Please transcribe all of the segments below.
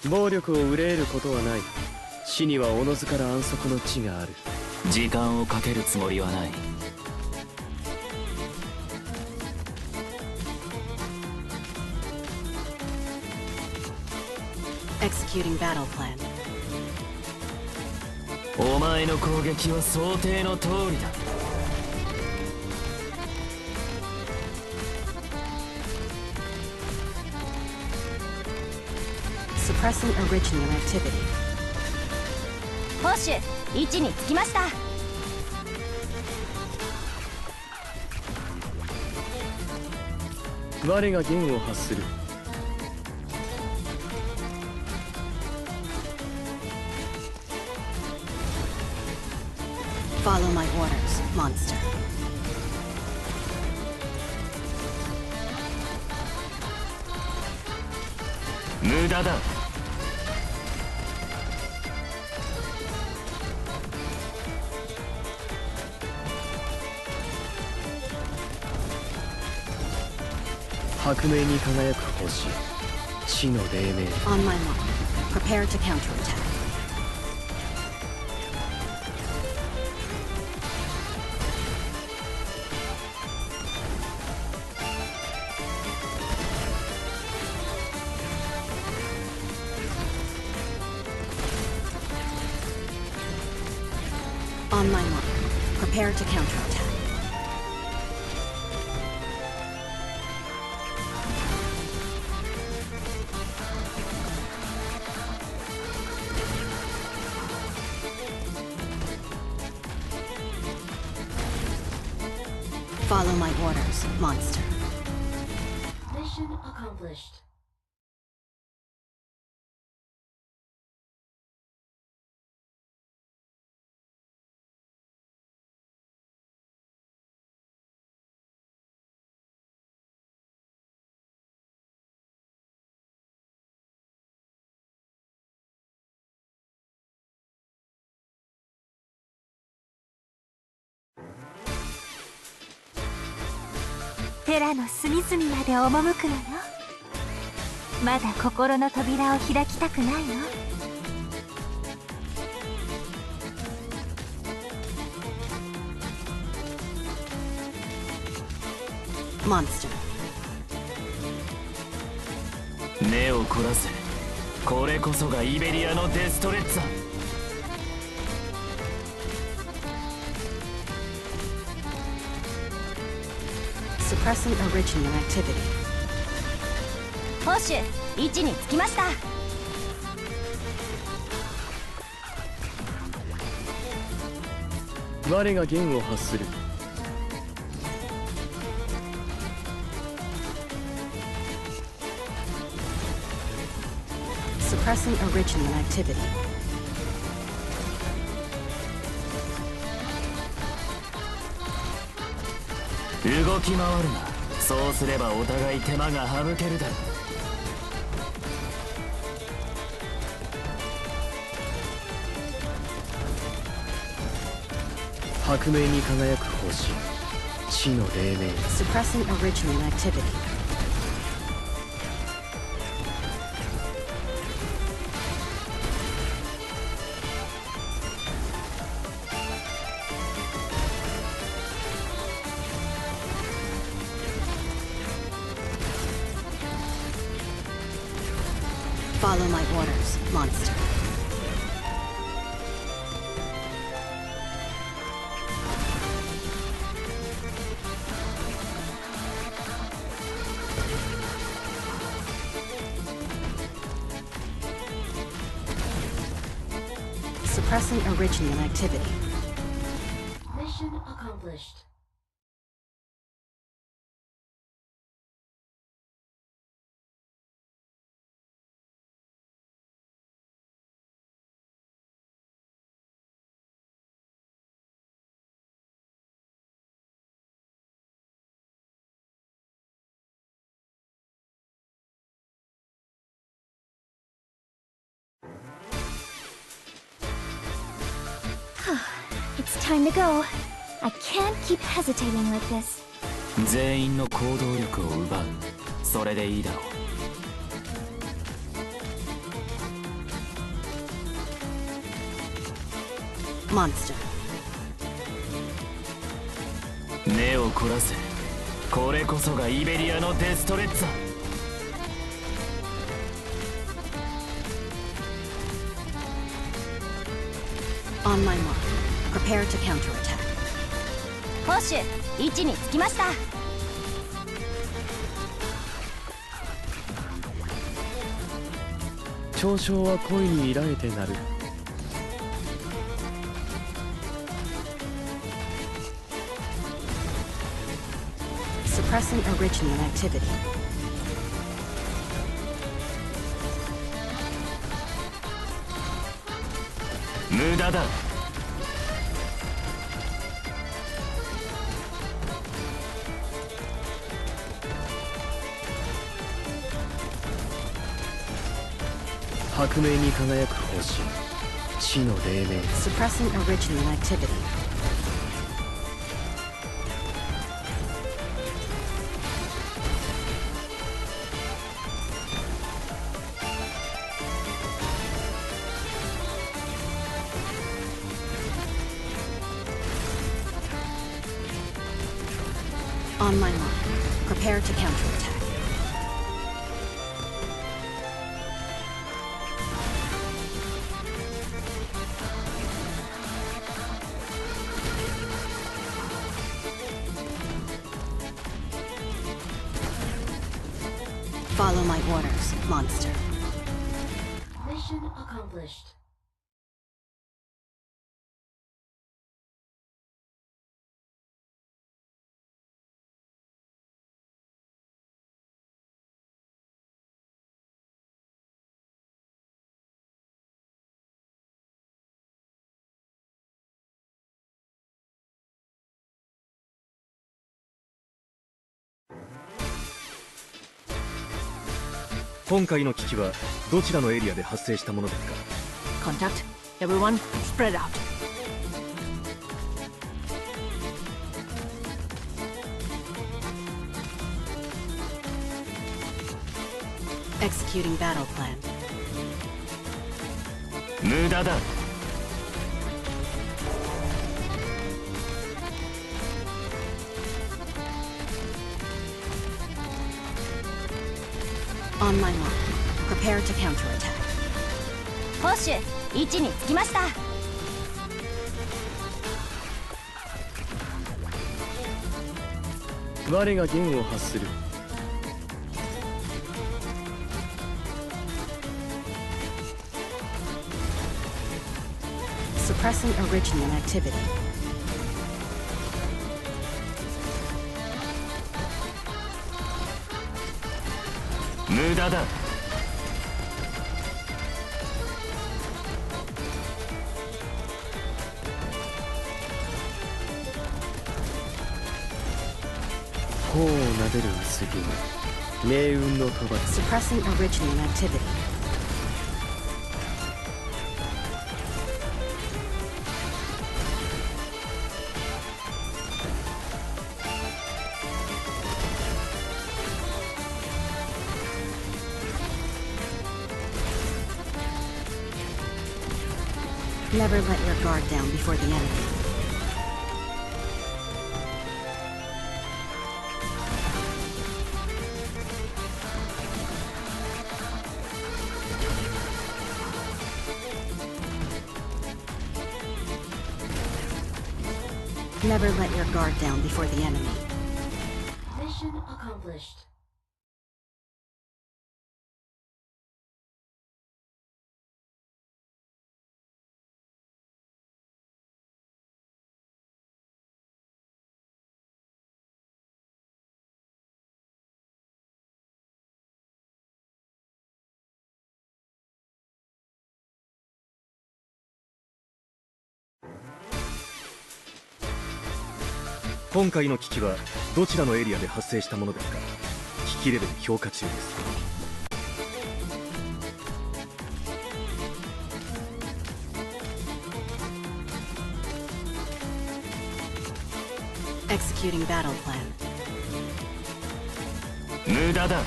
暴力を憂えることはない。死にはおのずから安息の地がある。時間をかけるつもりはない。Executing battle plan. お前の攻撃は想定の通りだ。Suppressing original activity. 報酬位置につきました。我が弦を発する。Follow my orders, monster. 無駄だ。白明に輝く星、地の黎明。 On my mark. Prepare to counterattack. On my mark. Prepare to counterattack. Follow my orders, monster. Mission accomplished.寺の隅々まで赴くのよ。まだ心の扉を開きたくないの。Monster. 目を凝らせ。これこそがイベリアのデストレッツァ。Suppressing original activity. 報酬位置につきました。我が弦を発する。Suppressing original activity. 動き回るな。そうすればお互い手間が省けるだろう。白明に輝く星、地の黎明。 Suppressing original activity. Follow my orders, monster. Suppressing original activity. Mission accomplished. It's time to go. I can't keep hesitating like this. 全員の行動力を奪う。それでいいだろう。Monster. 目を凝らせ。これこそがイベリアのデストレッツァ。 On my mark. Prepare to counterattack. ポッシュ位置につきました。嘲笑は恋に依らえてなる。Suppressing original activity. 無駄だ。白明に輝く星、地の黎明。 Suppressing original activity. On my mark. Prepare to counterattack. Follow my orders, monster. Mission accomplished.「今回の危機はどちらのエリアで発生したものですか？ Contact. Everyone, spread out. Executing battle plan. 無駄だ。 On my mark. Prepare to counterattack. ポッシュ位置につきました。我が弦を発する。 Suppressing original activity. 無駄だ。 頬を撫でる薄着、命運の討伐。 Suppressing original activity. Never let your guard down before the enemy. Never let your guard down before the enemy. Mission accomplished.「今回の危機はどちらのエリアで発生したものですか？危機レベル評価中です。 Executing battle plan. 無駄だ。 On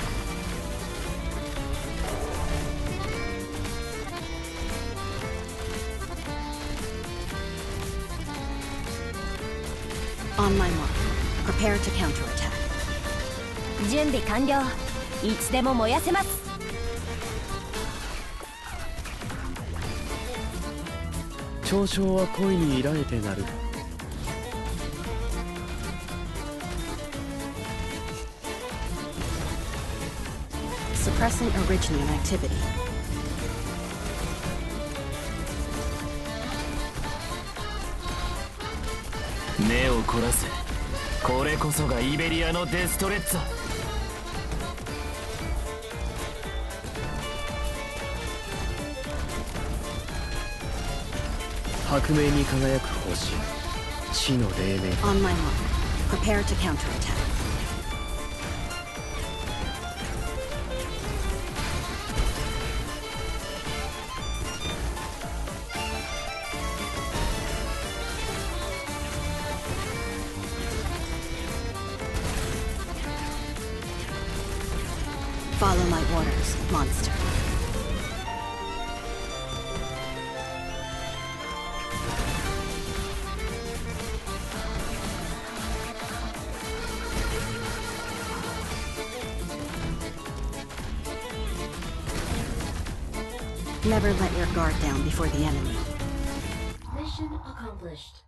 On my mark. Prepare to counterattack. 準備完了。いつでも燃やせます。嘲笑は恋に抱えてなる。Suppressing original activity. 目を凝らせ。これこそがイベリアのデストレッツァ。白明に輝く星、地の黎明。 On my mark. Prepare to counterattack. Follow my orders, monster. Never let your guard down before the enemy. Mission accomplished.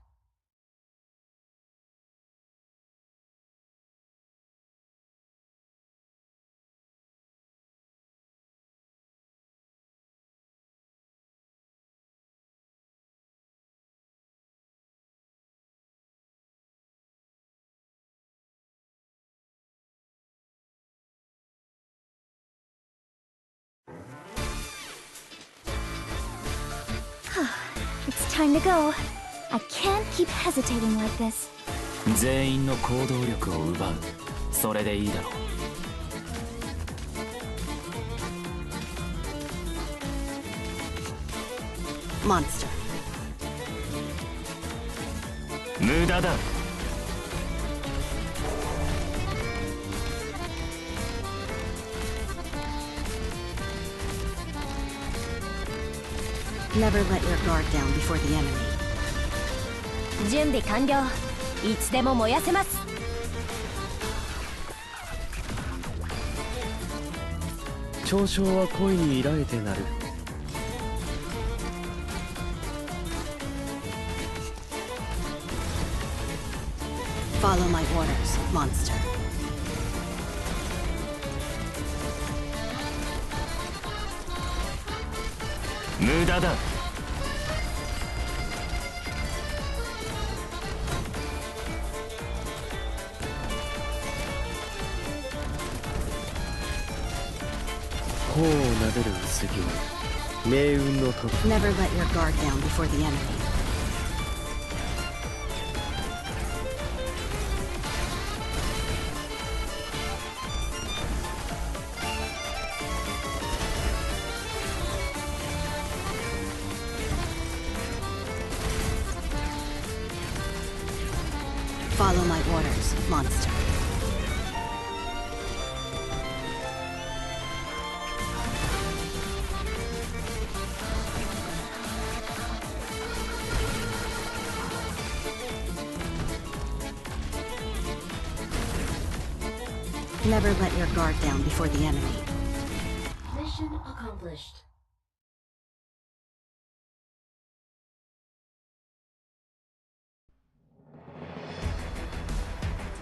It's time to go. I can't keep hesitating like this. 全員の行動力を奪う。それでいいだろう。 Monster. 無駄だ。 Never let your guard down before the enemy. 準備完了。いつでも燃やせます。嘲笑は恋に抱えてなる。 Follow my orders, monster. 無駄だ。 頬を撫でる薄着は命運の時。 Never let your guard down before the enemy. Follow my orders, monster. Never let your guard down before the enemy. Mission accomplished.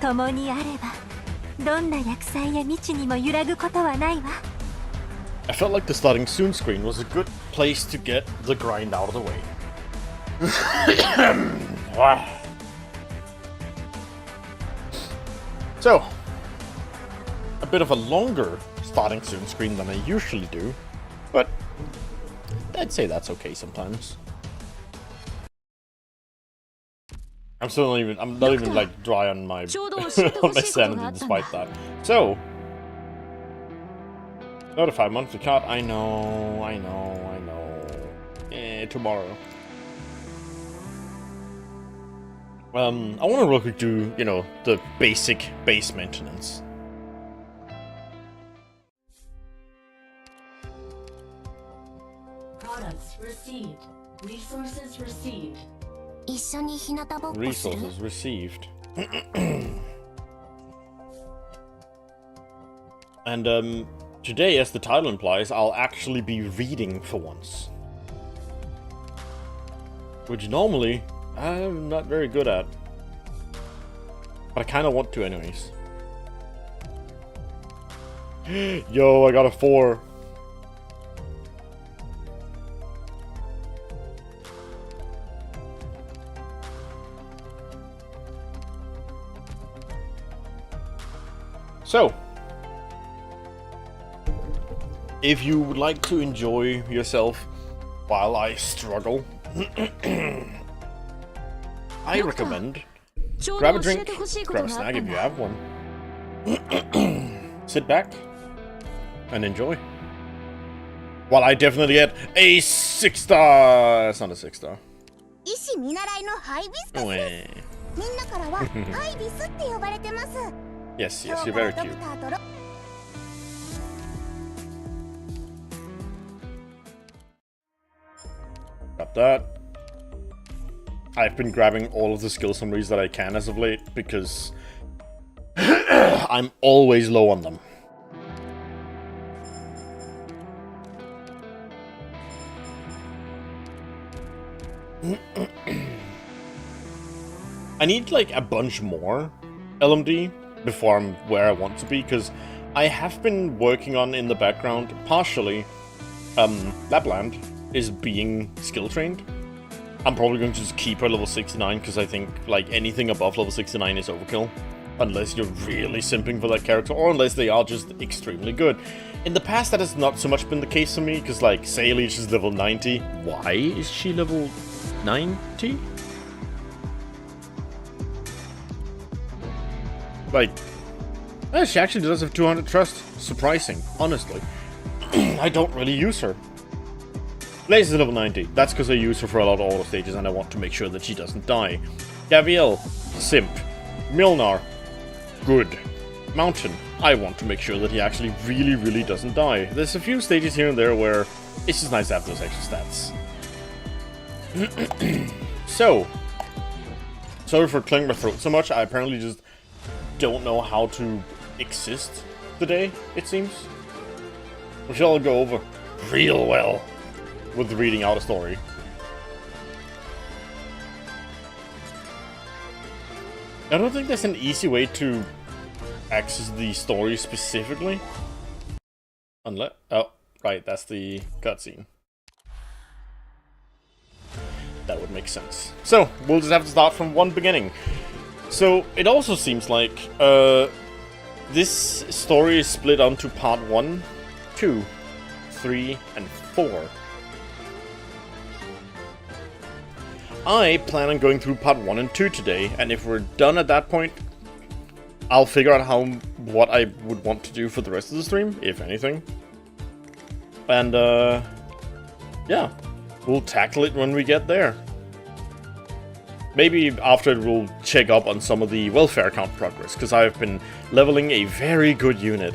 共にあればどんな厄災や未知にも揺らぐことはないわ。 I felt like the starting soon screen was a good place to get the grind out of the way. So, a bit of a longer starting soon screen than I usually do, but I'd say that's okay sometimes. I'm not even like dry on my on my sanity despite that. So, notify monthly card. I know. Tomorrow. I want to real quick do, you know, the basic base maintenance. Products received. Resources received. 一緒に日向ぼっこする？ Resources received. And today, as the title implies, I'll actually be reading for once. Which normally, I'm not very good at. But I kind of want to anyways. Yo, I got a 4. So, if you would like to enjoy yourself while I struggle, I recommend grab a drink, grab a snack if you have one, sit back, and enjoy. While I definitely get a 6-star. It's not a 6-star. Yes, yes, you're very cute. Got that. I've been grabbing all of the skill summaries that I can as of late because I'm always low on them. I need like a bunch more LMD before I'm where I want to be, because I have been working on in the background, partially, Lapland is being skill trained. I'm probably going to just keep her level 69, because I think like anything above level 69 is overkill. Unless you're really simping for that character, or unless they are just extremely good. In the past that has not so much been the case for me, because like Saleach is level 90. Why is she level 90? Like, she actually does have 200 trust. Surprising, honestly. I don't really use her. Blaze is level 90. That's because I use her for a lot of auto stages and I want to make sure that she doesn't die. Gaviel, simp. Milnar, good. Mountain, I want to make sure that he actually really, really doesn't die. There's a few stages here and there where it's just nice to have those extra stats. So, sorry for clearing my throat so much. I apparently just don't know how to exist today, it seems. Which I'll go over real well with reading out a story. I don't think there's an easy way to access the story specifically. Unless... oh, right, that's the cutscene. That would make sense. So, we'll just have to start from one beginning. So, it also seems like this story is split onto part 1, 2, 3, and 4. I plan on going through part 1 and 2 today, and if we're done at that point, I'll figure out what I would want to do for the rest of the stream, if anything. And, yeah, we'll tackle it when we get there. Maybe after it we'll check up on some of the welfare account progress, because I've been leveling a very good unit.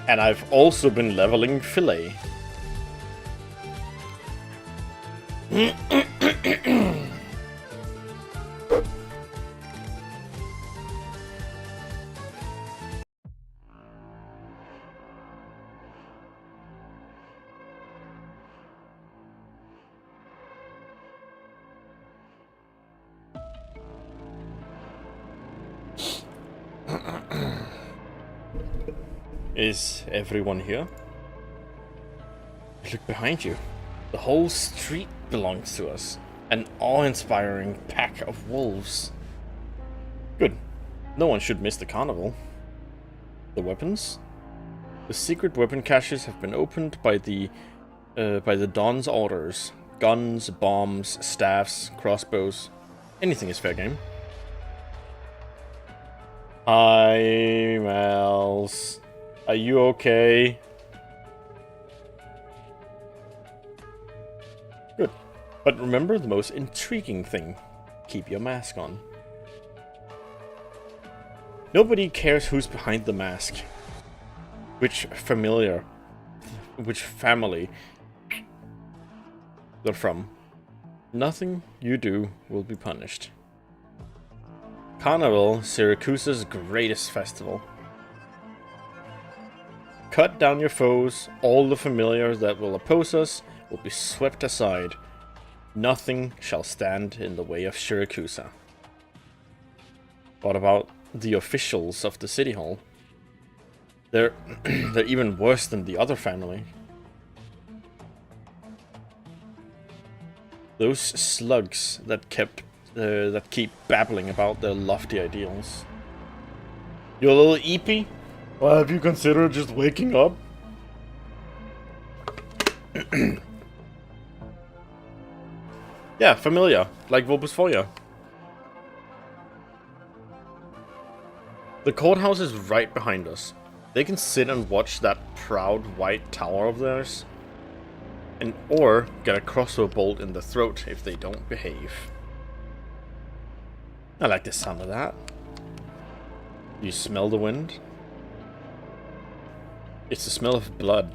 And I've also been leveling Filet. Is everyone here? Look behind you. The whole street belongs to us. An awe-inspiring pack of wolves. Good. No one should miss the carnival. The weapons? The secret weapon caches have been opened by the Don's orders. Guns, bombs, staffs, crossbows. Anything is fair game. Hi, Mels. Are you okay? Good. But remember the most intriguing thing. Keep your mask on. Nobody cares who's behind the mask. Which family they're from. Nothing you do will be punished. Carnival, Syracuse's greatest festival. Cut down your foes, all the familiars that will oppose us will be swept aside. Nothing shall stand in the way of Syracuse. What about the officials of the city hall? They're even worse than the other family. Those slugs that keep babbling about their lofty ideals. You a little eepy? Well, have you considered just waking up? Yeah, familiar, like Vobus Foyer. The courthouse is right behind us. They can sit and watch that proud white tower of theirs. Or get a crossbow bolt in the throat if they don't behave. I like the sound of that. You smell the wind? It's the smell of blood,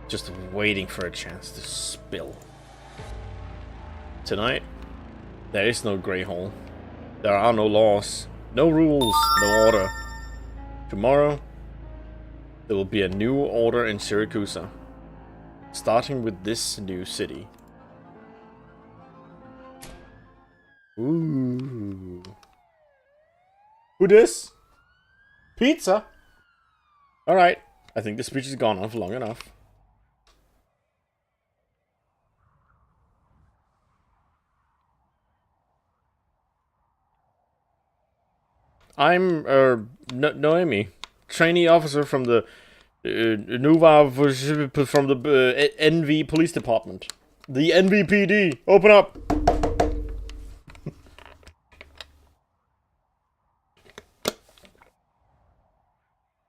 just waiting for a chance to spill. Tonight, there is no Grey Hall. There are no laws, no rules, no order. Tomorrow, there will be a new order in Syracuse, starting with this new city. Ooh. Who this? Pizza? Alright, I think the speech has gone on for long enough. I'm, Noemi, trainee officer from the, from the, NV Police Department. The NVPD, open up!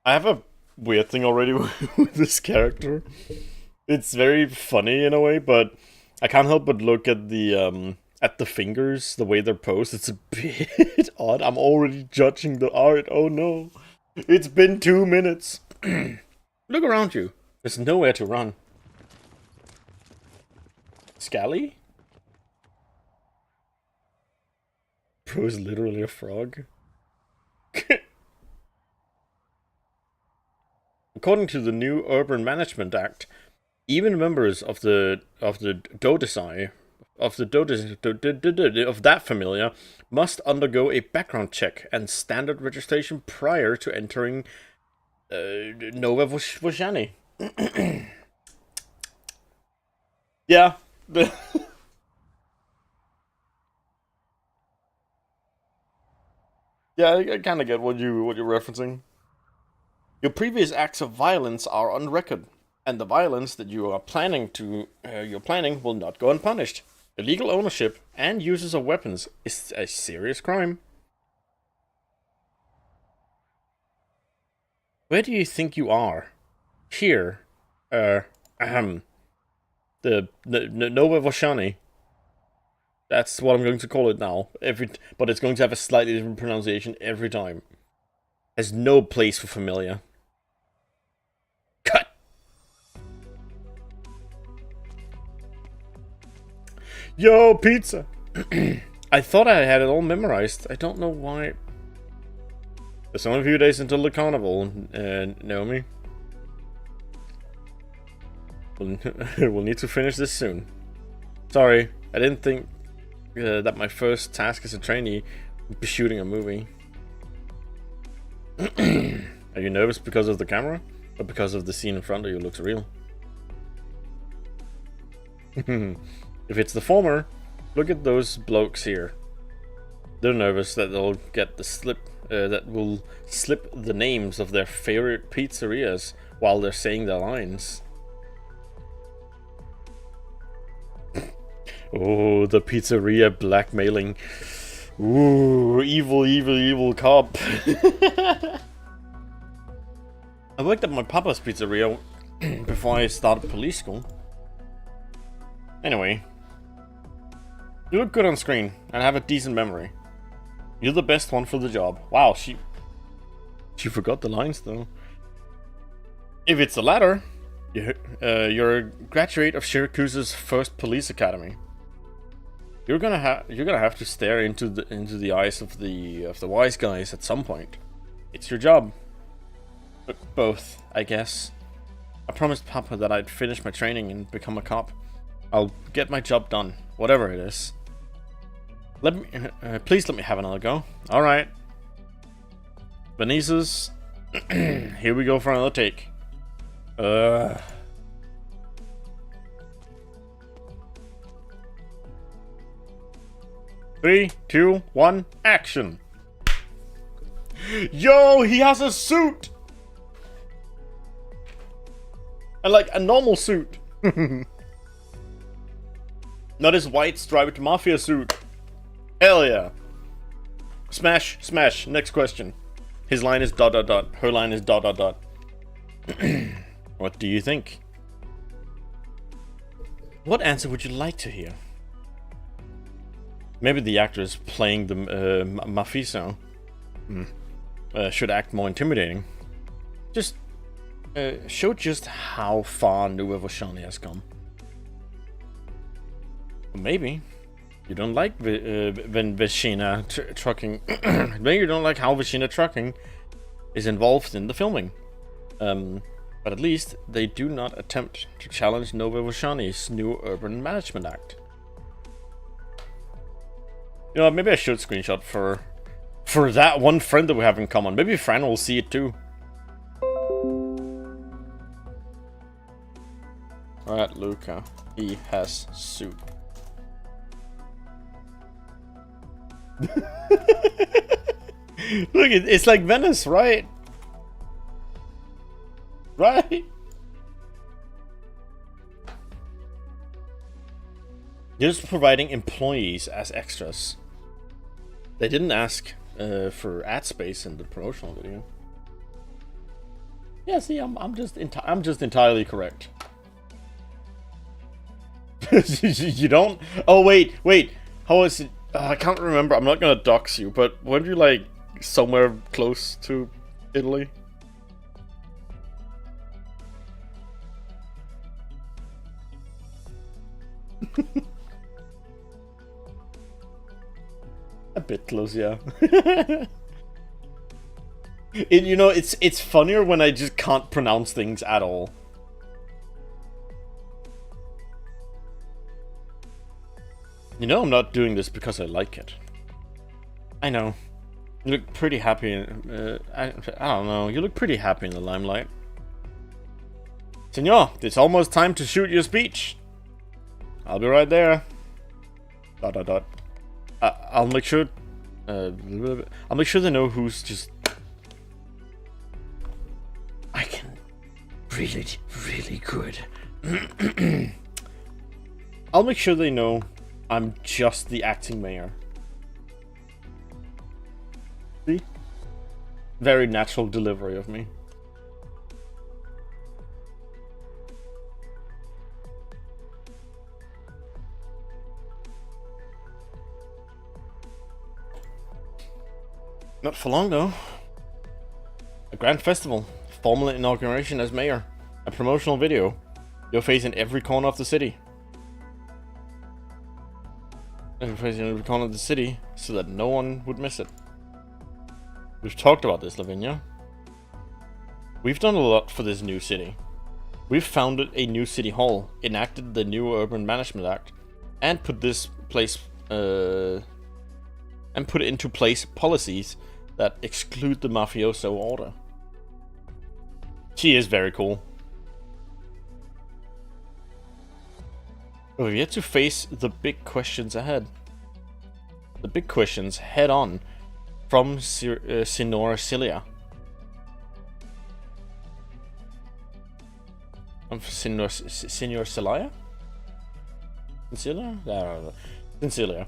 I have a weird thing already with this character. It's very funny in a way, but I can't help but look at the fingers, the way they're posed. It's a bit odd. I'm already judging the art. Oh no. It's been 2 minutes. Look around you. There's nowhere to run. Scally? Bro's literally a frog. According to the new Urban Management Act, even members of the Dodesai, of that familiar, must undergo a background check and standard registration prior to entering Nova Vojani. Yeah. Yeah, I kind of get what you're referencing. Your previous acts of violence are on record, and the violence that you are planning will not go unpunished. Illegal ownership and uses of weapons is a serious crime. Where do you think you are? Here, the Nova Voshani. That's what I'm going to call it now. But it's going to have a slightly different pronunciation every time. Has no place for familiar. Cut! Yo, pizza! I thought I had it all memorized. I don't know why. There's only a few days until the carnival, Naomi. We'll need to finish this soon. Sorry, I didn't think that my first task as a trainee would be shooting a movie. Are you nervous because of the camera? Or because of the scene in front of you looks real? If it's the former, look at those blokes here. They're nervous that they'll get the slip, that will slip the names of their favorite pizzerias while they're saying their lines. Oh, the pizzeria blackmailing. Ooh, evil, evil, evil cop. I worked at my papa's pizzeria before I started police school. Anyway, you look good on screen and have a decent memory. You're the best one for the job. Wow, she forgot the lines though. If it's the latter, you're a graduate of Syracuse's first police academy. You're gonna have to stare into the eyes of the wise guys at some point. It's your job. But both, I guess. I promised Papa that I'd finish my training and become a cop. I'll get my job done, whatever it is. Let me, please let me have another go. All right. Venice's. Here we go for another take. 3, 2, 1, action. Yo, he has a suit. And like a normal suit. Not his white striped mafia suit. Hell yeah. Smash, smash. Next question. His line is ... Her line is ... What do you think? What answer would you like to hear? Maybe the actress playing the Mafioso should act more intimidating. Just show just how far Nueva Vashani has come. Maybe you don't like Vashina trucking. Maybe you don't like how Vashina trucking is involved in the filming. But at least they do not attempt to challenge Nova Vashani's new Urban Management Act. You know, maybe I should screenshot for that one friend that we have in common. Maybe Fran will see it too. Alright, Luca. He has suit. Look, it's like Venice, right? Right? You're just providing employees as extras. They didn't ask for ad space in the promotional video. Yeah, see, I'm just entirely correct. You don't? Oh wait. How is it? I can't remember. I'm not gonna dox you, but weren't you like somewhere close to Italy? A bit close, yeah. You know, it's funnier when I just can't pronounce things at all. You know, I'm not doing this because I like it. I know. You look pretty happy. I don't know. You look pretty happy in the limelight. Senor, it's almost time to shoot your speech. I'll be right there. ... I'll make sure. I'll make sure they know who's just. I can really good. I'll make sure they know I'm just the acting mayor. See? Very natural delivery of me. Not for long though. A grand festival, formal inauguration as mayor, a promotional video, your face in every corner of the city. Your face in every corner of the city so that no one would miss it. We've talked about this, Lavinia. We've done a lot for this new city. We've founded a new city hall, enacted the new Urban Management Act, and put into place policies that exclude the mafioso order. She is very cool. We've yet to face the big questions ahead. The big questions head on from Senor Cilia. Senor Celia? Cilia? I don't know. Cilia.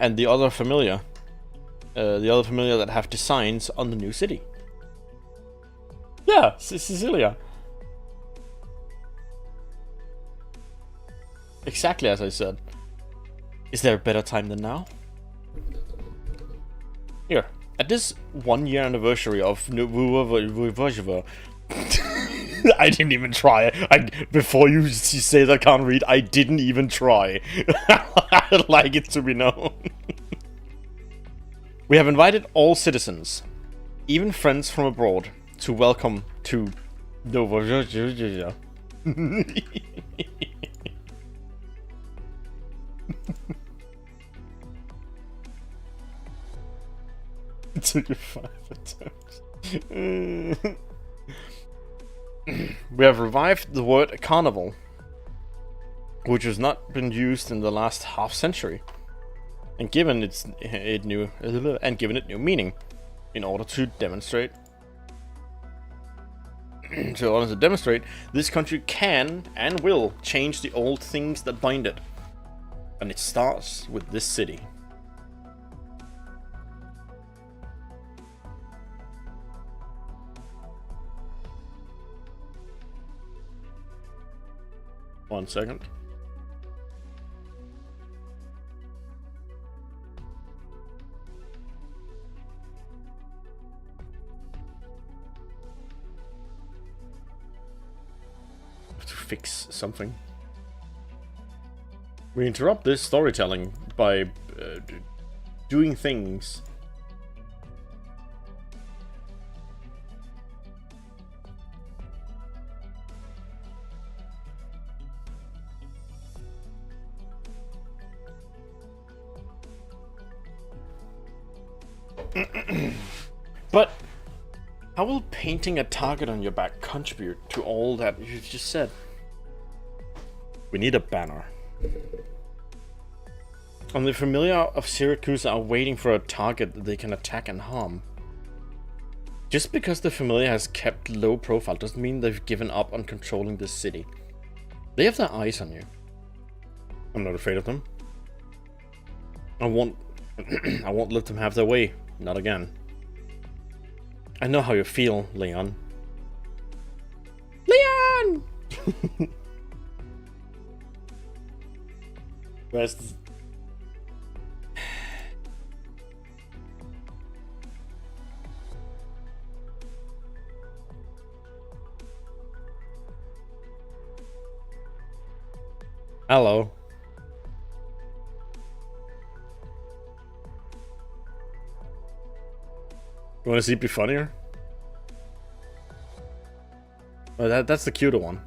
And the other familiar that have designs on the new city. Yeah, Cecilia. Exactly as I said. Is there a better time than now? Here, at this 1-year anniversary of I didn't even try. Before you say that I can't read, I didn't even try. I'd like it to be known. We have invited all citizens, even friends from abroad, to welcome to Novogeorgia. It took you 5 attempts. We have revived the word carnival, which has not been used in the last half century, and given it new meaning, in order to demonstrate. This country can and will change the old things that bind it, and it starts with this city. One second. To fix something. We interrupt this storytelling by doing things. But how will painting a target on your back contribute to all that you just said? We need a banner. And the familiar of Syracuse are waiting for a target that they can attack and harm. Just because the familiar has kept low profile doesn't mean they've given up on controlling this city. They have their eyes on you. I'm not afraid of them. I won't let them have their way. Not again. I know how you feel, Leon. Leon! Where's the... Hello. You want to see it be funnier? Oh, that's the cuter one.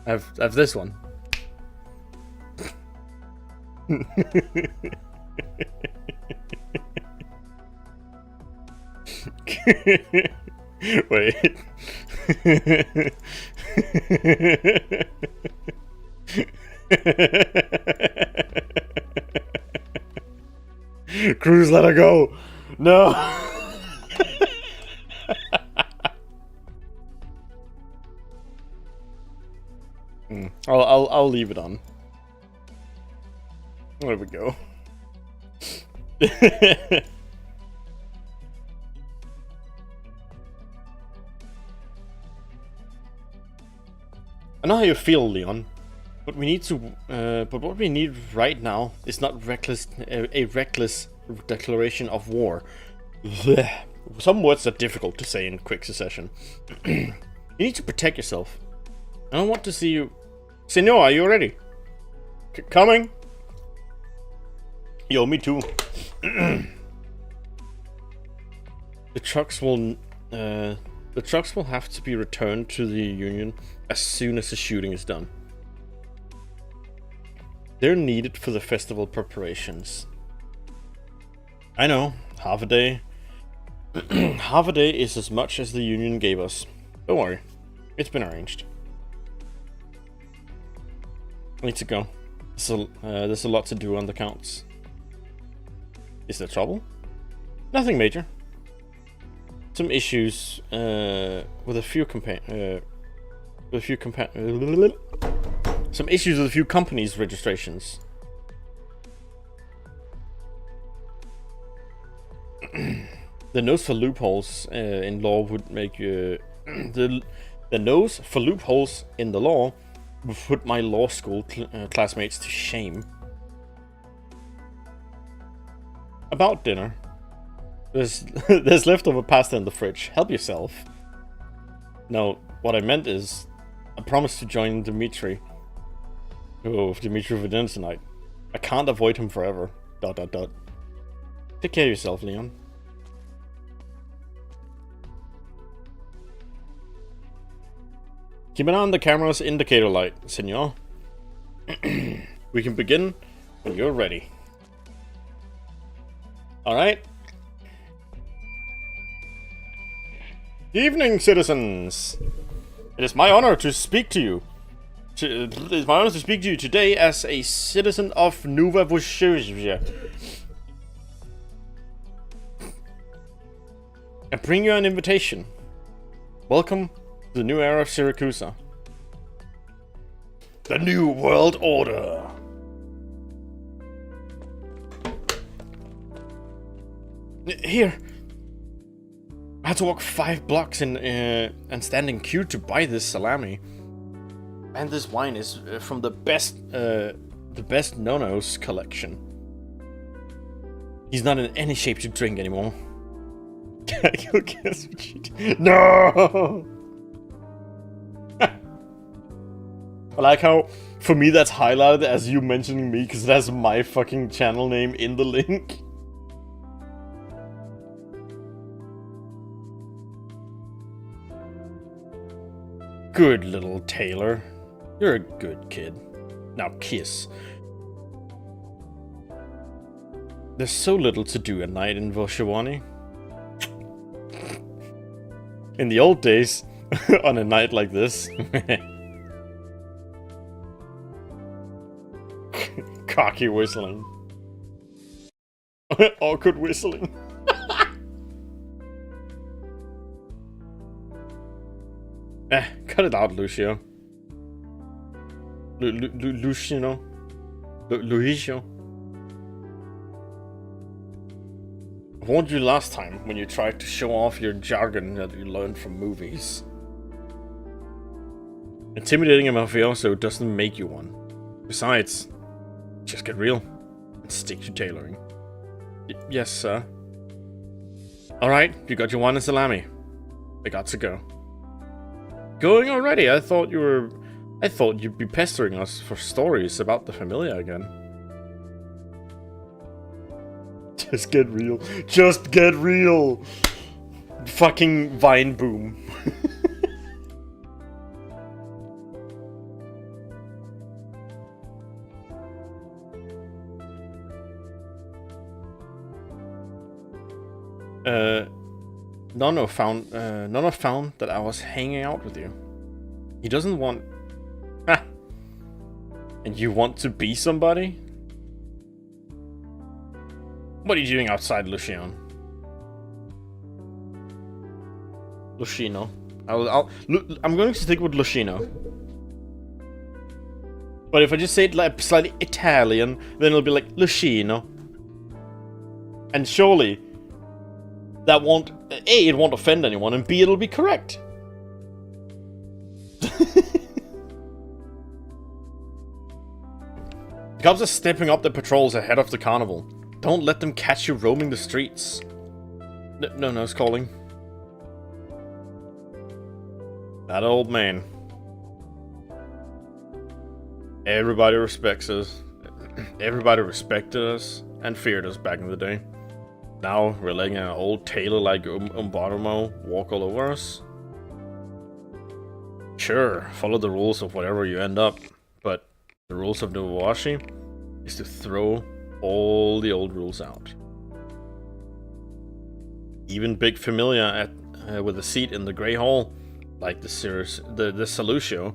I have this one. Wait. Cruz, let her go. No. I'll leave it on. There we go. I know how you feel, Leon. But we need to. But what we need right now is not a reckless declaration of war. Some words are difficult to say in quick succession. You need to protect yourself. I don't want to see you. Senor, are you ready? Coming? Yo, me too. The trucks will have to be returned to the Union as soon as the shooting is done. They're needed for the festival preparations. I know, half a day. Half a day is as much as the Union gave us. Don't worry, it's been arranged. I need to go. There's a lot to do on the counts. Is there trouble? Nothing major. Some issues with a few companies' registrations. The nose for loopholes in law would make you the nose for loopholes in the law would put my law school classmates to shame. About dinner. There's leftover pasta in the fridge. Help yourself. No, what I meant is, I promised to join Dimitri. Oh, Dimitri for dinner tonight. I can't avoid him forever. ... Take care of yourself, Leon. Keep an eye on the camera's indicator light, senor. We can begin when you're ready. Alright. Evening, citizens! It is my honor to speak to you. It is my honor to speak to you today as a citizen of Nova Vushuzia. And bring you an invitation. Welcome to the new era of Syracusa. The New World Order. Here. I had to walk 5 blocks and stand in queue to buy this salami. And this wine is from the best Nono's collection. He's not in any shape to drink anymore. You'll guess what you did. No! I like how, for me, that's highlighted as you mentioning me, because that's my fucking channel name in the link. Good little Taylor. You're a good kid. Now kiss. There's so little to do at night in Voshawani. In the old days, on a night like this. Cocky whistling. Awkward whistling. Cut it out, Lucio. Luciano. Lucio. I warned you last time when you tried to show off your jargon that you learned from movies. Intimidating a mafioso doesn't make you one. Besides, just get real and stick to tailoring. Yes, sir. Alright, you got your wine and salami. I got to go. Going already? I thought you'd be pestering us for stories about the familiar again. Just get real. Just get real! Fucking Vine boom. Nono found that I was hanging out with you. He doesn't want... Ah! And you want to be somebody? What are you doing outside, Lucian? Lucino. I'm going to stick with Lucino. But if I just say it like slightly Italian, then it'll be like Lucino. And surely that won't... A, it won't offend anyone, and B, it'll be correct. The cops are stepping up the patrols ahead of the carnival. Don't let them catch you roaming the streets. No, it's calling. That old man. Everybody respects us. Everybody respected us and feared us back in the day. Now we're letting an old tailor like Umbarumo walk all over us. Sure, follow the rules of whatever you end up, but the rules of Nowashi is to throw all the old rules out. Even big familia with a seat in the Grey Hall, like the Salucio,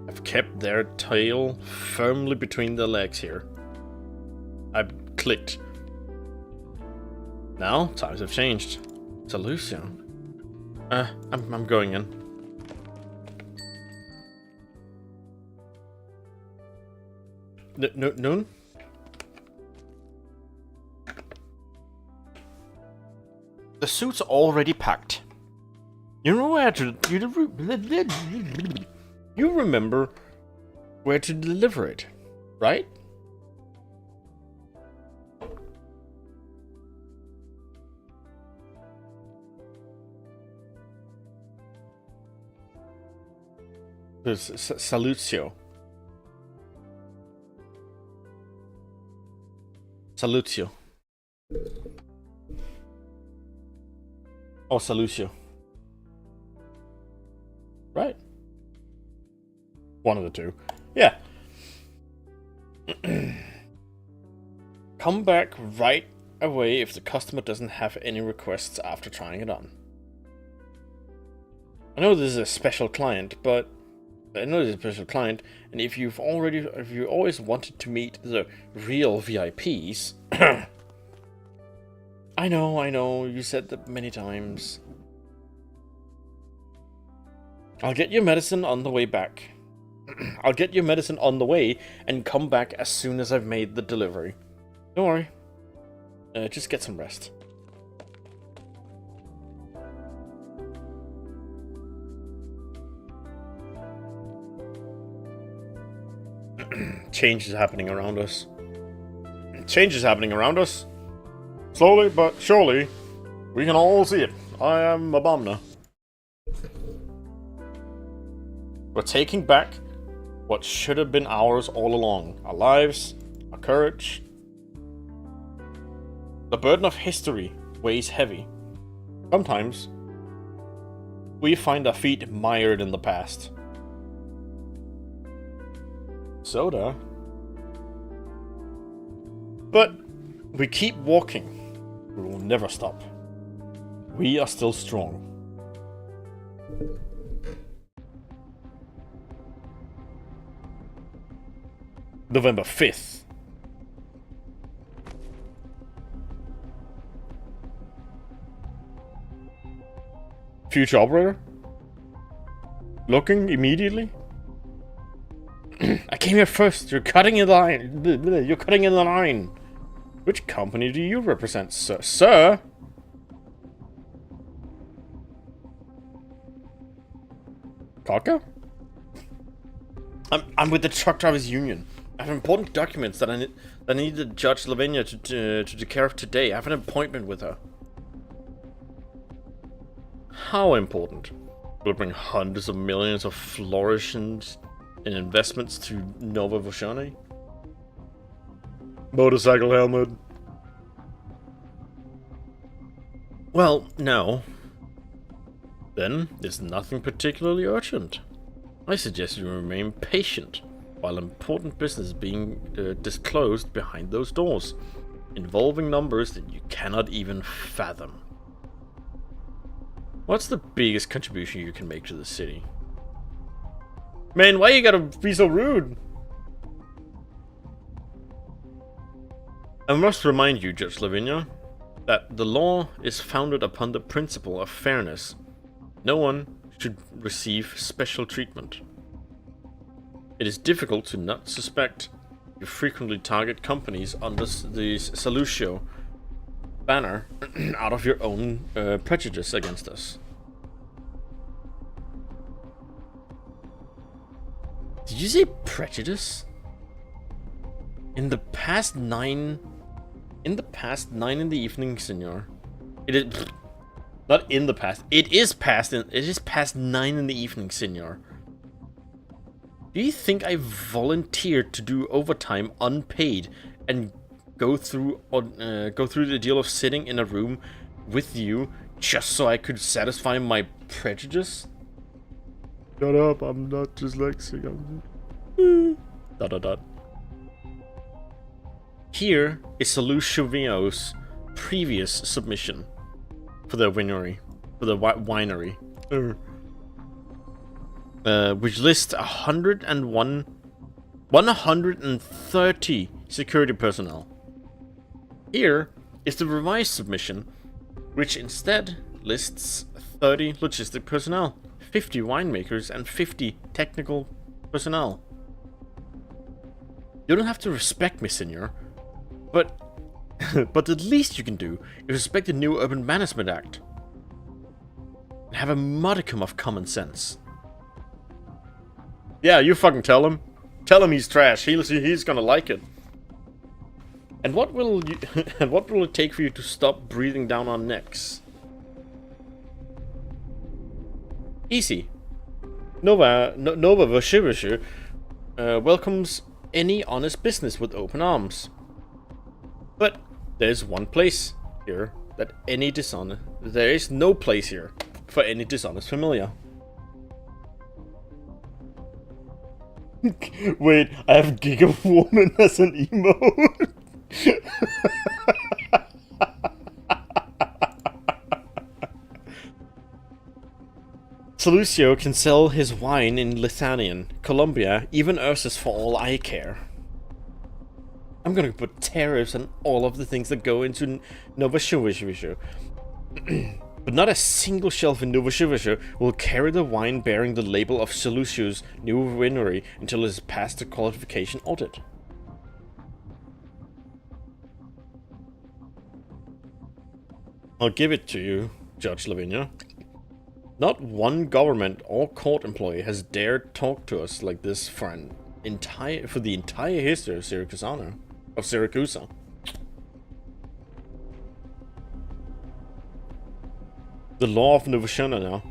have kept their tail firmly between their legs here. I clicked. Now, times have changed. Salucio. I'm going in. Noon? The suit's already packed. You know where to... You remember where to deliver it, right? Salutio. Salutio. Or Salutio. Right? One of the two. Yeah. Come back right away if the customer doesn't have any requests after trying it on. I know this is a special client, and if you always wanted to meet the real VIPs, I know, you said that many times. I'll get your medicine on the way back. I'll get your medicine on the way and come back as soon as I've made the delivery. Don't worry. Just get some rest. Change is happening around us. Change is happening around us. Slowly but surely, we can all see it. I am a Bomna. We're taking back what should have been ours all along. Our lives, our courage. The burden of history weighs heavy. Sometimes, we find our feet mired in the past. Soda. But we keep walking. We will never stop. We are still strong. November 5th. Future operator? Looking immediately? I came here first. You're cutting in the line. You're cutting in the line. Which company do you represent, sir? Sir? Kaka? I'm with the truck drivers union. I have important documents that I need Judge Lavinia to take care of today. I have an appointment with her. How important? Will it bring hundreds of millions of flourishes in investments to Nova Voshane? Motorcycle helmet. Well, no. Then, there's nothing particularly urgent. I suggest you remain patient while important business is being disclosed behind those doors, involving numbers that you cannot even fathom. What's the biggest contribution you can make to the city? Man, why you gotta be so rude? I must remind you, Judge Lavinia, that the law is founded upon the principle of fairness. No one should receive special treatment. It is difficult to not suspect you frequently target companies under the Salutio banner out of your own prejudice against us. Did you say prejudice? In the past 9 in the evening, senor. It is not in the past. It is past 9 in the evening, senor. Do you think I volunteered to do overtime unpaid and go through the deal of sitting in a room with you just so I could satisfy my prejudice? Shut up, I'm not dyslexic. I'm... ... Here is Salutio VO's previous submission for the winery, which lists 130 security personnel. Here is the revised submission, which instead lists 30 logistic personnel, 50 winemakers, and 50 technical personnel. You don't have to respect me, senor, but the least you can do is respect the new Urban Management Act and have a modicum of common sense. Yeah, you fucking tell him. Tell him he's trash. He's gonna like it. And what will it take for you to stop breathing down our necks? Easy. Nova Vashivishu welcomes any honest business with open arms. But there's one place here that any dishonest... There is no place here for any dishonest familiar. Wait, I have Giga Woman as an emote? Solucio can sell his wine in Lithuanian, Colombia, even Ursus for all I care. I'm gonna put tariffs on all of the things that go into Novosibirsk. But not a single shelf in Novosibirsk will carry the wine bearing the label of Solucio's new winery until it has passed the qualification audit. I'll give it to you, Judge Lavinia. Not one government or court employee has dared talk to us like this for the entire history of Syracusa. The law of Novosibirsk now.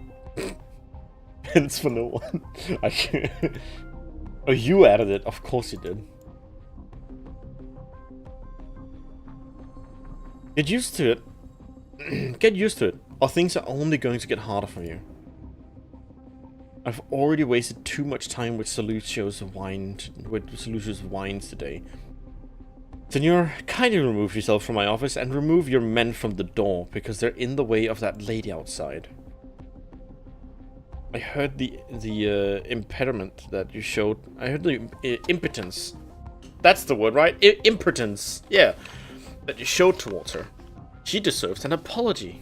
Hence for no one. I can't. Oh, you added it. Of course you did. Get used to it. Get used to it, or things are only going to get harder for you. I've already wasted too much time with Solucio's wines today. Senor, kindly remove yourself from my office and remove your men from the door, because they're in the way of that lady outside. I heard the impediment that you showed. I heard the impotence. That's the word, right? Impotence. Yeah. That you showed towards her. She deserves an apology.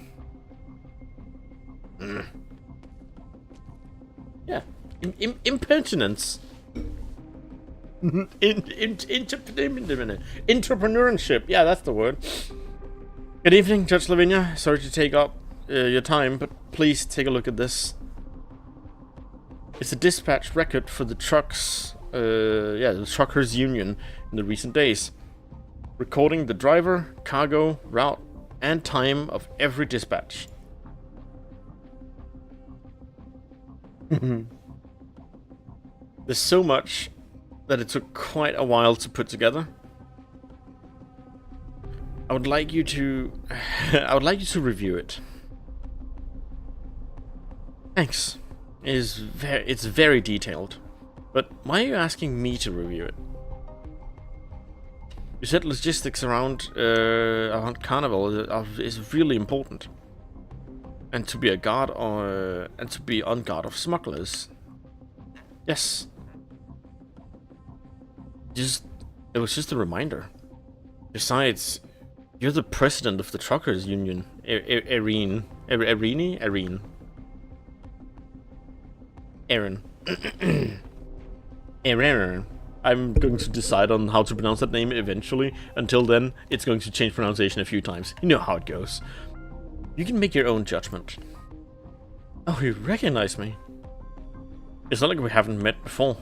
Yeah. Impertinence. Entrepreneurship. Yeah, that's the word. Good evening, Judge Lavinia. Sorry to take up your time, but please take a look at this. It's a dispatch record for the trucks, the Truckers Union in the recent days, recording the driver, cargo, route, and time of every dispatch. There's so much that it took quite a while to put together. I would like you to review it. Thanks. It's very detailed. But why are you asking me to review it? You said logistics around Carnival is really important. And to be a guard and to be on guard of smugglers. Yes. It was just a reminder. Besides, you're the president of the Truckers Union, Erin. I'm going to decide on how to pronounce that name eventually. Until then, it's going to change pronunciation a few times. You know how it goes. You can make your own judgment. Oh, you recognize me? It's not like we haven't met before.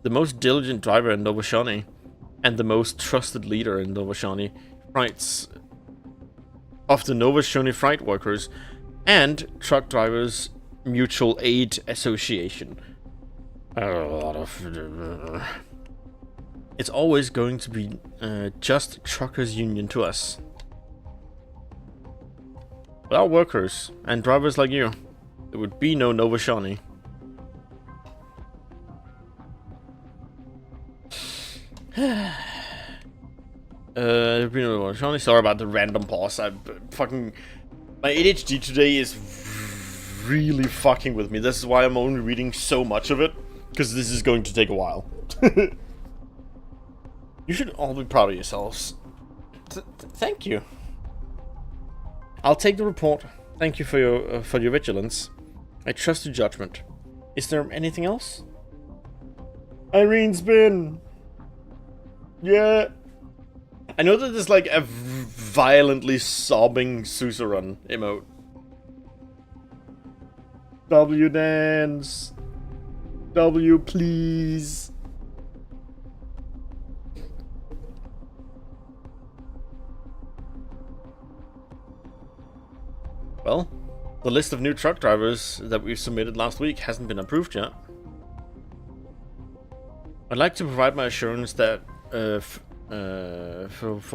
The most diligent driver in Novosibirsk and the most trusted leader in Novosibirsk Frights of the Novosibirsk Fright Workers and Truck Drivers Mutual Aid Association. It's always going to be just Truckers Union to us. Without workers and drivers like you, there would be no Novosibirsk. Sorry about the random pause. My ADHD today is really fucking with me. This is why I'm only reading so much of it, because this is going to take a while. You should all be proud of yourselves. Thank you. I'll take the report. Thank you for your vigilance. I trust your judgment. Is there anything else? Irene's been. Yeah. I know that there's like a violently sobbing suzerain emote. W dance. W please. Well, The list of new truck drivers that we submitted last week hasn't been approved yet. I'd like to provide my assurance that for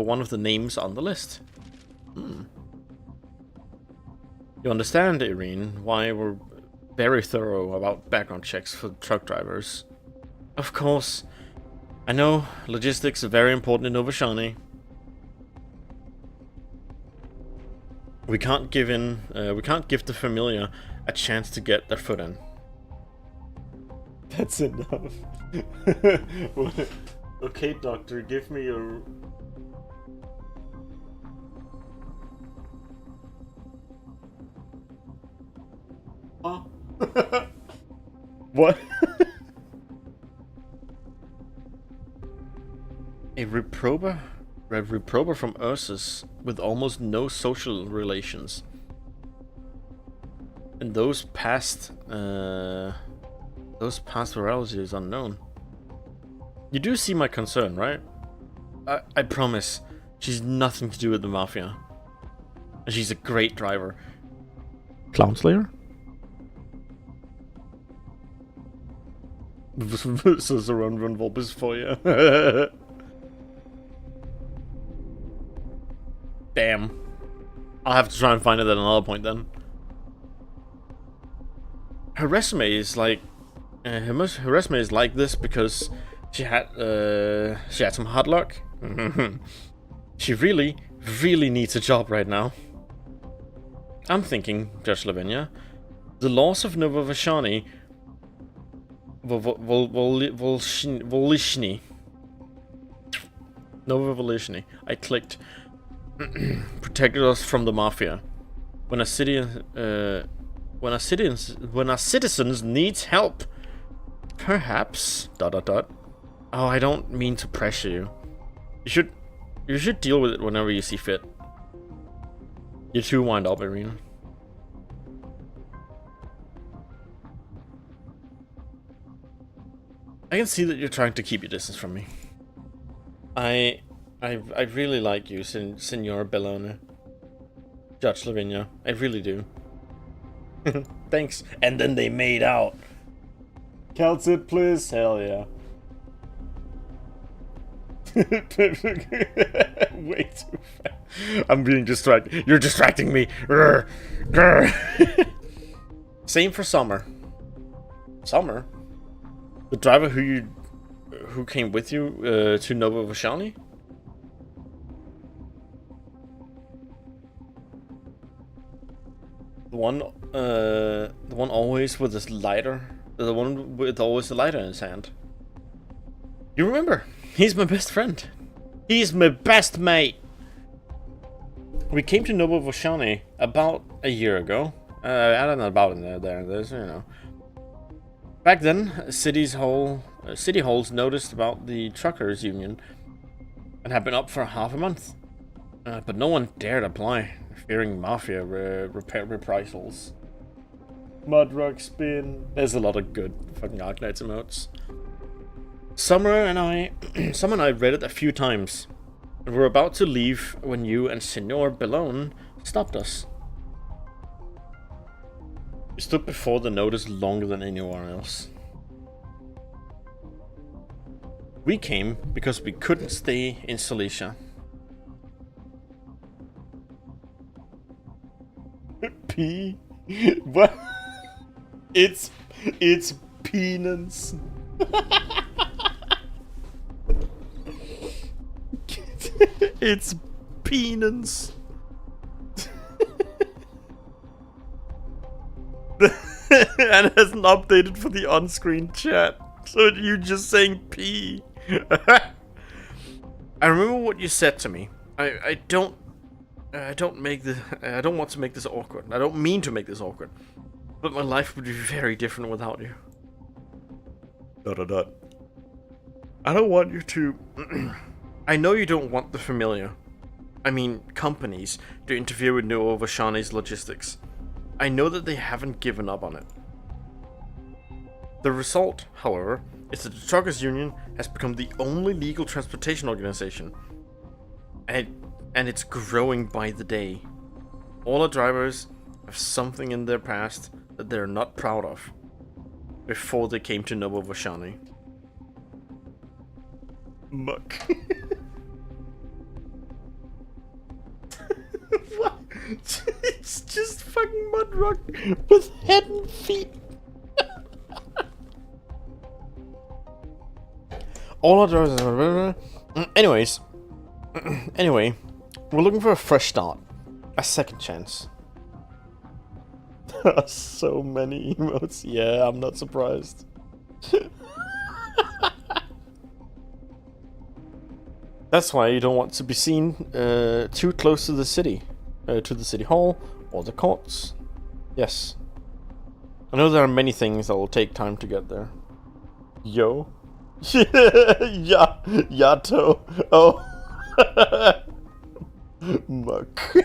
one of the names on the list. You understand, Irene, why we're very thorough about background checks for truck drivers. Of course, I know logistics are very important in Novashani. We can't give the familiar a chance to get their foot in. That's enough. Okay, doctor, give me a... Huh? What? A reprober from Ursus with almost no social relations. And those past virology is unknown. You do see my concern, right? I promise, she's nothing to do with the Mafia. And she's a great driver. Clown Slayer? Så run Volpes for you. Damn. I'll have to try and find it at another point then. Her resume is like... her resume is like this because she had some hard luck. She really needs a job right now. I'm thinking, Judge Lavinia, the laws of Novashani Volishny. Nova Volishny. I clicked. Protected us from the Mafia. When our citizens needs help, perhaps ... Oh, I don't mean to pressure you. You should deal with it whenever you see fit. You too wind up, Irina. I can see that you're trying to keep your distance from me. I really like you, Signor Bellone. Judge Lavinia. I really do. Thanks. And then they made out. Count it, please. Hell yeah. Way too fast. I'm being distracted. You're distracting me. Same for Summer. Summer? The driver who came with you to Novashani? The one always with this lighter. The one with always the lighter in his hand. You remember? He's my best friend. He's my best mate. We came to Novashani about a year ago. I don't know about it there. There's, you know. Back then, city halls noticed about the truckers union and had been up for half a month. But no one dared apply, fearing Mafia reprisals. Mudrug spin. There's a lot of good fucking Arknights emotes. Summer and I read it a few times. We were about to leave when you and Signor Bellone stopped us. You stood before the notice longer than anyone else. We came because we couldn't stay in Silesia. P? What? It's penance. It's penance. And it hasn't updated for the on-screen chat. So you just saying P. I remember what you said to me. I don't want to make this awkward. I don't mean to make this awkward. But my life would be very different without you. ... I don't want you to... I know you don't want the familiar. I mean, companies to interfere with Novashani's logistics. I know that they haven't given up on it. The result, however, is that the Truckers Union has become the only legal transportation organization. And it's growing by the day. All our drivers have something in their past that they're not proud of before they came to Novovashani. Muck. What? It's just fucking Mudrock with head and feet. All of those. Anyways. Anyway, we're looking for a fresh start. A second chance. There are so many emotes. Yeah, I'm not surprised. That's why you don't want to be seen too close to the city. To the city hall or the courts. Yes. I know there are many things that will take time to get there. Yo. Yeah. Yato. Oh. Muck.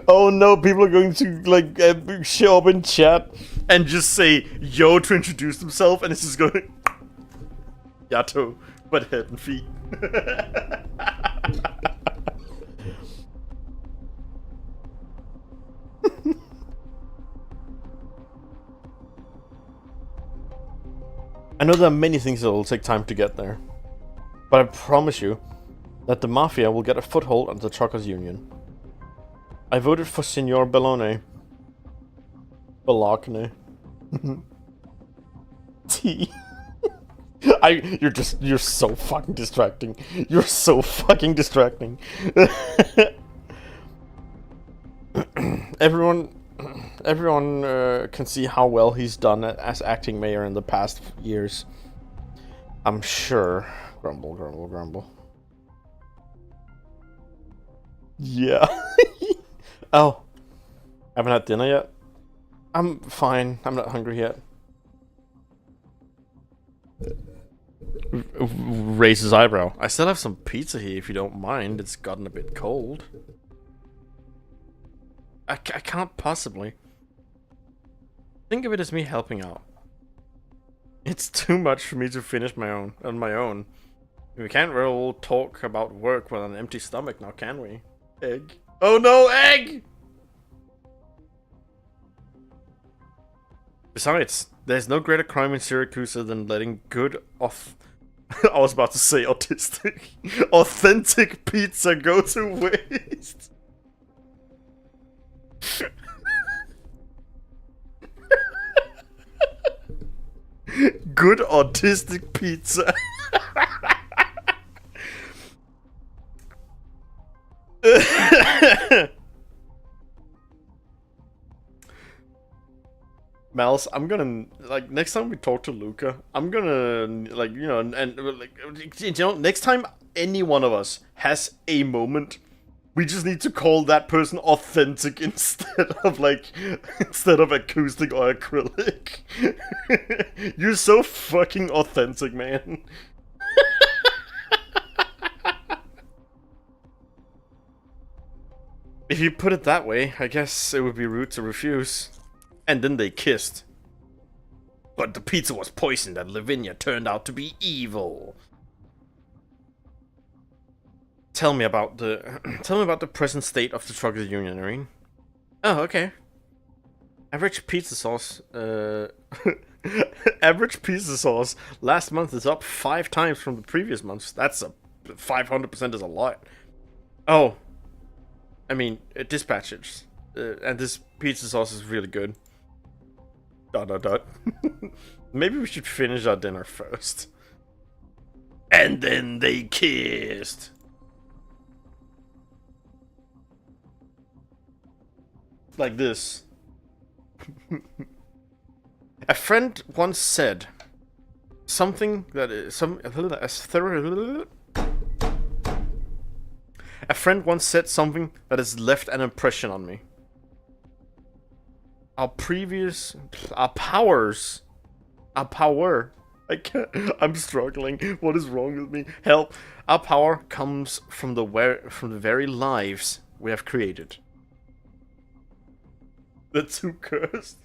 Oh no, people are going to like show up in chat and just say yo to introduce themselves, and it's just going Yato, but head and feet. I know there are many things that will take time to get there, but I promise you that the Mafia will get a foothold under the Truckers Union. I voted for Signor Bellone. Bellocne. T. You're so fucking distracting. You're so fucking distracting. Everyone can see how well he's done as acting mayor in the past years. I'm sure. Grumble, grumble, grumble. Yeah. Oh. Haven't had dinner yet? I'm fine. I'm not hungry yet. Raise his eyebrow. I still have some pizza here if you don't mind. It's gotten a bit cold. I can't possibly. Think of it as me helping out. It's too much for me to finish on my own. We can't really talk about work with an empty stomach now, can we? Egg. Oh no, egg! Besides, there's no greater crime in Syracuse than letting good I was about to say autistic. Authentic pizza go to waste. Good autistic pizza. Mals, I'm gonna, like, next time we talk to Luca, I'm gonna, like, you know, and like, you know, next time any one of us has a moment, we just need to call that person authentic instead of acoustic or acrylic. You're so fucking authentic, man. If you put it that way, I guess it would be rude to refuse. And then they kissed. But the pizza was poisoned and Lavinia turned out to be evil. Tell me about the present state of the Truckers Union, Irene. Oh, okay. Average pizza sauce last month is up 5 times from the previous months. That's 500% is a lot. Oh. I mean, dispatches. And this pizza sauce is really good. ... Maybe we should finish our dinner first. And then they kissed. Like this. A friend once said something that is A friend once said something that has left an impression on me. Our power. I'm struggling. What is wrong with me? Help. Our power comes from the very lives we have created. The too cursed.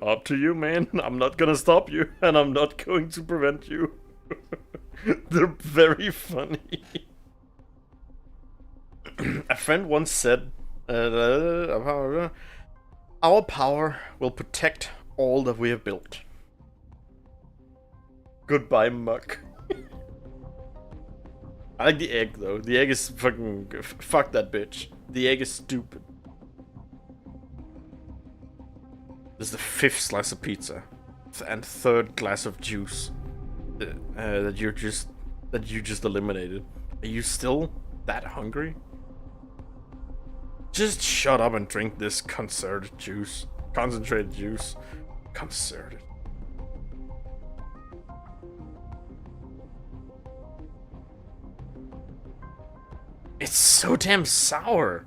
Up to you, man. I'm not gonna stop you, and I'm not going to prevent you. They're very funny. A friend once said, our power will protect all that we have built. Goodbye, muck. I like the egg, though. The egg is fucking... Fuck that bitch. The egg is stupid. This is the 5th slice of pizza. And 3rd glass of juice. That you just eliminated. Are you still that hungry? Just shut up and drink this concentrated juice. Concerted. It's so damn sour.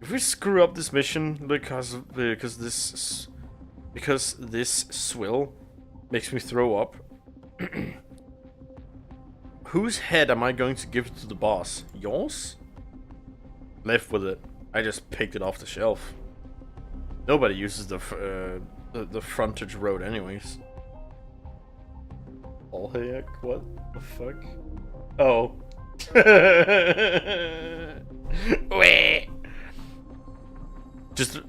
If we screw up this mission because this swill makes me throw up, whose head am I going to give to the boss? Yours? Live with it. I just picked it off the shelf. Nobody uses the frontage road anyways. Oh heck, what the fuck? Oh. Wait. Just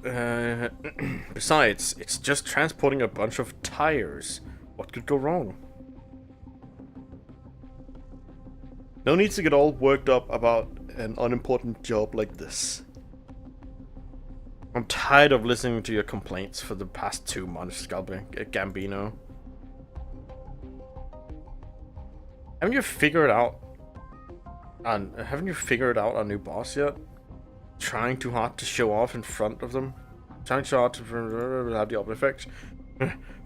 besides, it's just transporting a bunch of tires. What could go wrong? No need to get all worked up about an unimportant job like this. I'm tired of listening to your complaints for the past 2 months, Gambino. Haven't you figured out our new boss yet? Trying too hard to show off in front of them? Trying too hard to have the opposite effect?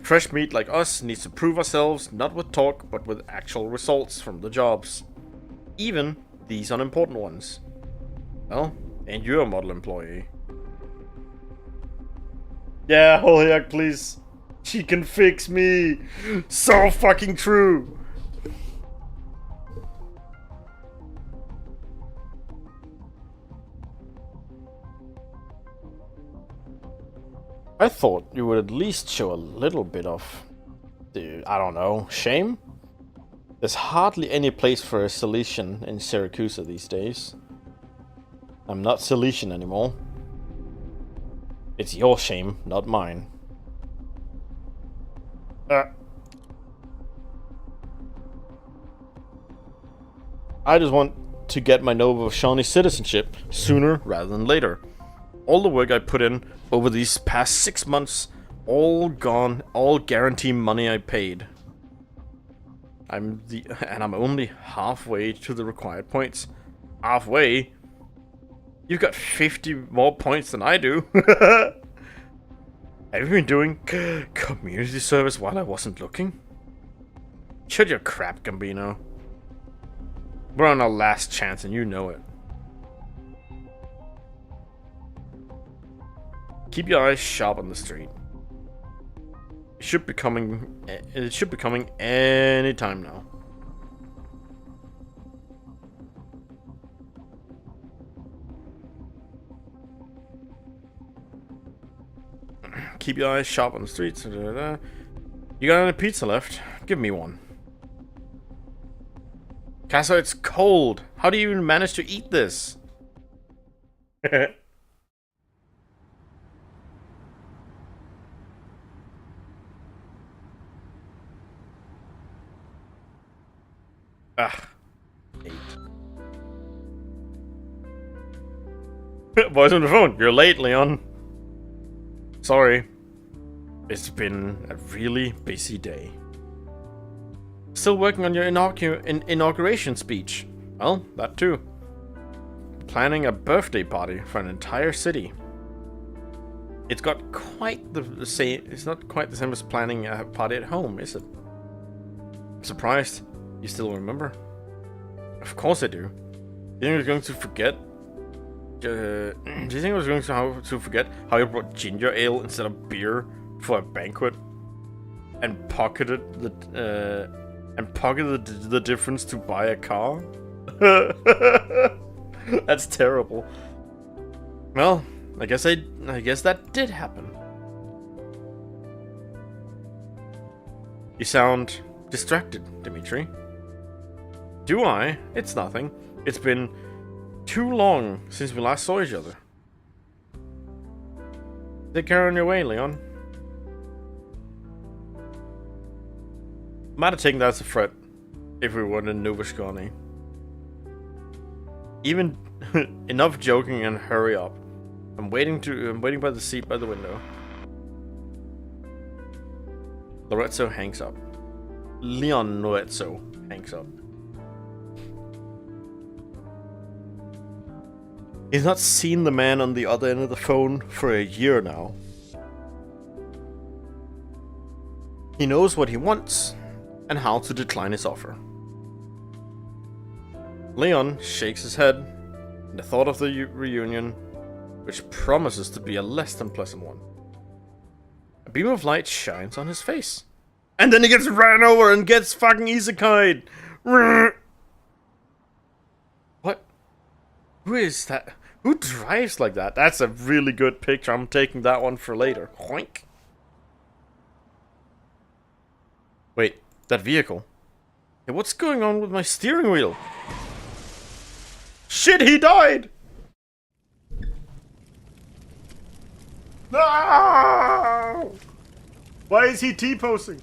Fresh meat like us needs to prove ourselves, not with talk, but with actual results from the jobs. Even these unimportant ones. Well, ain't you a model employee? Yeah, Holyak, please. She can fix me. So fucking true. I thought you would at least show a little bit of, I don't know, shame? There's hardly any place for a Cilician in Syracuse these days. I'm not Cilician anymore. It's your shame, not mine. I just want to get my Nova Shawnee citizenship sooner rather than later. All the work I put in over these past 6 months, all gone, all guarantee money I paid. I'm only halfway to the required points. Halfway? You've got 50 more points than I do. Have you been doing community service while I wasn't looking? Shut your crap, Gambino. We're on our last chance and you know it. Keep your eyes sharp on the street. It should be coming any time now. Keep your eyes sharp on the streets. You got any pizza left? Give me one. Casa, it's cold. How do you even manage to eat this? Voice on the phone. You're late, Leon. Sorry. It's been a really busy day. Still working on your inauguration speech. Well, that too. Planning a birthday party for an entire city. It's got quite the same. It's not quite the same as planning a party at home, is it? I'm surprised you still remember. Of course I do. Do you think I was going to forget? Do you think I was going to forget how you brought ginger ale instead of beer for a banquet, and pocketed the difference to buy a car? That's terrible. Well, I guess that did happen. You sound distracted, Dimitri. Do I? It's nothing. It's been too long since we last saw each other. Take care on your way, Leon. Might have taken that as a threat if we weren't in Novoskani. Even enough joking and hurry up. I'm waiting by the seat by the window. Lorenzo hangs up. Leon Lorenzo hangs up. He's not seen the man on the other end of the phone for a year now. He knows what he wants and how to decline his offer. Leon shakes his head at the thought of the reunion, which promises to be a less than pleasant one. A beam of light shines on his face. And then he gets ran over and gets fucking isekai'd. What? Who is that? Who drives like that? That's a really good picture. I'm taking that one for later. Hoink. Wait, that vehicle? Hey, what's going on with my steering wheel? Shit, he died! No! Why is he T-posing?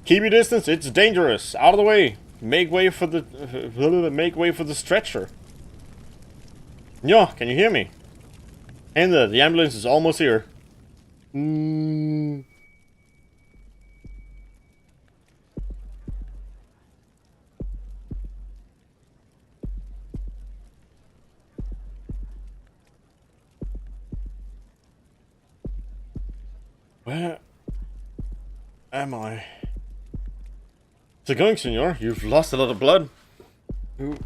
Keep your distance, it's dangerous. Out of the way. Make way for the stretcher. Yo, can you hear me? And the ambulance is almost here. Where am I? How's it going, senor? You've lost a lot of blood. Who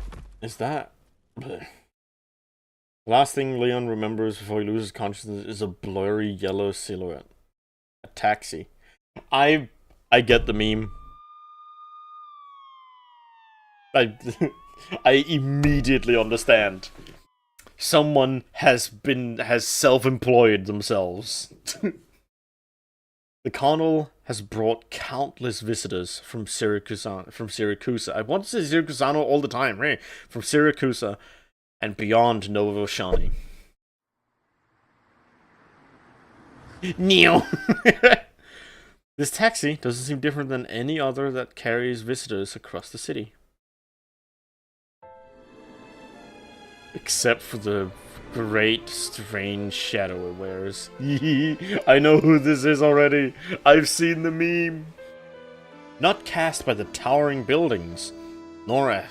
is that? Blech. Last thing Leon remembers before he loses consciousness is a blurry yellow silhouette. A taxi. I get the meme. I immediately understand. Someone has self-employed themselves. The carnival has brought countless visitors from Syracuse. I want to say Syracusano all the time, right? From Syracuse and beyond Novoshani. Neo. This taxi doesn't seem different than any other that carries visitors across the city. Except for the great, strange shadow it wears. I know who this is already. I've seen the meme. Not cast by the towering buildings, nor a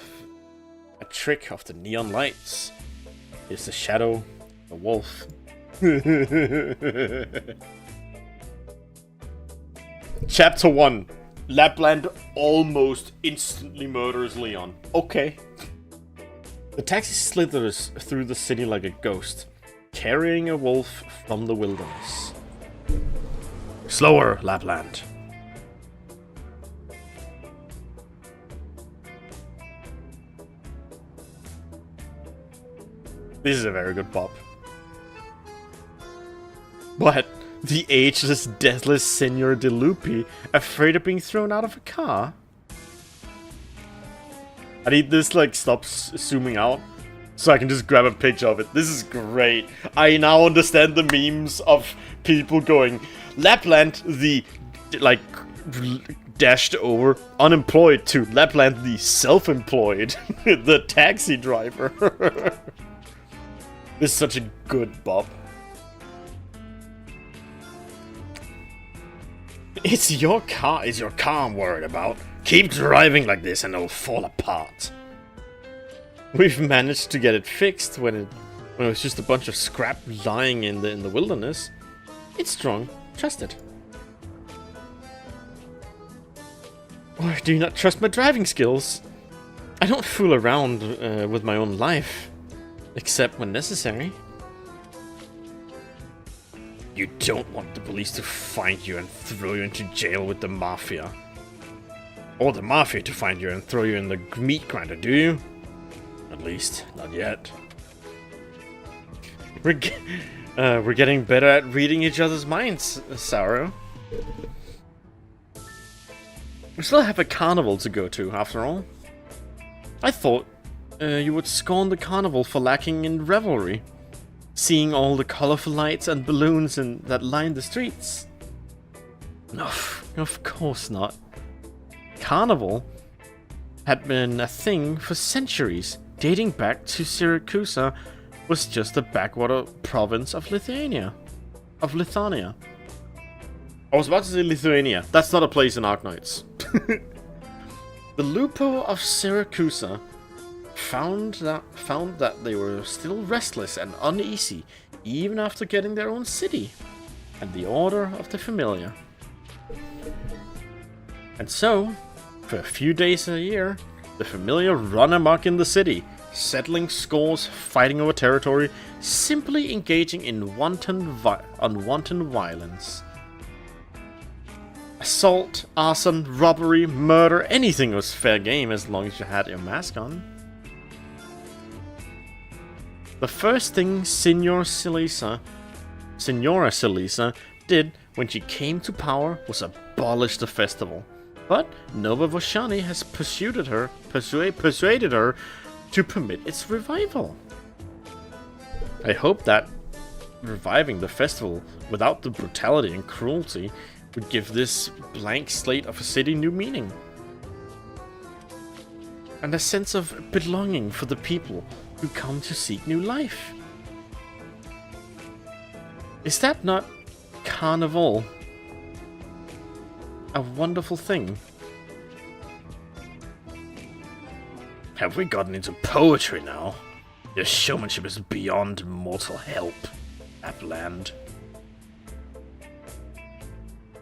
trick of the neon lights. It's the shadow, the wolf. Chapter 1. Lapland almost instantly murders Leon. Okay. The taxi slithers through the city like a ghost, carrying a wolf from the wilderness. Slower, Lapland. This is a very good pop. But the ageless, deathless Senor De Lupi, afraid of being thrown out of a car? I need this, like, stop zooming out so I can just grab a picture of it. This is great. I now understand the memes of people going, Lapland, the, like, dashed over, unemployed, to Lapland, the self-employed, the taxi driver. This is such a good bop. It's your car I'm worried about. Keep driving like this and it'll fall apart. We've managed to get it fixed when it was just a bunch of scrap lying in the wilderness. It's strong. Trust it. Or do you not trust my driving skills? I don't fool around with my own life. Except when necessary. You don't want the police to find you and throw you into jail with the mafia. Or the mafia to find you and throw you in the meat grinder, do you? At least, not yet. We're getting better at reading each other's minds, Saru. We still have a carnival to go to, after all. I thought you would scorn the carnival for lacking in revelry, seeing all the colorful lights and balloons that line the streets. No, of course not. Carnival had been a thing for centuries, dating back to Syracuse was just a backwater province of Lithuania. I was about to say Lithuania. That's not a place in Arknights. The Lupo of Syracuse found that they were still restless and uneasy even after getting their own city and the Order of the Familiar. And so, for a few days a year, the Familiar run amok in the city, settling scores, fighting over territory, simply engaging in unwanton violence. Assault, arson, robbery, murder, anything was fair game as long as you had your mask on. The first thing Senora Silisa did when she came to power was abolish the festival. But Nova Voshani has persuaded her to permit its revival. I hope that reviving the festival without the brutality and cruelty would give this blank slate of a city new meaning. And a sense of belonging for the people who come to seek new life. Is that not carnival? A wonderful thing. Have we gotten into poetry now? Your showmanship is beyond mortal help, Lapland.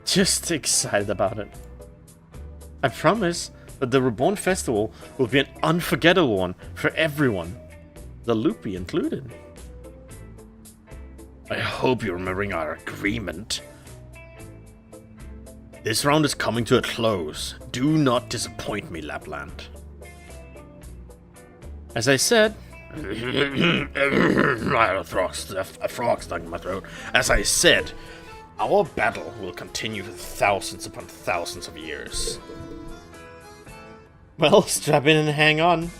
Just excited about it. I promise that the Reborn Festival will be an unforgettable one for everyone, the Loopy included. I hope you're remembering our agreement. This round is coming to a close. Do not disappoint me, Lapland. As I said... a frog stuck in my throat. As I said, our battle will continue for thousands upon thousands of years. Well, strap in and hang on.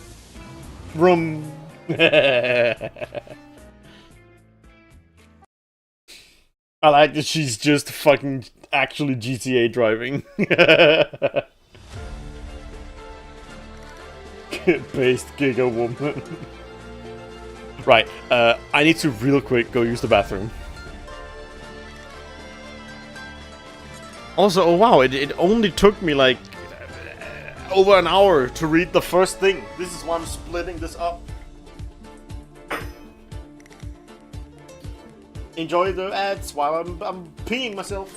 Vroom. I like that she's just fucking actually GTA driving. Based Giga Woman. Right, I need to real quick go use the bathroom. Also, oh wow, it only took me like over an hour to read the first thing. This is why I'm splitting this up. Enjoy the ads while I'm peeing myself.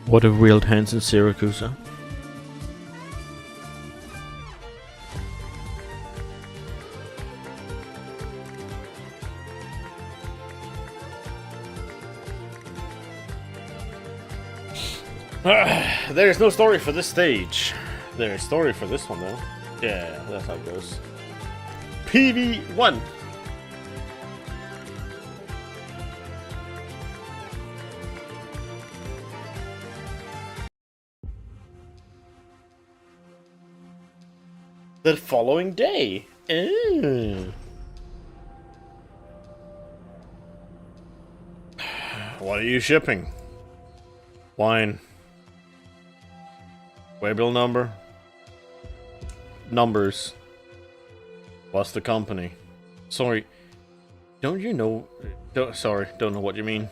What have wheeled hands in Syracuse? There is no story for this stage. There is story for this one though. Yeah, that's how it goes. pt1. The following day. What are you shipping? Wine. Waybill number? Numbers. What's the company? Sorry. Don't you know... Sorry, don't know what you mean.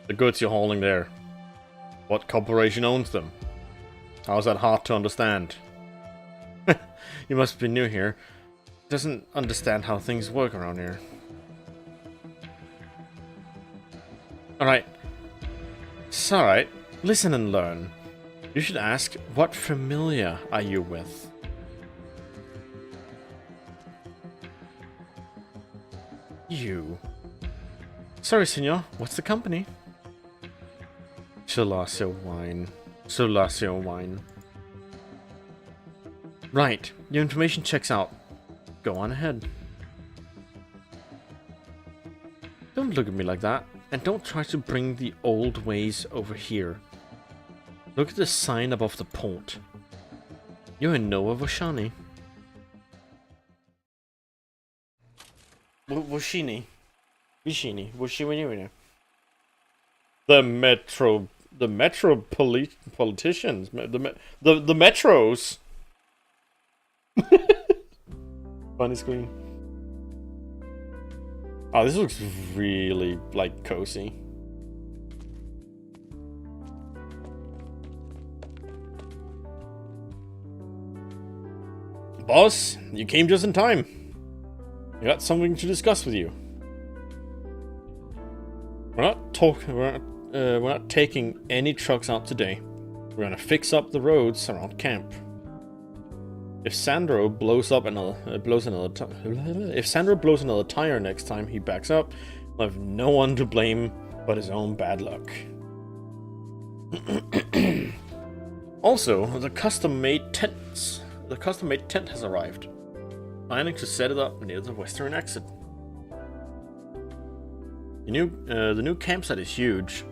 The goods you're hauling there. What corporation owns them? How's that hard to understand? You must be new here. Doesn't understand how things work around here. Alright. It's alright. Listen and learn. You should ask, what familiar are you with? You. Sorry, senor. What's the company? Solacio wine. Solacio wine. Right. Your information checks out. Go on ahead. Don't look at me like that. And don't try to bring the old ways over here. Look at the sign above the port. You're in Nova Voshani. Voshini. Vishini. Voshini. The politicians. The metros. Funny screen. Oh, this looks really, like, cozy. Boss, you came just in time. I got something to discuss with you. We're not taking any trucks out today. We're gonna fix up the roads around camp. If Sandro blows another tire next time he backs up, he'll have no one to blame but his own bad luck. Also, the custom-made tent has arrived. Planning to set it up near the western exit. The new campsite is huge.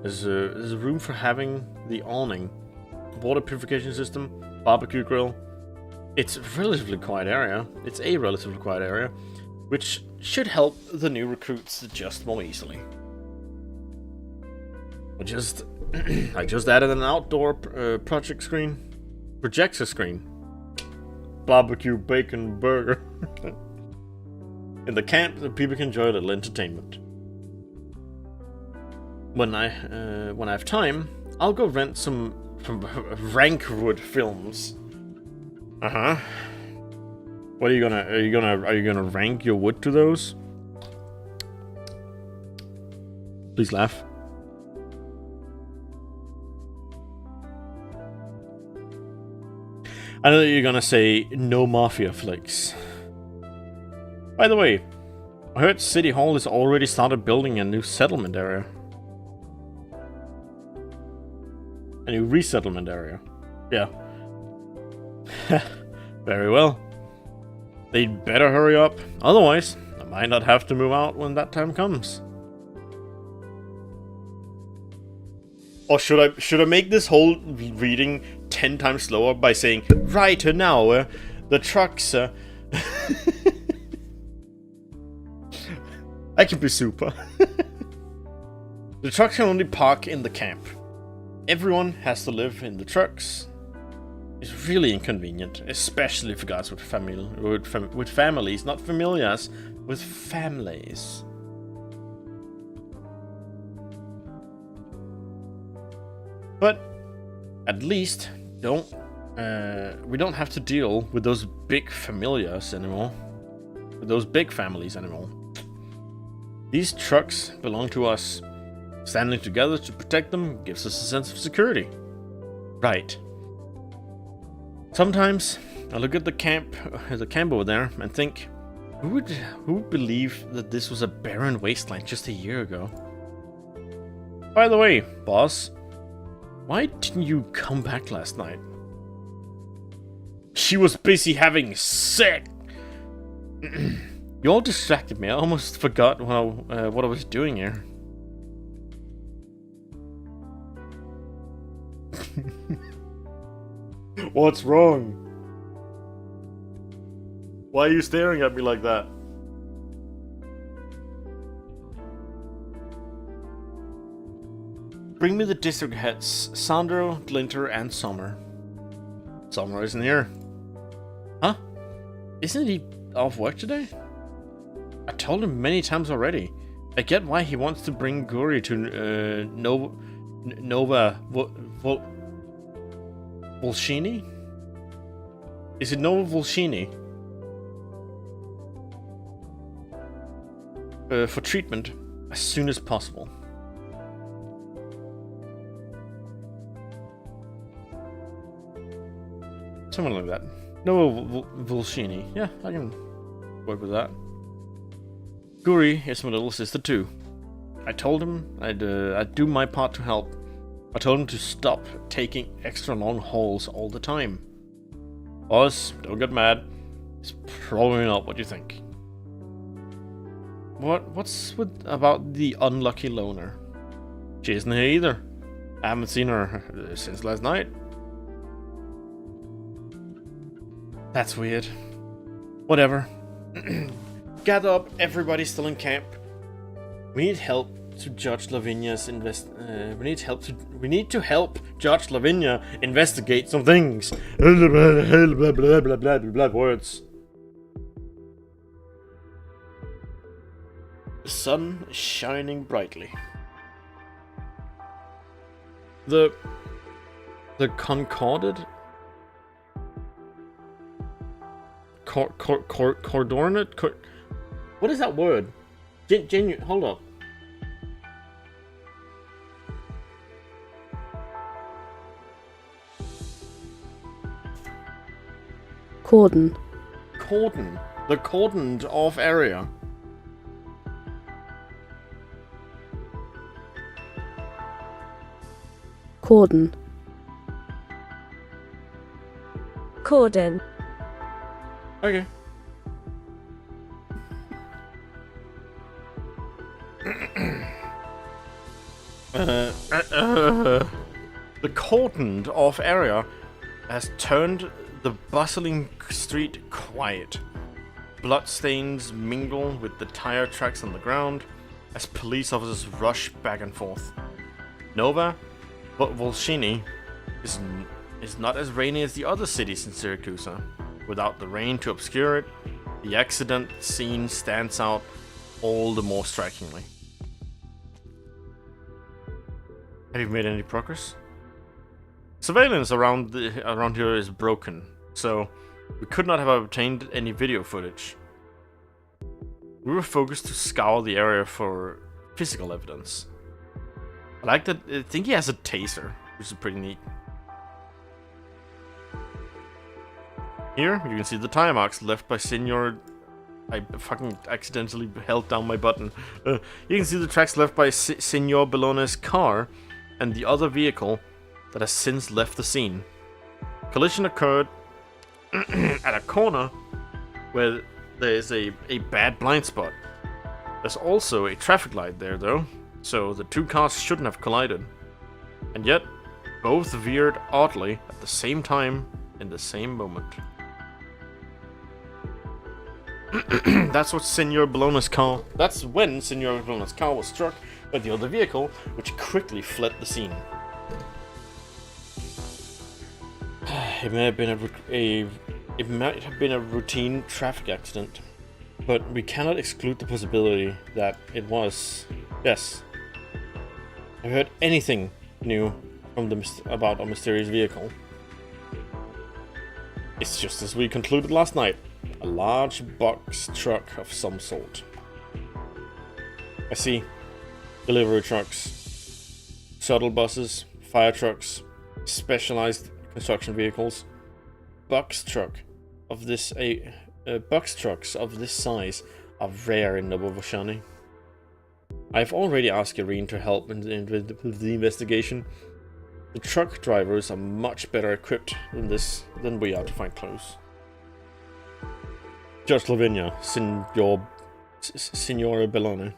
There's room for having the awning, water purification system, barbecue grill. It's a relatively quiet area, which should help the new recruits adjust more easily. I just added an outdoor projector screen. Barbecue bacon burger. In the camp, the people can enjoy a little entertainment. When I have time, I'll go rent some from Rankwood films. What are you gonna rank your wood to those? Please laugh. I know that you're gonna say no mafia flicks. By the way, I heard City Hall has already started building a new settlement area. A new resettlement area. Yeah. Very well. They'd better hurry up, otherwise I might not have to move out when that time comes. Or should I make this whole reading 10 times slower by saying, right now, the trucks, I can be super. The trucks can only park in the camp. Everyone has to live in the trucks. It's really inconvenient, especially for guys with families, not familiars, with families. But at least we don't have to deal with those big familiars anymore. With those big families anymore. These trucks belong to us. Standing together to protect them gives us a sense of security. Right. Sometimes I look at the camp over there and think, who would believe that this was a barren wasteland just a year ago? By the way, boss, why didn't you come back last night? She was busy having sex. You all distracted me. I almost forgot what I was doing here. What's wrong? Why are you staring at me like that? Bring me the district heads, Sandro, Glinter, and Summer. Summer isn't here. Huh? Isn't he off work today? I told him many times already. I get why he wants to bring Guri to Nova Volshini? Is it Nova Volshini? For treatment as soon as possible. Something like that. Nova Volshini. Yeah, I can work with that. Guri is my little sister too. I told him I'd do my part to help. I told him to stop taking extra long hauls all the time. Boss, don't get mad. It's probably not what you think. What's about the unlucky loner? She isn't here either. I haven't seen her since last night. That's weird. Whatever. Gather up everybody still in camp. We need help to Judge Lavinia's we need to help Judge Lavinia investigate some things. Words. The sun is shining brightly. The concorded Cordornate? What is that word? Hold up. Cordon. Cordon. The cordoned off area. Cordon. Cordon. Okay. The cordoned off area has turned the bustling street quiet. Bloodstains mingle with the tire tracks on the ground as police officers rush back and forth. Nova Volshini is not as rainy as the other cities in Syracuse. Without the rain to obscure it, the accident scene stands out all the more strikingly. Have you made any progress? Surveillance around here is broken, so we could not have obtained any video footage. We were focused to scour the area for physical evidence. I like that. I think he has a taser, which is pretty neat. Here, you can see the tire marks left by Senor... I fucking accidentally held down my button. You can see the tracks left by Senor Bellone's car and the other vehicle that has since left the scene. Collision occurred at a corner where there is a bad blind spot. There's also a traffic light there though, so the two cars shouldn't have collided. And yet, both veered oddly at the same time in the same moment. That's when Senor Bellone's car was struck by the other vehicle, which quickly fled the scene. It might have been a routine traffic accident, but we cannot exclude the possibility that it was. Yes. Have you heard anything new from about a mysterious vehicle? It's just as we concluded last night. A large box truck of some sort. I see. Delivery trucks. shuttle buses, fire trucks, specialized construction vehicles. Box trucks of this size are rare in Novovoshani. I've already asked Irene to help with the investigation. The truck drivers are much better equipped than we are to find clues. Judge Lavinia, Signora Bellone. ...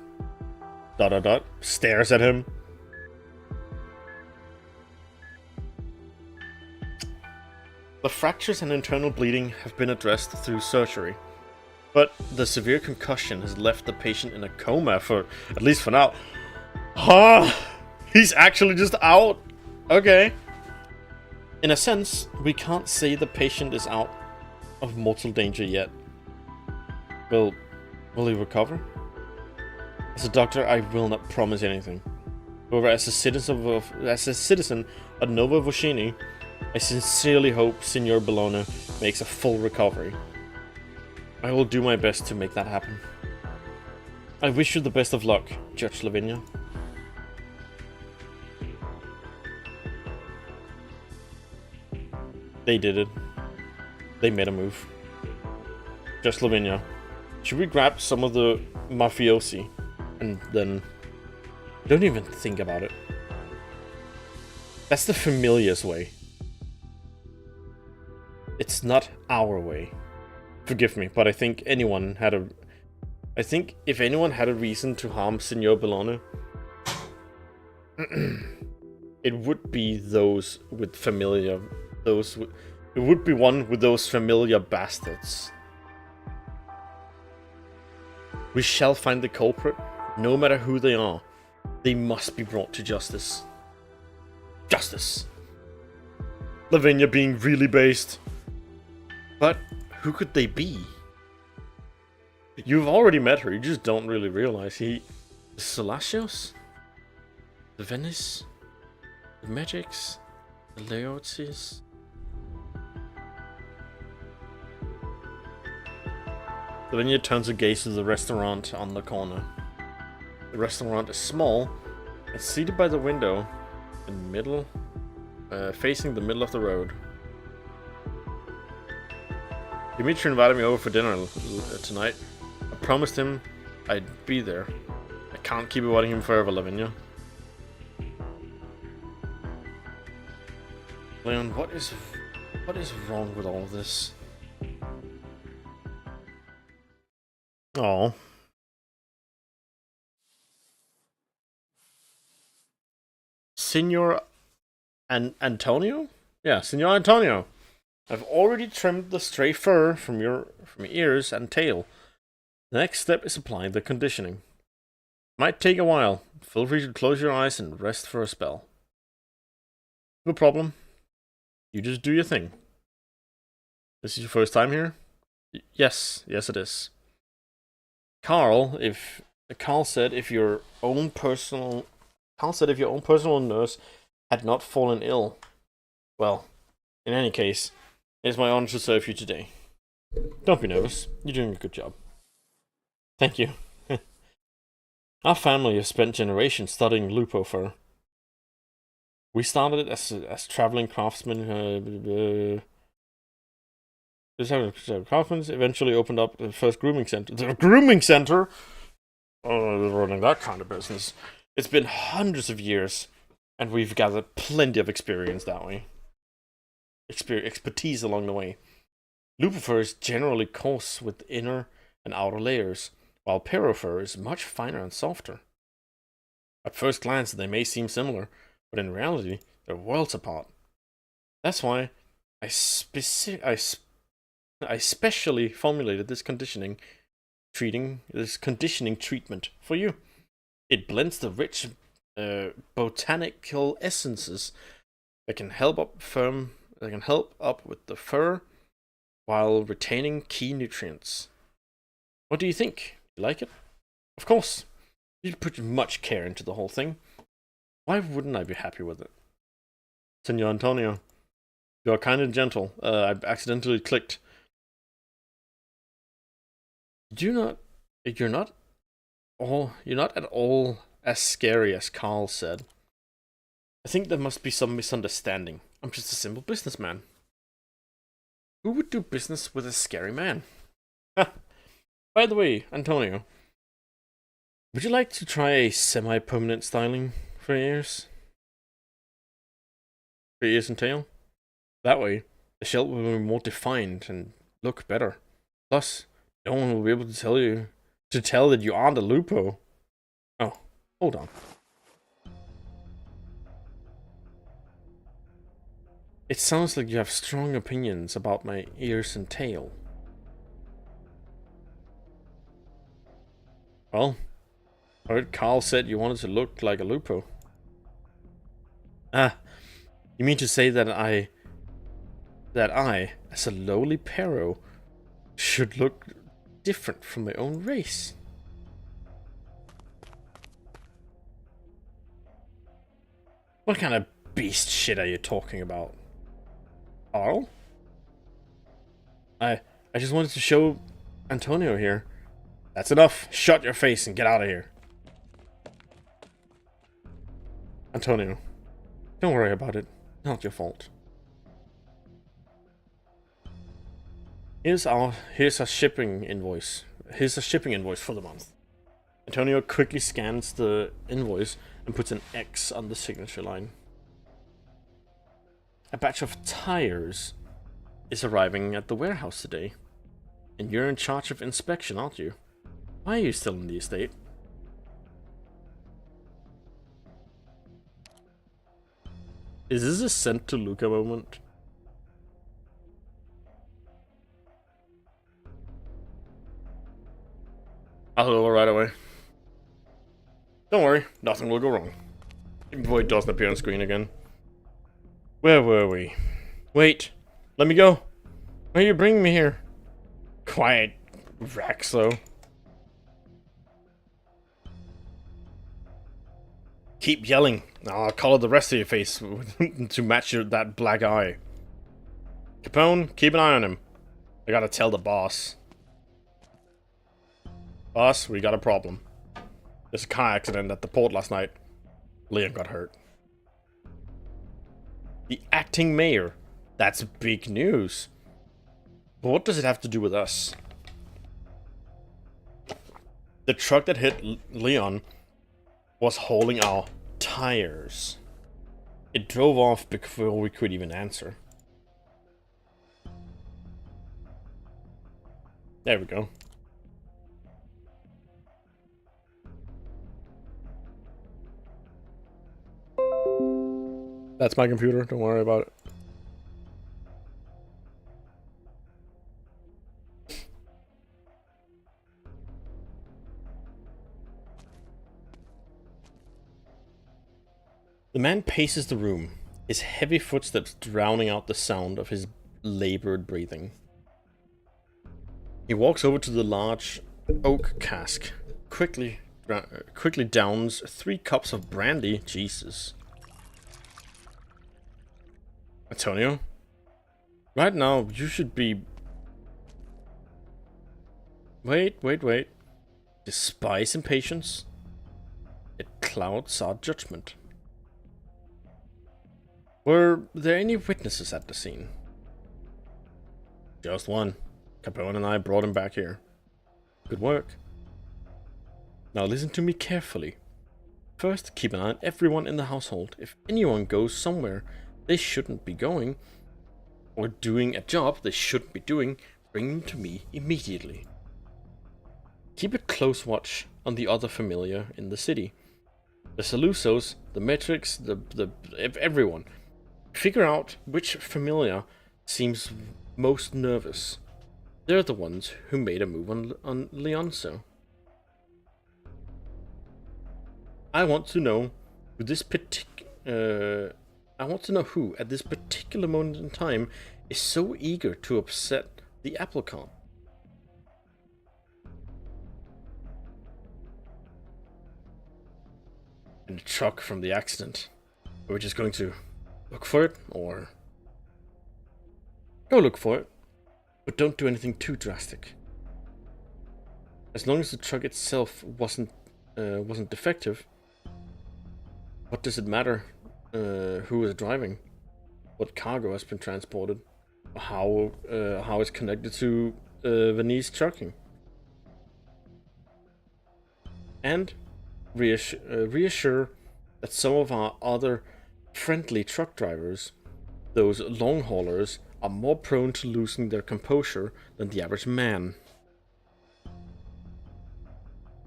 Stares at him. The fractures and internal bleeding have been addressed through surgery, but the severe concussion has left the patient in a coma for, at least for now. Huh? He's actually just out? Okay. In a sense, we can't say the patient is out of mortal danger yet. Will he recover? As a doctor, I will not promise anything. However, as a citizen of Nova Voshini, I sincerely hope Signor Bellone makes a full recovery. I will do my best to make that happen. I wish you the best of luck, Judge Lavinia. They did it. They made a move. Judge Lavinia, should we grab some of the mafiosi and then don't even think about it? That's the familiar's way. It's not our way. Forgive me, but I think if anyone had a reason to harm Signor Bellone, it would be those with familiar. It would be one with those familiar bastards. We shall find the culprit, no matter who they are. They must be brought to justice. Justice. Lavinia being really based. But who could they be? You've already met her, you just don't really realize. The Salacios? The Venice? The Magics? The Laertes? Lavinia turns her gaze to the restaurant on the corner. The restaurant is small and seated by the window in the middle, facing the middle of the road. Dimitri invited me over for dinner tonight. I promised him I'd be there. I can't keep avoiding him forever, Lavinia. Leon, what is wrong with all this? Oh. Signor Antonio? Yeah, Signor Antonio. I've already trimmed the stray fur from your ears and tail. The next step is applying the conditioning. Might take a while. Feel free to close your eyes and rest for a spell. No problem. You just do your thing. This is your first time here? Yes, it is. Carl said if your own personal nurse had not fallen ill. Well, in any case, it is my honor to serve you today. Don't be nervous. You're doing a good job. Thank you. Our family has spent generations studying lupo fur. We started as traveling craftsmen. Craftsmen eventually opened up the first grooming center. The grooming center? Oh, running that kind of business. It's been hundreds of years, and we've gathered plenty of experience that way. Expertise along the way. Lupo fur is generally coarse with inner and outer layers, while Pero fur is much finer and softer. At first glance, they may seem similar, but in reality, they're worlds apart. That's why I specially formulated this conditioning treatment for you. It blends the rich botanical essences that can help up with the fur while retaining key nutrients. What do you think? You like it? Of course. You put much care into the whole thing. Why wouldn't I be happy with it? Senor Antonio, you are kind and gentle. I accidentally clicked. You're not at all as scary as Carl said. I think there must be some misunderstanding. I'm just a simple businessman. Who would do business with a scary man? By the way, Antonio, would you like to try a semi-permanent styling for your ears? For your ears and tail? That way, the shell will be more defined and look better. Plus, no one will be able to tell that you aren't a Lupo. Oh, hold on. It sounds like you have strong opinions about my ears and tail. Well, I heard Carl said you wanted to look like a Lupo. Ah, you mean to say that I, as a lowly Pero, should look different from my own race? What kind of beast shit are you talking about? Carl? I just wanted to show Antonio here. That's enough. Shut your face and get out of here. Antonio, don't worry about it. Not your fault. Here's a shipping invoice. Here's a shipping invoice for the month. Antonio quickly scans the invoice and puts an X on the signature line. A batch of tires is arriving at the warehouse today. And you're in charge of inspection, aren't you? Why are you still in the estate? Is this a sent to Luca moment? I'll go right away. Don't worry, nothing will go wrong. Even though it doesn't appear on screen again. Where were we? Wait, let me go. Why are you bringing me here? Quiet, Raxo. Keep yelling. I'll color the rest of your face to match that black eye. Capone, keep an eye on him. I gotta tell the boss. Boss, we got a problem. There's a car accident at the port last night. Leon got hurt. The acting mayor. That's big news. But what does it have to do with us? The truck that hit Leon was hauling our tires. It drove off before we could even answer. There we go. That's my computer, don't worry about it. The man paces the room, his heavy footsteps drowning out the sound of his labored breathing. He walks over to the large oak cask, quickly downs 3 cups of brandy. Jesus. Antonio, right now you should be... Wait. Despise impatience. It clouds our judgment. Were there any witnesses at the scene? Just one. Capone and I brought him back here. Good work. Now listen to me carefully. First, keep an eye on everyone in the household. If anyone goes somewhere they shouldn't be going, or doing a job they shouldn't be doing, bring them to me immediately. Keep a close watch on the other familiar in the city. The Salusos, the Metrics, everyone. Figure out which familiar seems most nervous. They're the ones who made a move on Leonso. I want to know who at this particular moment in time is so eager to upset the apple cart. And the truck from the accident. Are we just going to look for it, or... Go look for it, but don't do anything too drastic. As long as the truck itself wasn't defective, what does it matter who is driving, what cargo has been transported, how it's connected to Venice trucking, and reassure that some of our other friendly truck drivers, those long haulers, are more prone to losing their composure than the average man.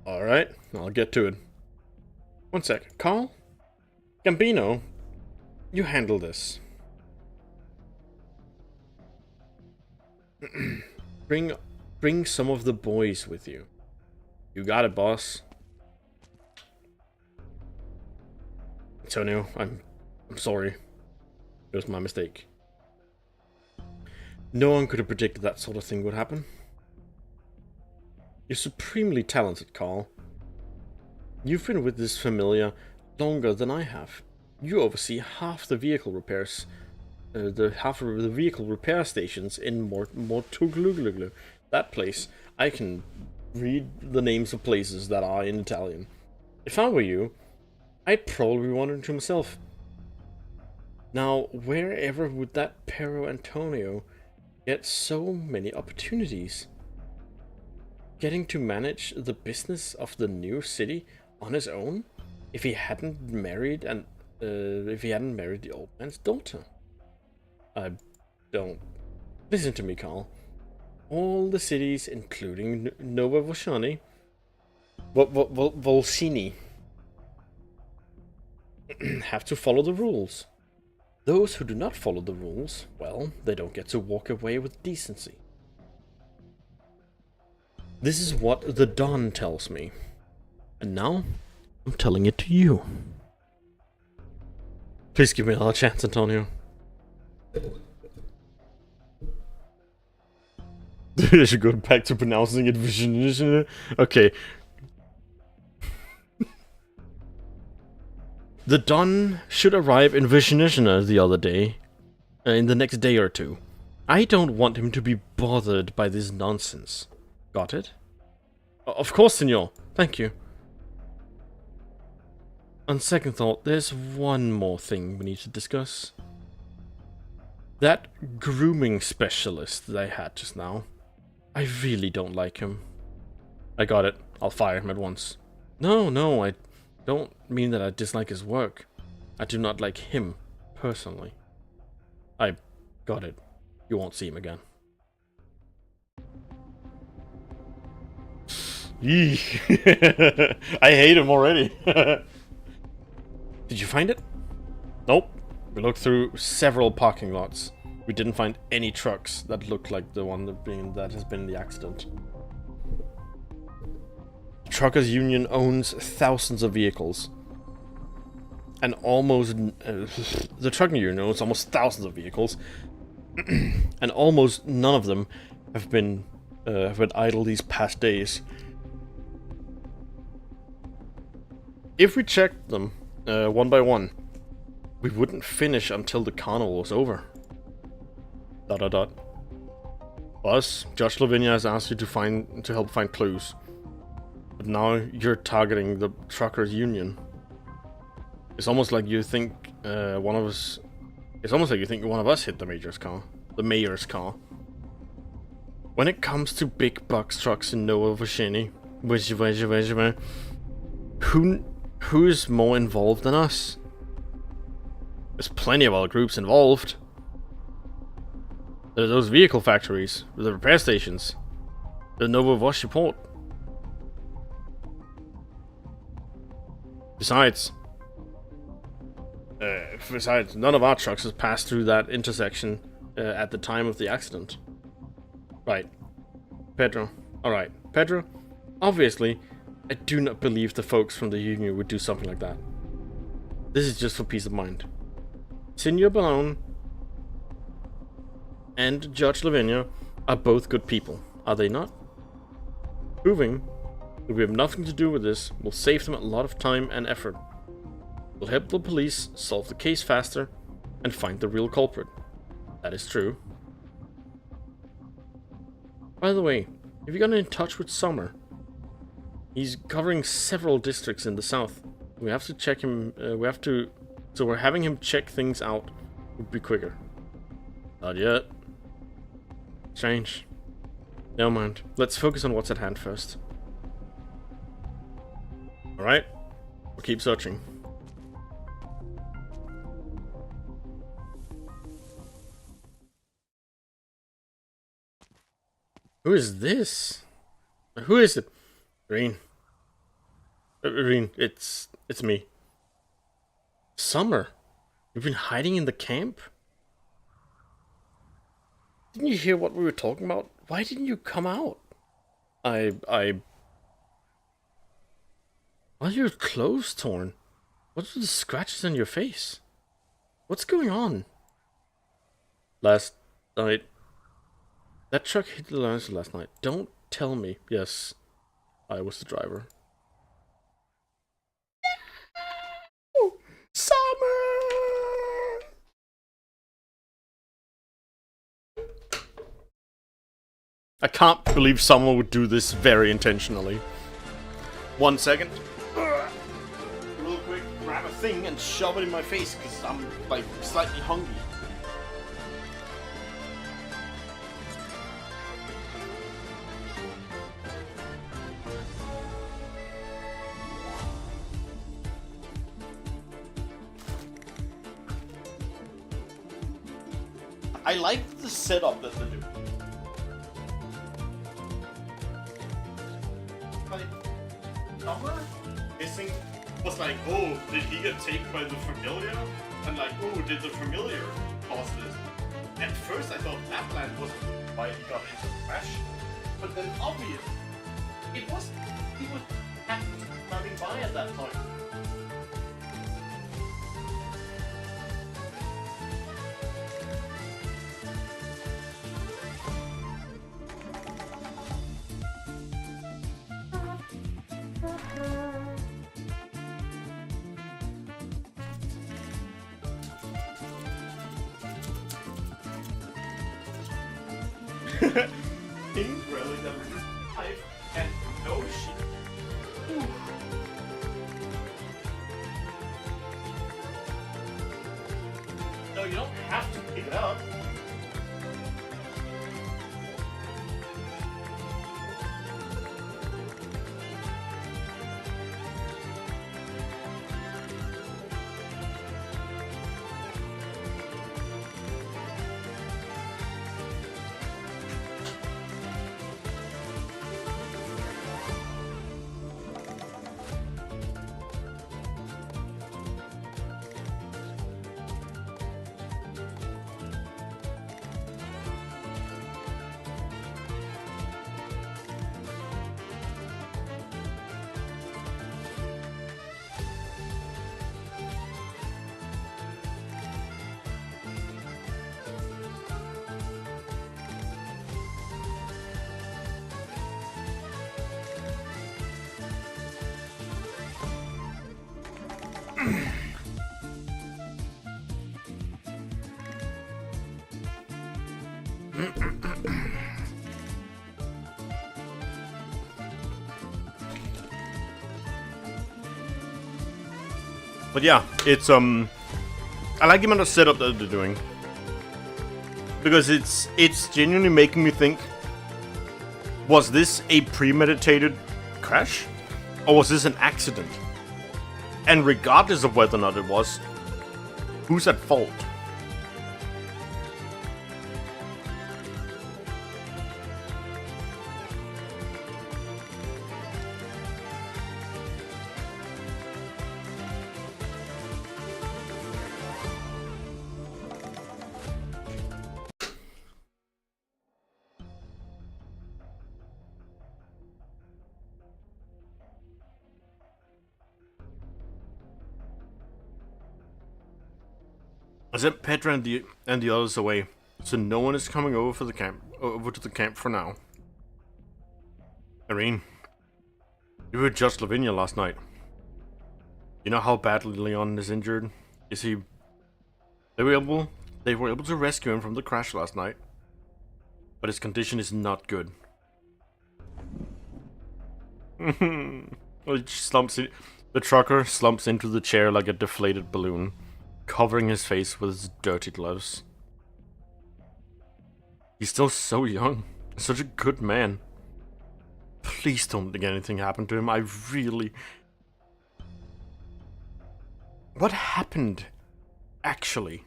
Alright, I'll get to it. One sec. Carl? Gambino? You handle this. Bring some of the boys with you. You got it, boss. Antonio, I'm sorry. It was my mistake. No one could have predicted that sort of thing would happen. You're supremely talented, Carl. You've been with this familia longer than I have. You oversee half the vehicle repairs, half of the vehicle repair stations in Mortugluglu. That place. I can read the names of places that are in Italian. If I were you, I'd probably be wondering to myself, now wherever would that Pero Antonio get so many opportunities? Getting to manage the business of the new city on his own, if he hadn't married the old man's daughter. I don't. Listen to me, Carl. All the cities, including Nova Volcini, have to follow the rules. Those who do not follow the rules, well, they don't get to walk away with decency. This is what the Don tells me. And now, I'm telling it to you. Please give me another chance, Antonio. I should go back to pronouncing it. Okay. The Don should arrive in Vishnishna the other day, in the next day or two. I don't want him to be bothered by this nonsense. Got it? Of course, senor. Thank you. On second thought, there's one more thing we need to discuss. That grooming specialist that I had just now. I really don't like him. I got it. I'll fire him at once. No, I don't mean that I dislike his work. I do not like him, personally. I got it. You won't see him again. Eeeh. I hate him already. Did you find it? Nope. We looked through several parking lots. We didn't find any trucks that looked like the one that has been in the accident. The Truckers Union owns thousands of vehicles. And almost... the Trucking Union owns almost thousands of vehicles. And almost none of them have been idle these past days. If we checked them one by one, we wouldn't finish until the carnival was over. ... Boss, Judge Lavinia has asked you to help find clues. But now you're targeting the Truckers Union. It's almost like you think one of us... It's almost like you think one of us hit the mayor's car. When it comes to big box trucks in Nova Volcini, who's more involved than us? There's plenty of other groups involved. There's those vehicle factories, the repair stations, the Nova Voshi port. Besides, none of our trucks has passed through that intersection at the time of the accident. Right. Pedro. Alright. Pedro, obviously, I do not believe the folks from the union would do something like that. This is just for peace of mind. Senor Balone and Judge Lavinia are both good people, are they not? Proving that we have nothing to do with this will save them a lot of time and effort. Will help the police solve the case faster and find the real culprit. That is true. By the way, have you gotten in touch with Summer? He's covering several districts in the south. We have to check him. We have to So we're having him check things out would be quicker. Not yet. Strange. Never mind. Let's focus on what's at hand first. Alright. We'll keep searching. Who is this? Who is it? Green. Green, it's me. Summer. You've been hiding in the camp? Didn't you hear what we were talking about? Why didn't you come out? Why are your clothes torn? What are the scratches on your face? What's going on? Last night. That truck hit the lines last night. Don't tell me. Yes, I was the driver. Summer! I can't believe someone would do this very intentionally. 1 second. Real quick, grab a thing and shove it in my face because I'm like slightly hungry. I like the setup that they do. Like, Summer missing was like, oh, did he get taken by the familiar? And like, oh, did the familiar cause this? At first I thought Lapland was why he got into the crash. But then obvious, he was driving by at that time. Pink really never did life and no shit. Ooh. No, you don't have to pick it up. But yeah, it's I like the amount of setup that they're doing. Because it's genuinely making me think, was this a premeditated crash? Or was this an accident? And regardless of whether or not it was, who's at fault? I sent Petra and the others away, so no one is coming over to the camp for now. Irene, you were just Lavinia last night. You know how badly Leon is injured? Is he? They were able to rescue him from the crash last night, but his condition is not good. The trucker slumps into the chair like a deflated balloon. covering his face with his dirty gloves. He's still so young, such a good man. Please don't think anything happened to him. I really... What happened, actually?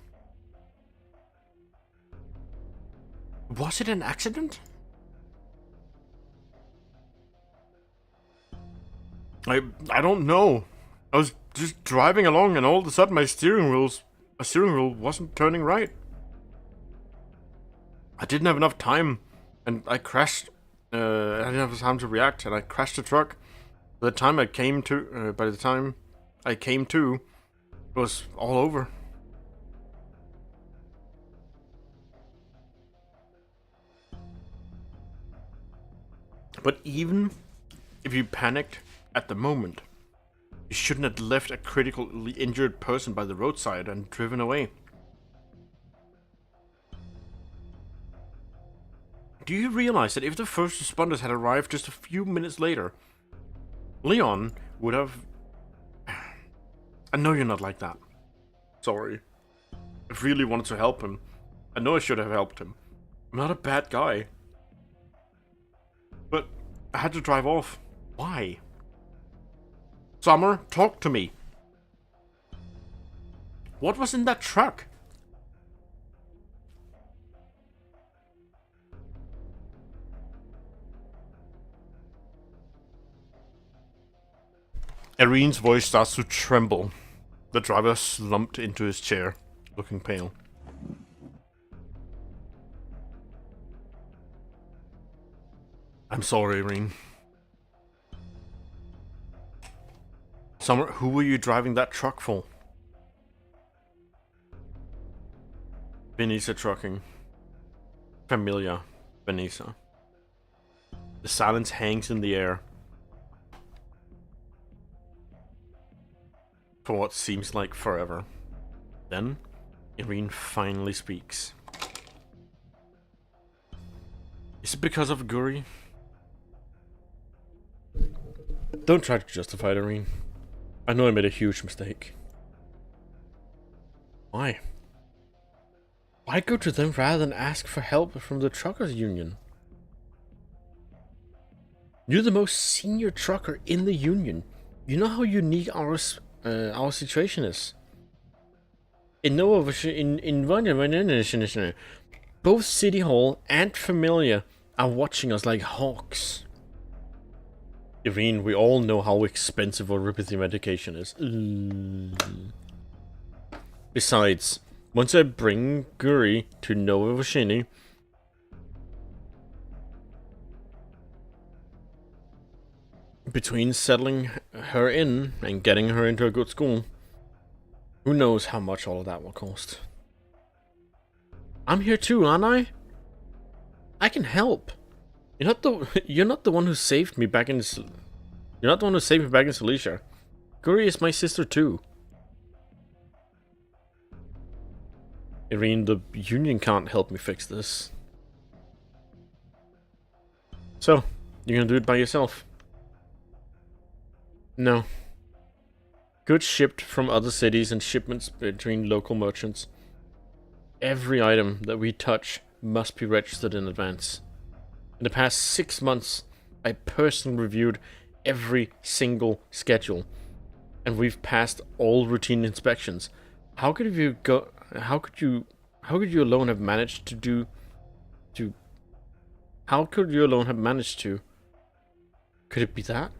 Was it an accident? I don't know. I was just driving along and all of a sudden my steering wheel wasn't turning right. I didn't have enough time and I crashed. I didn't have time to react and I crashed the truck. By the time I came to, it was all over. But even if you panicked at the moment, you shouldn't have left a critically injured person by the roadside and driven away. Do you realize that if the first responders had arrived just a few minutes later, Leon would have... I know you're not like that. Sorry. I really wanted to help him. I know I should have helped him. I'm not a bad guy. But I had to drive off. Why? Summer, talk to me. What was in that truck? Irene's voice starts to tremble. The driver slumped into his chair, looking pale. I'm sorry, Irene. Summer, who were you driving that truck for? Benisa Trucking. Familiar, Benisa. The silence hangs in the air. For what seems like forever. Then, Irene finally speaks. Is it because of Guri? Don't try to justify it, Irene. I know I made a huge mistake. Why? Why go to them rather than ask for help from the truckers union? You're the most senior trucker in the union. You know how unique our situation is. Both City Hall and Familia are watching us like hawks. Irene, we all know how expensive homeopathy medication is. Besides, once I bring Guri to Novashini, between settling her in and getting her into a good school, who knows how much all of that will cost. I'm here too, aren't I? I can help. You're not the one who saved me back in Silesia. Guri is my sister too. Irene, the union can't help me fix this. So, you're gonna do it by yourself? No. Goods shipped from other cities and shipments between local merchants. Every item that we touch must be registered in advance. In the past 6 months, I personally reviewed every single schedule, and we've passed all routine inspections. How could you alone have managed to How could you alone have managed to? Could it be that?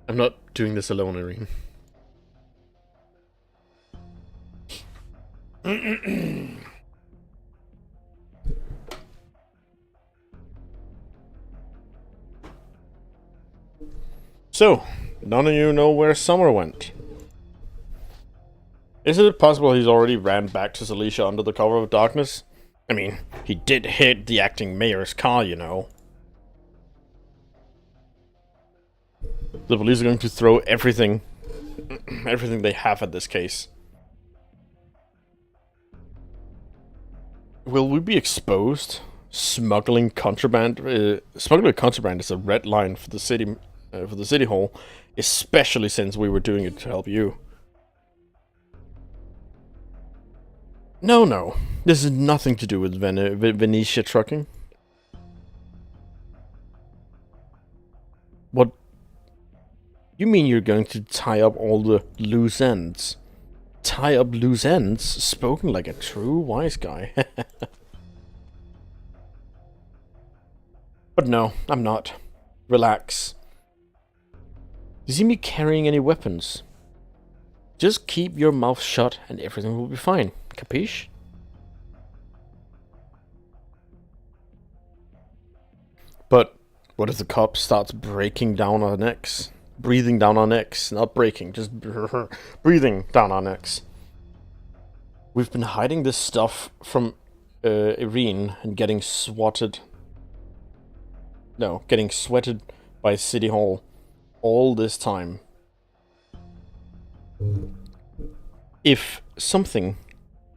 I'm not doing this alone, Irene. So, none of you know where Summer went. Is it possible he's already ran back to Silesia under the cover of darkness? I mean, he did hit the acting mayor's car, you know. The police are going to throw everything they have at this case. Will we be exposed? Smuggling contraband is a red line for the city hall, especially since we were doing it to help you. No, no. This has nothing to do with Venetia trucking. What? You mean you're going to tie up all the loose ends? Tie up loose ends? Spoken like a true wise guy. But no, I'm not. Relax. You see me carrying any weapons? Just keep your mouth shut and everything will be fine. Capiche? But what if the cop starts breaking down our necks? Breathing down our necks. Not breaking, just breathing down our necks. We've been hiding this stuff from Irene and getting swatted. No, getting sweated by City Hall all this time. If something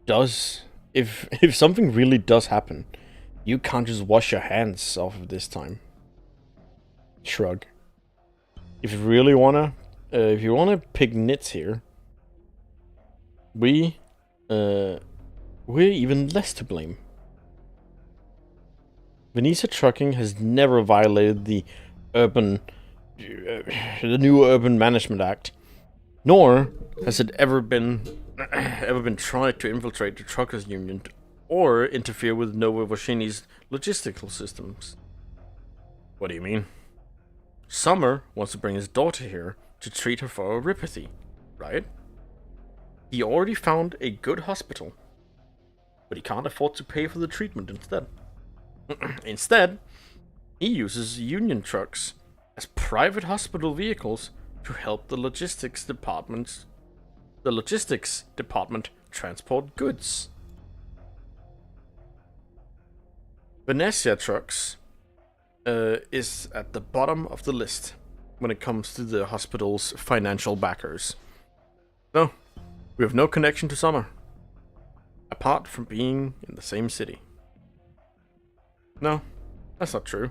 does... If something really does happen, you can't just wash your hands off of this time. Shrug. If you really wanna... if you wanna pick nits here, we're even less to blame. Venetia Trucking has never violated the new Urban Management Act, nor has it ever been tried to infiltrate the truckers' union or interfere with Nova Voshini's logistical systems. What do you mean? Summer wants to bring his daughter here to treat her for neuropathy, right? He already found a good hospital, but he can't afford to pay for the treatment instead. Instead, he uses union trucks as private hospital vehicles to help the logistics department transport goods. Venetia Trucks is at the bottom of the list when it comes to the hospital's financial backers. No, we have no connection to Summer, apart from being in the same city. No, that's not true.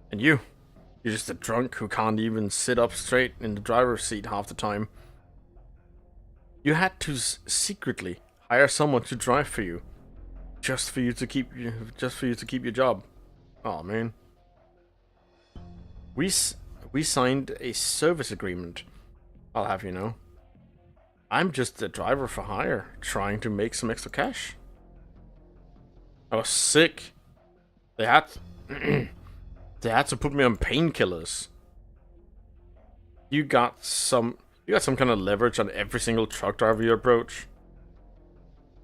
And you're just a drunk who can't even sit up straight in the driver's seat half the time. You had to secretly hire someone to drive for you, just for you to keep your job. Oh man. We signed a service agreement. I'll have you know. I'm just a driver for hire, trying to make some extra cash. I was sick. They had to put me on painkillers. You got some kind of leverage on every single truck driver you approach.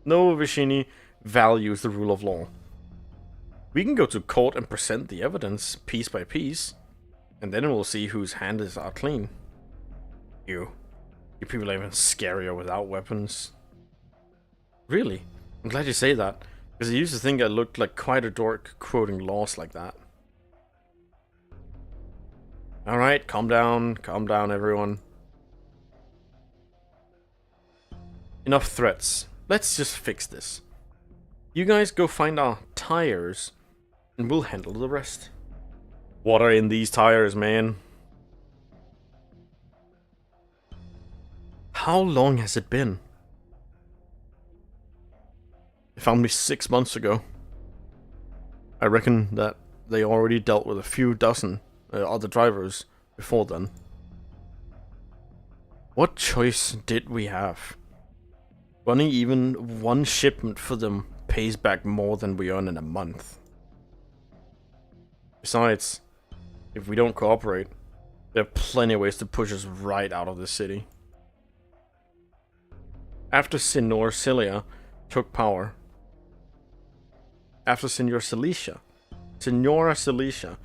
No Vishini values the rule of law. We can go to court and present the evidence piece by piece, and then we'll see whose hands are clean. You people are even scarier without weapons. Really? I'm glad you say that, because I used to think I looked like quite a dork quoting laws like that. Alright, calm down everyone. Enough threats. Let's just fix this. You guys go find our tires, and we'll handle the rest. What are in these tires, man? How long has it been? They found me 6 months ago. I reckon that they already dealt with a few dozen other drivers before then. What choice did we have? Running even one shipment for them pays back more than we earn in a month. Besides, if we don't cooperate, there are plenty of ways to push us right out of the city. After Senor Celicia took power, Senora Celicia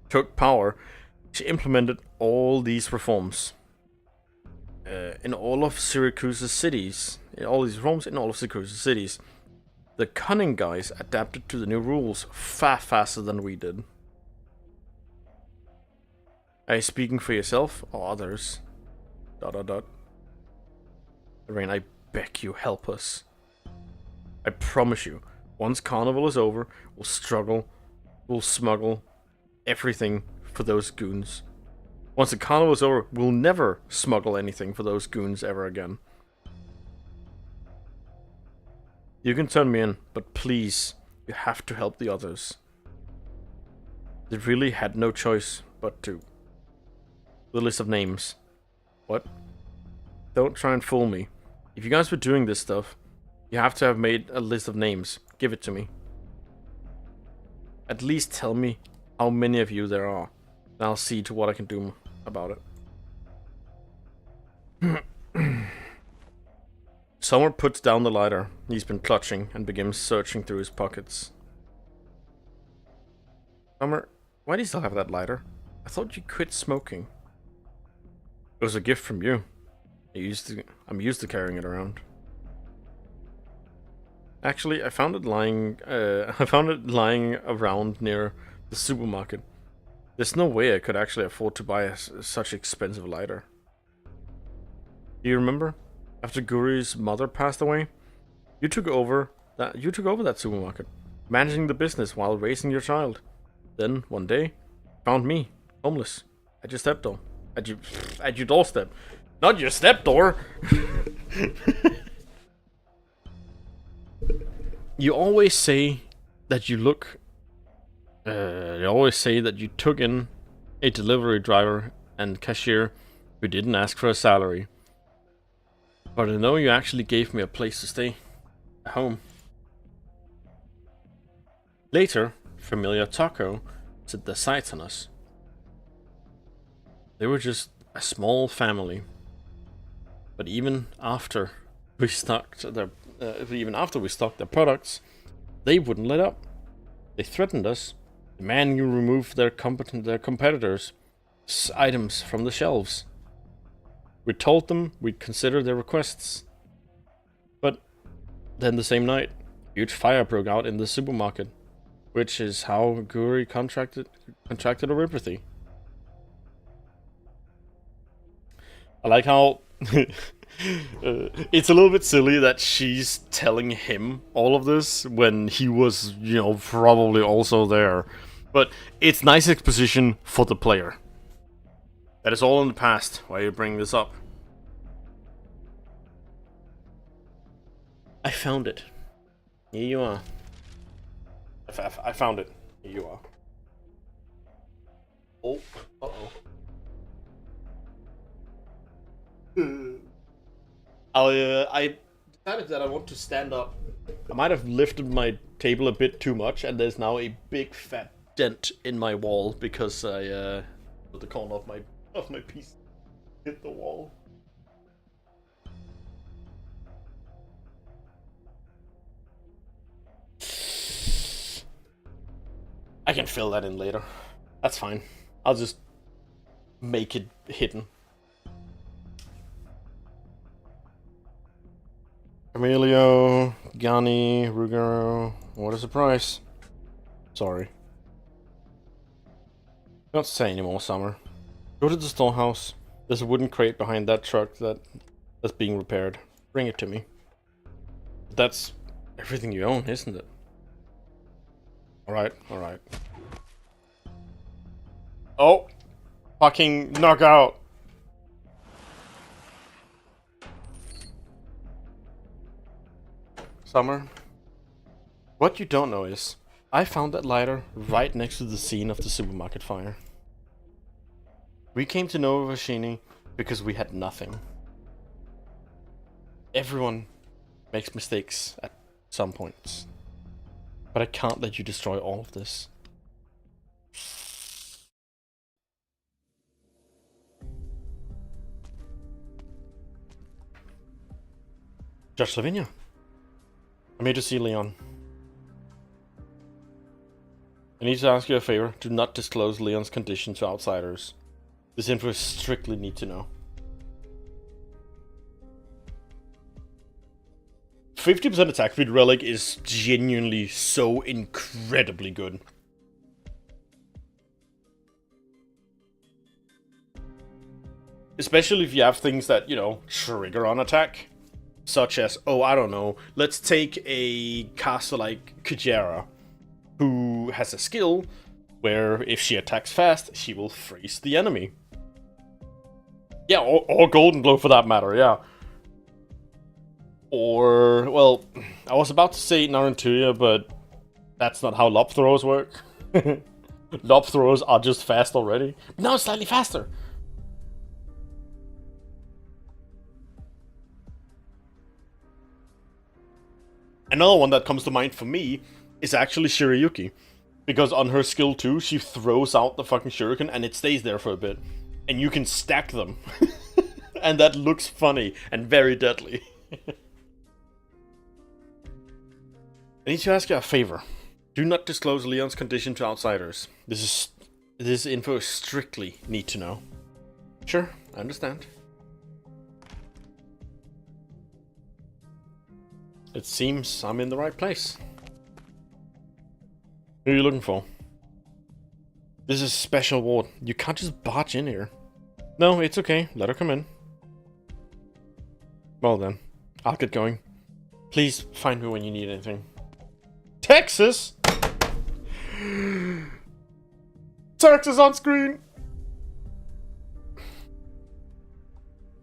took power, she implemented all these reforms. In all of Syracuse's cities, the cunning guys adapted to the new rules far faster than we did. Are you speaking for yourself or others? ... Lorraine, I beg you, help us. I promise you, once Carnival is over, we'll smuggle everything for those goons. Once the Carnival is over, we'll never smuggle anything for those goons ever again. You can turn me in, but please, you have to help the others. They really had no choice but to. The list of names. What? Don't try and fool me. If you guys were doing this stuff, you have to have made a list of names. Give it to me. At least tell me how many of you there are. And I'll see to what I can do about it. Summer puts down the lighter he's been clutching and begins searching through his pockets. Summer, why do you still have that lighter? I thought you quit smoking. It was a gift from you. I'm used to carrying it around. Actually, I found it lying around near the supermarket. There's no way I could actually afford to buy such expensive lighter. Do you remember? After Guri's mother passed away, you took over that supermarket, managing the business while raising your child. Then one day, found me homeless at your stepdom. At your doorstep. Not your stepdoor. You always say that you took in a delivery driver and cashier who didn't ask for a salary. But I know you actually gave me a place to stay. A home. Later, familiar Taco set their sights on us. They were just a small family. But even after we stocked their products, they wouldn't let up. They threatened us, demanding you remove their competitors' items from the shelves. We told them we'd consider their requests. But then the same night, a huge fire broke out in the supermarket, which is how Guri contracted Oripathy. I like how it's a little bit silly that she's telling him all of this when he was, probably also there. But it's nice exposition for the player. That is all in the past. Why you bring this up? I found it. Here you are. I found it. Here you are. Oh. Uh-oh. I decided that I want to stand up. I might have lifted my table a bit too much, and there's now a big fat dent in my wall because I the corner of my piece hit the wall. I can fill that in later. That's fine. I'll just make it hidden. Emilio, Gani, Rugaro. What a surprise. Sorry. Don't say anymore, Summer. Go to the storehouse. There's a wooden crate behind that truck that's being repaired. Bring it to me. That's everything you own, isn't it? Alright, alright. Oh! Fucking knockout! Summer, what you don't know is, I found that lighter right next to the scene of the supermarket fire. We came to know Vashini because we had nothing. Everyone makes mistakes at some points. But I can't let you destroy all of this. Judge Lavinia, I'm here to see Leon. I need to ask you a favor. Do not disclose Leon's condition to outsiders. This info is strictly need to know. 50% attack speed relic is genuinely so incredibly good. Especially if you have things that, trigger on attack. Such as, I don't know, let's take a caster like Kujera, who has a skill where if she attacks fast, she will freeze the enemy. Yeah, or Golden Blow for that matter, yeah. Or, well, I was about to say Naruto, but that's not how lob throwers work. Lob throwers are just fast already. No, slightly faster. Another one that comes to mind for me is actually Shirayuki. Because on her skill 2, she throws out the fucking shuriken and it stays there for a bit. And you can stack them. And that looks funny and very deadly. I need to ask you a favor. Do not disclose Leon's condition to outsiders. This info is strictly need to know. Sure, I understand. It seems I'm in the right place. Who are you looking for? This is a special ward. You can't just barge in here. No, it's okay. Let her come in. Well then, I'll get going. Please find me when you need anything. Texas! Texas on screen!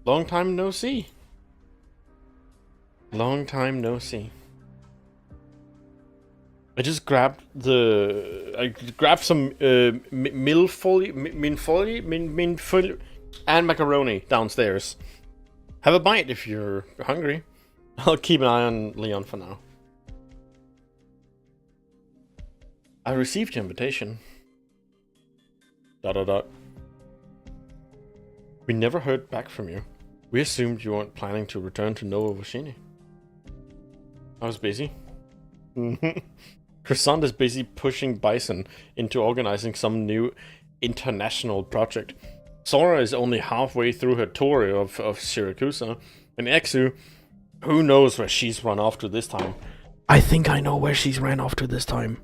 Long time no see. Long time no see. I just grabbed some minfolio and macaroni downstairs. Have a bite if you're hungry. I'll keep an eye on Leon for now. I received your invitation. ... We never heard back from you. We assumed you weren't planning to return to Nova Vashini. I was busy. Croissant is busy pushing Bison into organizing some new international project. Sora is only halfway through her tour of Shirakusa. And Exu, who knows where she's run off to this time. I think I know where she's ran off to this time.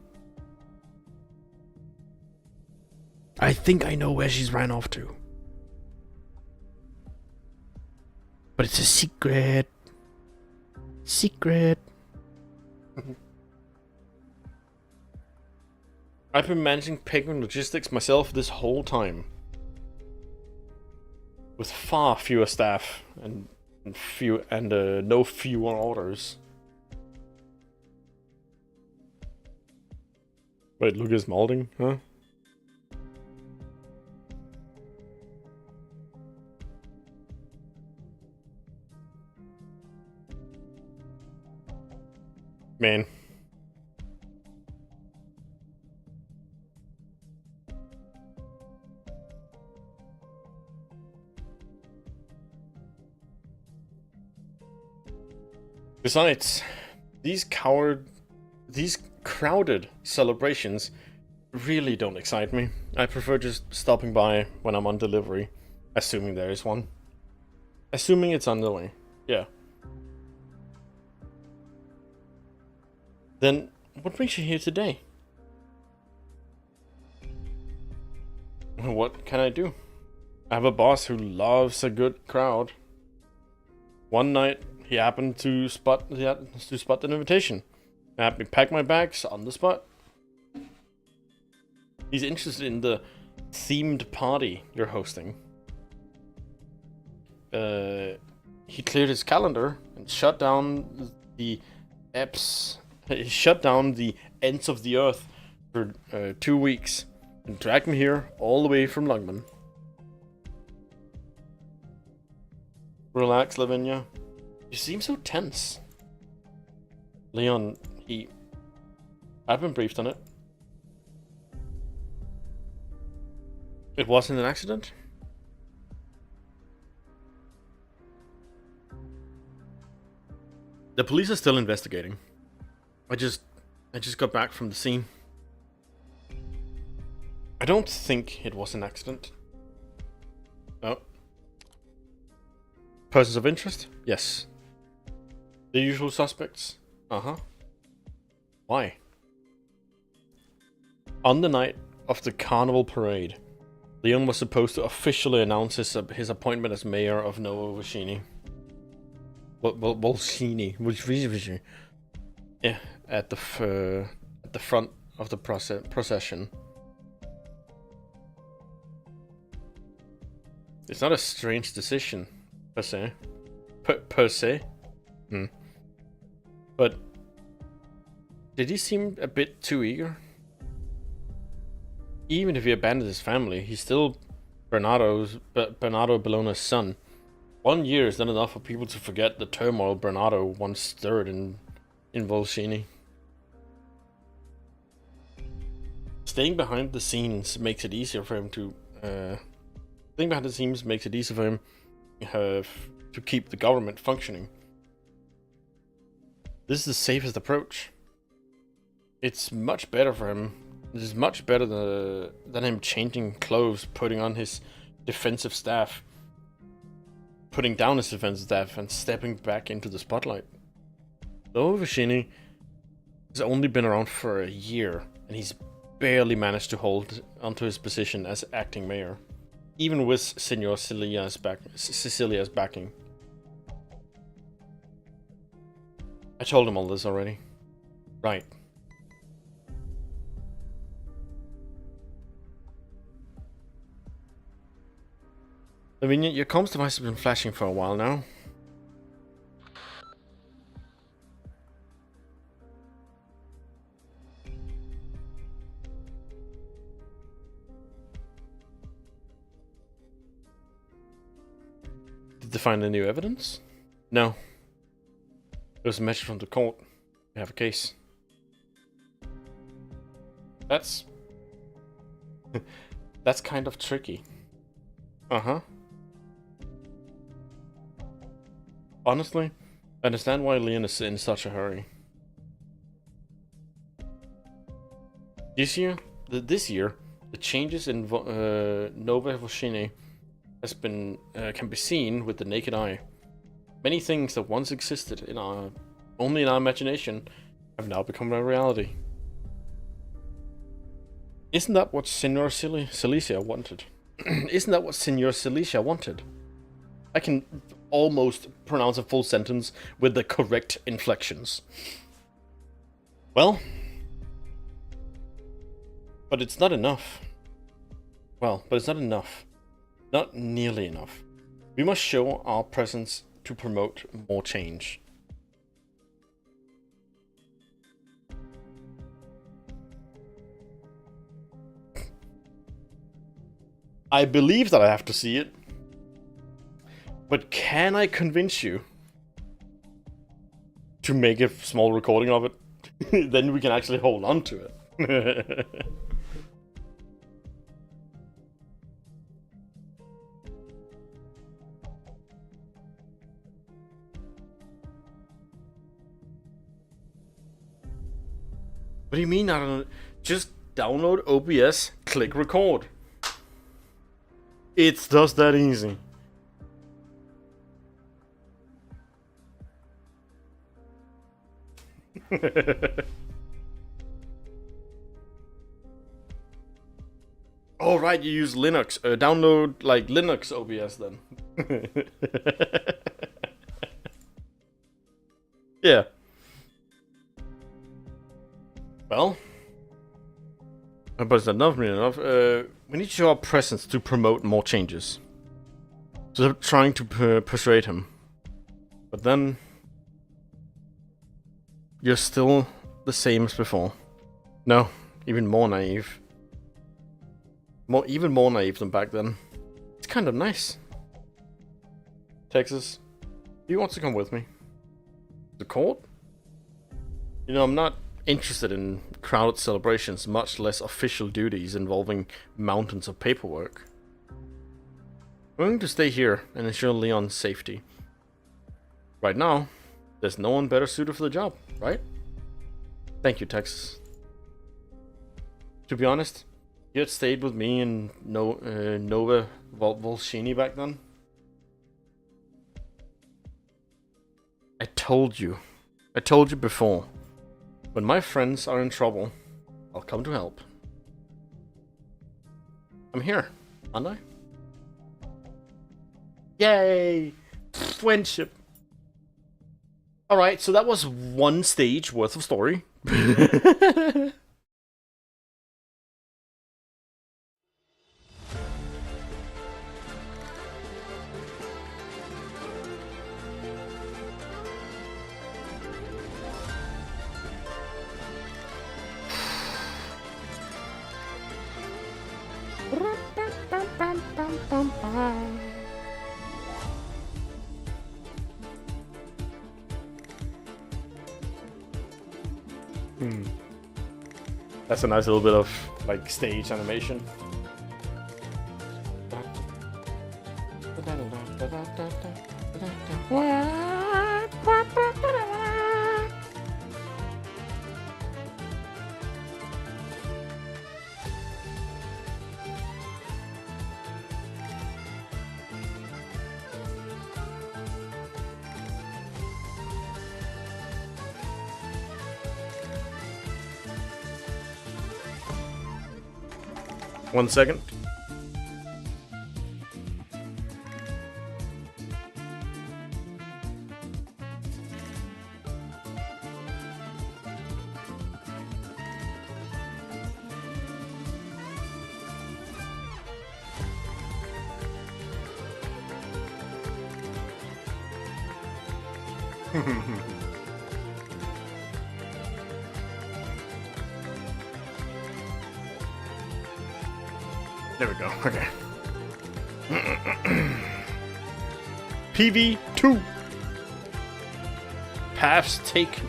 I think I know where she's ran off to. But it's a secret. Secret. I've been managing Penguin Logistics myself this whole time. With far fewer staff and no fewer orders. Wait, Lucas Malding, huh? Man. Besides, these crowded celebrations really don't excite me. I prefer just stopping by when I'm on delivery, assuming there is one. Assuming it's on the way. Yeah. Then, what brings you here today? What can I do? I have a boss who loves a good crowd. One night, he happened to spot an invitation. I had me pack my bags on the spot. He's interested in the themed party you're hosting. He cleared his calendar and shut down the apps. He shut down the ends of the earth for 2 weeks and dragged me here all the way from Lungman. Relax, Lavinia. You seem so tense. Leon, I've been briefed on it. It wasn't an accident? The police are still investigating. I just got back from the scene. I don't think it was an accident. Oh. Persons of interest? Yes. The usual suspects? Uh-huh. Why? On the night of the carnival parade, Leon was supposed to officially announce his appointment as mayor of Nova Vashini. Volshini. Yeah, at the front of the procession. It's not a strange decision, per se. Per se. But did he seem a bit too eager? Even if he abandoned his family, he's still Bernardo Bellona's son. 1 year is not enough for people to forget the turmoil Bernardo once stirred in Volscini. Staying behind the scenes makes it easier for him to to keep the government functioning. This is the safest approach. It's much better for him. This is much better than him changing clothes, putting on his defensive staff, putting down his defensive staff, and stepping back into the spotlight. Though Volscini has only been around for a year, and he's barely managed to hold onto his position as acting mayor, even with Senor Cecilia's backing. I told him all this already. Right. Lavinia, your comms device has been flashing for a while now. Did they find any new evidence? No. There was a message from the court. We have a case. That's kind of tricky. Uh-huh. Honestly, I understand why Leon is in such a hurry. This year, the changes in Nova Volscini can be seen with the naked eye. Many things that once existed only in our imagination have now become a reality. Isn't that what Senor Celicia wanted? Isn't that what Senor Celicia wanted? I can almost pronounce a full sentence with the correct inflections. Well, but it's not enough. Well, but it's not enough. Not nearly enough. We must show our presence to promote more change. I believe that I have to see it. But can I convince you to make a small recording of it? Then we can actually hold on to it. What do you mean? I don't know. Just download OBS, click record. It's just that easy. Oh right, you use Linux. Download like Linux OBS then. Yeah. Well, but it's not really enough. We need to show our presence to promote more changes. So they're trying to persuade him, but then you're still the same as before. No, even more naive. Even more naive than back then. It's kind of nice. Texas, do you want to come with me? The court? You know, I'm not interested in crowded celebrations, much less official duties involving mountains of paperwork. I'm going to stay here and ensure Leon's safety. Right now, there's no one better suited for the job, right? Thank you, Texas. To be honest, you had stayed with me in Nova Volscini back then. I told you before. When my friends are in trouble, I'll come to help. I'm here, aren't I? Yay! Friendship. Alright, so that was one stage worth of story. That's a nice little bit of like stage animation. One second. There we go. Okay. PV2. Paths taken.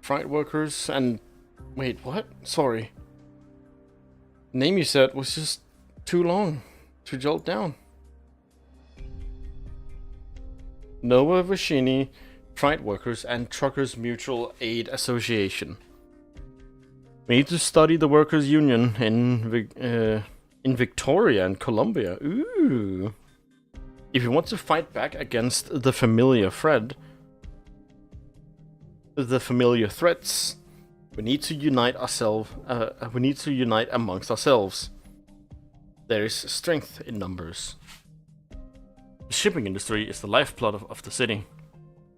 Freight workers and... Wait, what? Sorry. Name you said was just too long to jolt down. Nova Vashini Freight Workers and Truckers Mutual Aid Association. We need to study the workers' union in Victoria and Colombia. Ooh. If you want to fight back against the familiar threats, we need to unite ourselves. We need to unite amongst ourselves. There is strength in numbers. The shipping industry is the lifeblood of the city.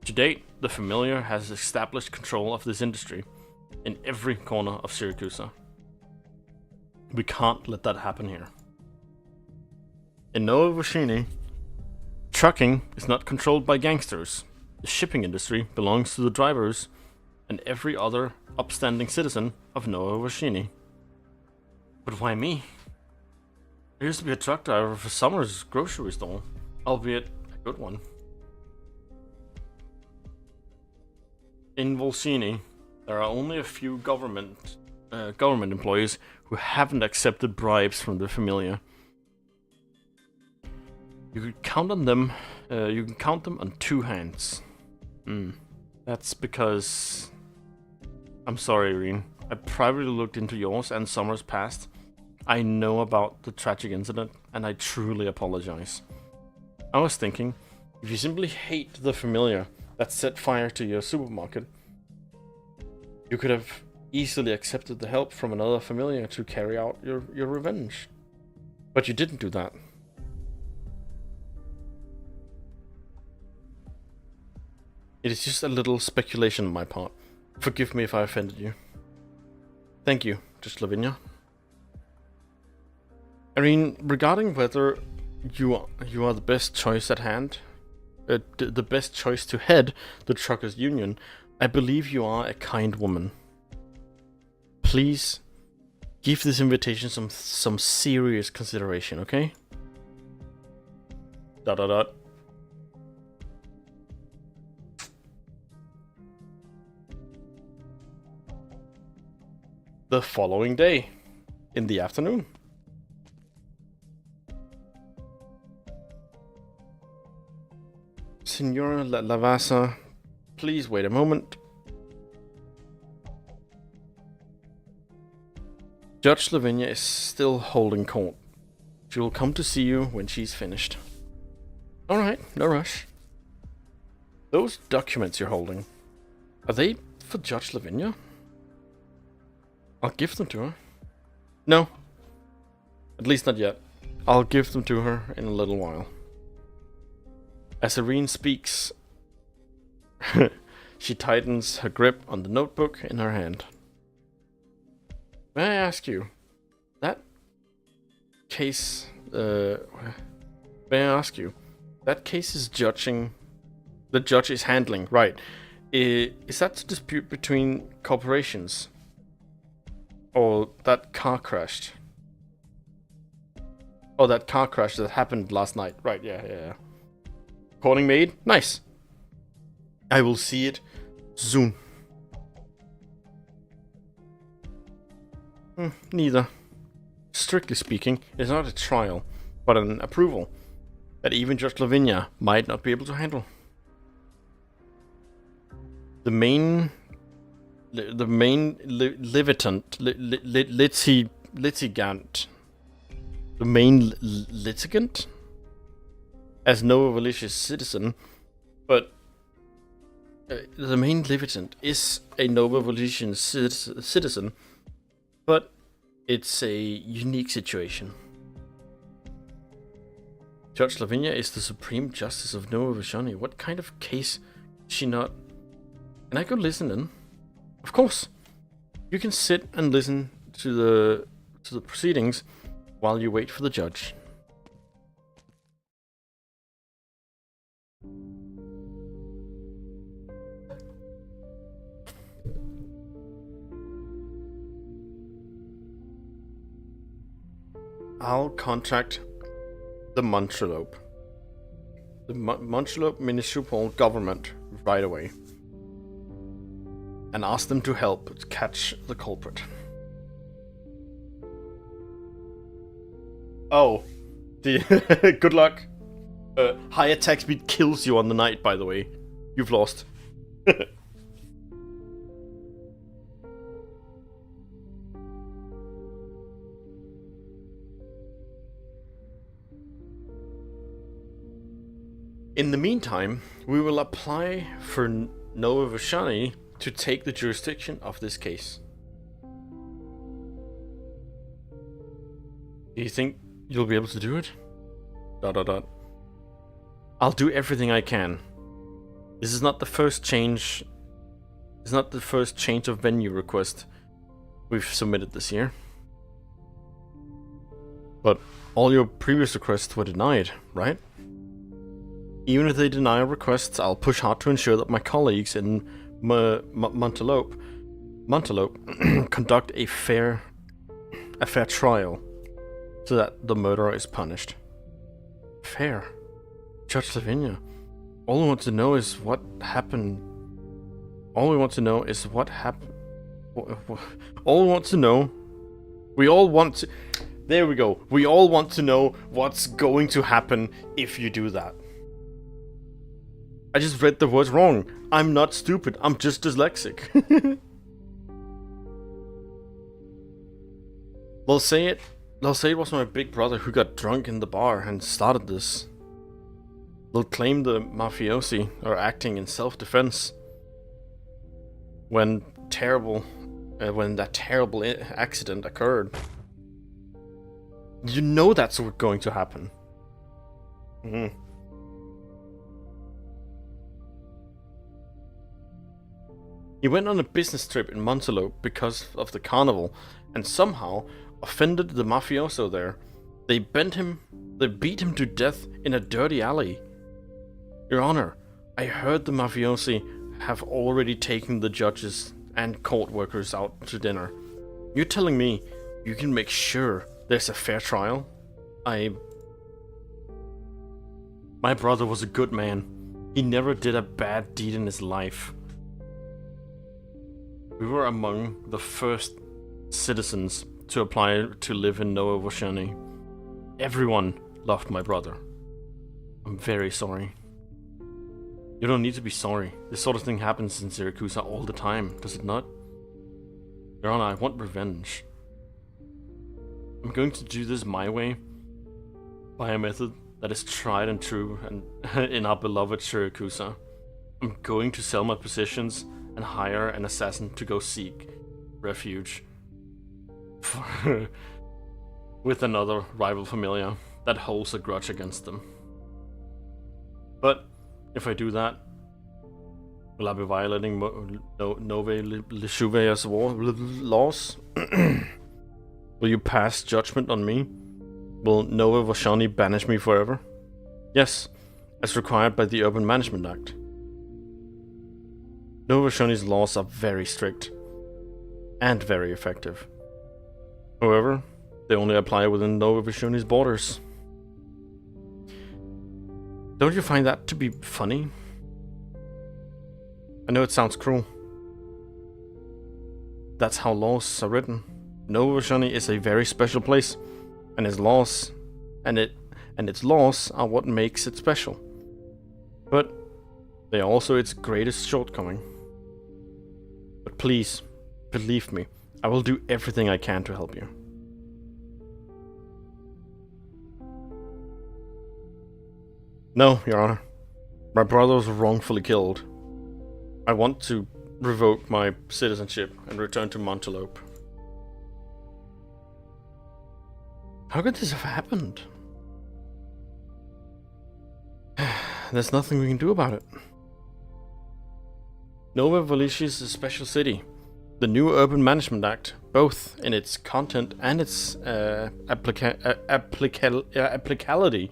To date, the Familiar has established control of this industry in every corner of Syracuse. We can't let that happen here. In Nova Vashini, trucking is not controlled by gangsters. The shipping industry belongs to the drivers and every other upstanding citizen of Nova Vashini. But why me? I used to be a truck driver for Summer's grocery store, albeit a good one. In Volsini, there are only a few government employees who haven't accepted bribes from the Familiar. You can count on them. You can count them on two hands. That's because... I'm sorry, Irene. I privately looked into yours and Summer's past. I know about the tragic incident, and I truly apologize. I was thinking, if you simply hate the Familiar that set fire to your supermarket, you could have easily accepted the help from another Familiar to carry out your revenge. But you didn't do that. It is just a little speculation on my part. Forgive me if I offended you. Thank you, just Lavinia. Irene, regarding whether you are the best choice at hand, the best choice to head the Truckers Union, I believe you are a kind woman. Please give this invitation some serious consideration, okay? ... The following day, in the afternoon. Signora Lavasa, please wait a moment. Judge Lavinia is still holding court. She will come to see you when she's finished. Alright, no rush. Those documents you're holding, are they for Judge Lavinia? I'll give them to her. No. At least not yet. I'll give them to her in a little while. As Irene speaks, she tightens her grip on the notebook in her hand. May I ask you, that case, May I ask you, that case is judging... The judge is handling, right. Is that a dispute between corporations? Or that car crashed? Oh, that car crash that happened last night. Right, yeah. Recording made? Nice. I will see it soon. Neither. Strictly speaking, it's not a trial, but an approval that even Judge Lavinia might not be able to handle. The main litigant, the main litigant, as no malicious citizen, but the main litigant is a Nova Volition citizen, but it's a unique situation. Judge Lavinia is the Supreme Justice of Nova Vishani. What kind of case is she not? Can I go listen in? Of course. You can sit and listen to the proceedings while you wait for the judge. I'll contact the Montrelope. The Montrelope municipal government right away. And ask them to help catch the culprit. Oh. Good luck. High attack speed kills you on the night, by the way. You've lost. In the meantime, we will apply for Nova Vishani to take the jurisdiction of this case. Do you think you'll be able to do it? ... I'll do everything I can. This is not the first change. It's not the first change of venue request we've submitted this year. But all your previous requests were denied, right? Even if they deny requests, I'll push hard to ensure that my colleagues in Montelope conduct a fair trial so that the murderer is punished. Fair? Judge Lavinia, all we want to know is what happened. All we want to know is what happened. All we want to know... We all want to... There we go. We all want to know what's going to happen if you do that. I just read the words wrong. I'm not stupid. I'm just dyslexic. They'll say it was my big brother who got drunk in the bar and started this. They'll claim the mafiosi are acting in self-defense when that terrible accident occurred. You know that's what's going to happen. He went on a business trip in Montelope because of the carnival, and somehow offended the mafioso there. They beat him to death in a dirty alley. Your Honor, I heard the mafiosi have already taken the judges and court workers out to dinner. You're telling me you can make sure there's a fair trial? My brother was a good man. He never did a bad deed in his life. We were among the first citizens to apply to live in Nova Vishani. Everyone loved my brother. I'm very sorry. You don't need to be sorry. This sort of thing happens in Syracuse all the time, does it not? Your Honor, I want revenge. I'm going to do this my way, by a method that is tried and true and in our beloved Syracuse. I'm going to sell my positions and hire an assassin to go seek refuge with another rival familia that holds a grudge against them. But if I do that, will I be violating Nove Lishuvea's laws? Will you pass judgment on me? Will Nova Vashani banish me forever? Yes, as required by the Urban Management Act. Nova Vashoni's laws are very strict and very effective. However, they only apply within Nova Vashoni's borders. Don't you find that to be funny? I know it sounds cruel. That's how laws are written. Nova Vashoni is a very special place, and its laws are what makes it special. But they are also its greatest shortcoming. But please, believe me, I will do everything I can to help you. No, Your Honor. My brother was wrongfully killed. I want to revoke my citizenship and return to Montelope. How could this have happened? There's nothing we can do about it. Nova Volishi is a special city. The new Urban Management Act, both in its content and its applicability,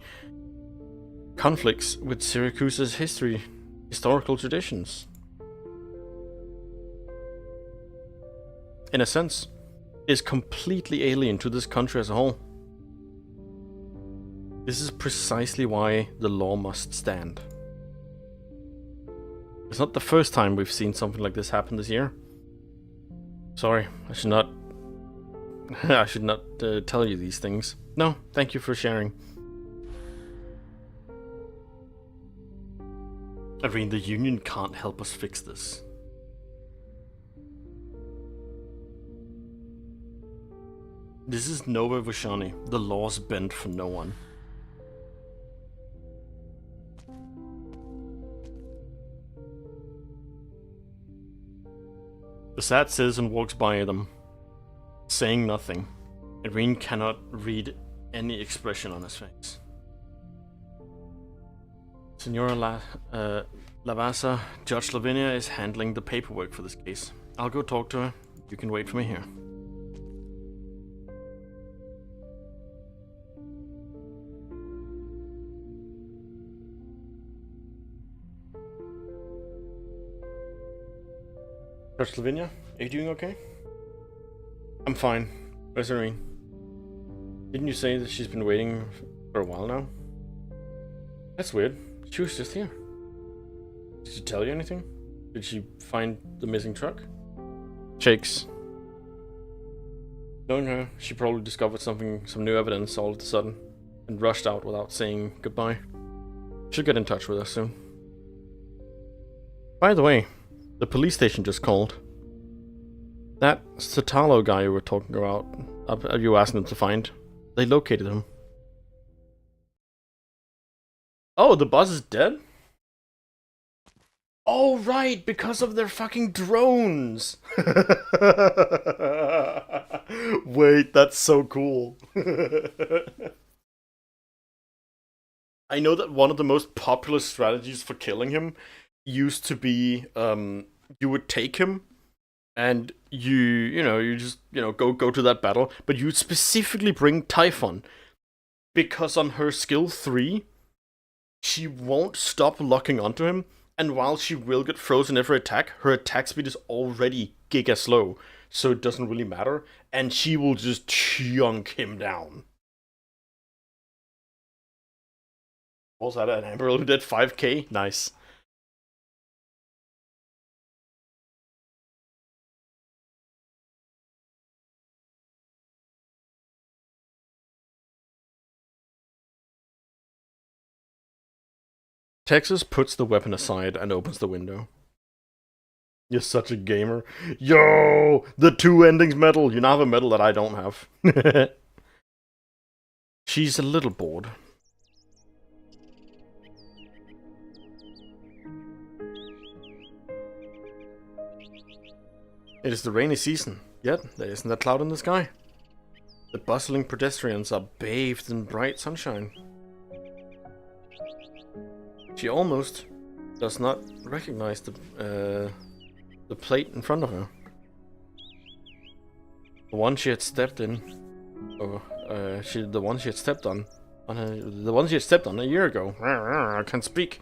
conflicts with Syracuse's historical traditions. In a sense, is completely alien to this country as a whole. This is precisely why the law must stand. It's not the first time we've seen something like this happen this year. Sorry, I should not tell you these things. No, thank you for sharing. I mean, the Union can't help us fix this. This is Nova Vashoni. The law's bent for no one. The sad citizen walks by them, saying nothing. Irene cannot read any expression on his face. Senora Lavasa, Judge Lavinia is handling the paperwork for this case. I'll go talk to her. You can wait for me here. Judge Lavinia, are you doing okay? I'm fine. Where's Irene? Didn't you say that she's been waiting for a while now? That's weird. She was just here. Did she tell you anything? Did she find the missing truck? Shakes. Knowing her, she probably discovered some new evidence all of a sudden, and rushed out without saying goodbye. She'll get in touch with us soon. By the way, the police station just called. That Satalo guy you were talking about, you asked them to find, they located him. Oh, the boss is dead? Oh, right, because of their fucking drones! Wait, that's so cool. I know that one of the most popular strategies for killing him used to be, you would take him, and you just go to that battle, but you'd specifically bring Typhon, because on her skill 3, she won't stop locking onto him, and while she will get frozen every attack, her attack speed is already giga slow, so it doesn't really matter, and she will just chunk him down. Was that an Emerald who did 5k? Nice. Texas puts the weapon aside and opens the window. You're such a gamer. Yo! The 2 endings medal! You now have a medal that I don't have. She's a little bored. It is the rainy season, yet there isn't a cloud in the sky. The bustling pedestrians are bathed in bright sunshine. She almost does not recognize the plate in front of her. The one she had stepped in, or the one she had stepped on, the ones you stepped on a year ago. I can't speak.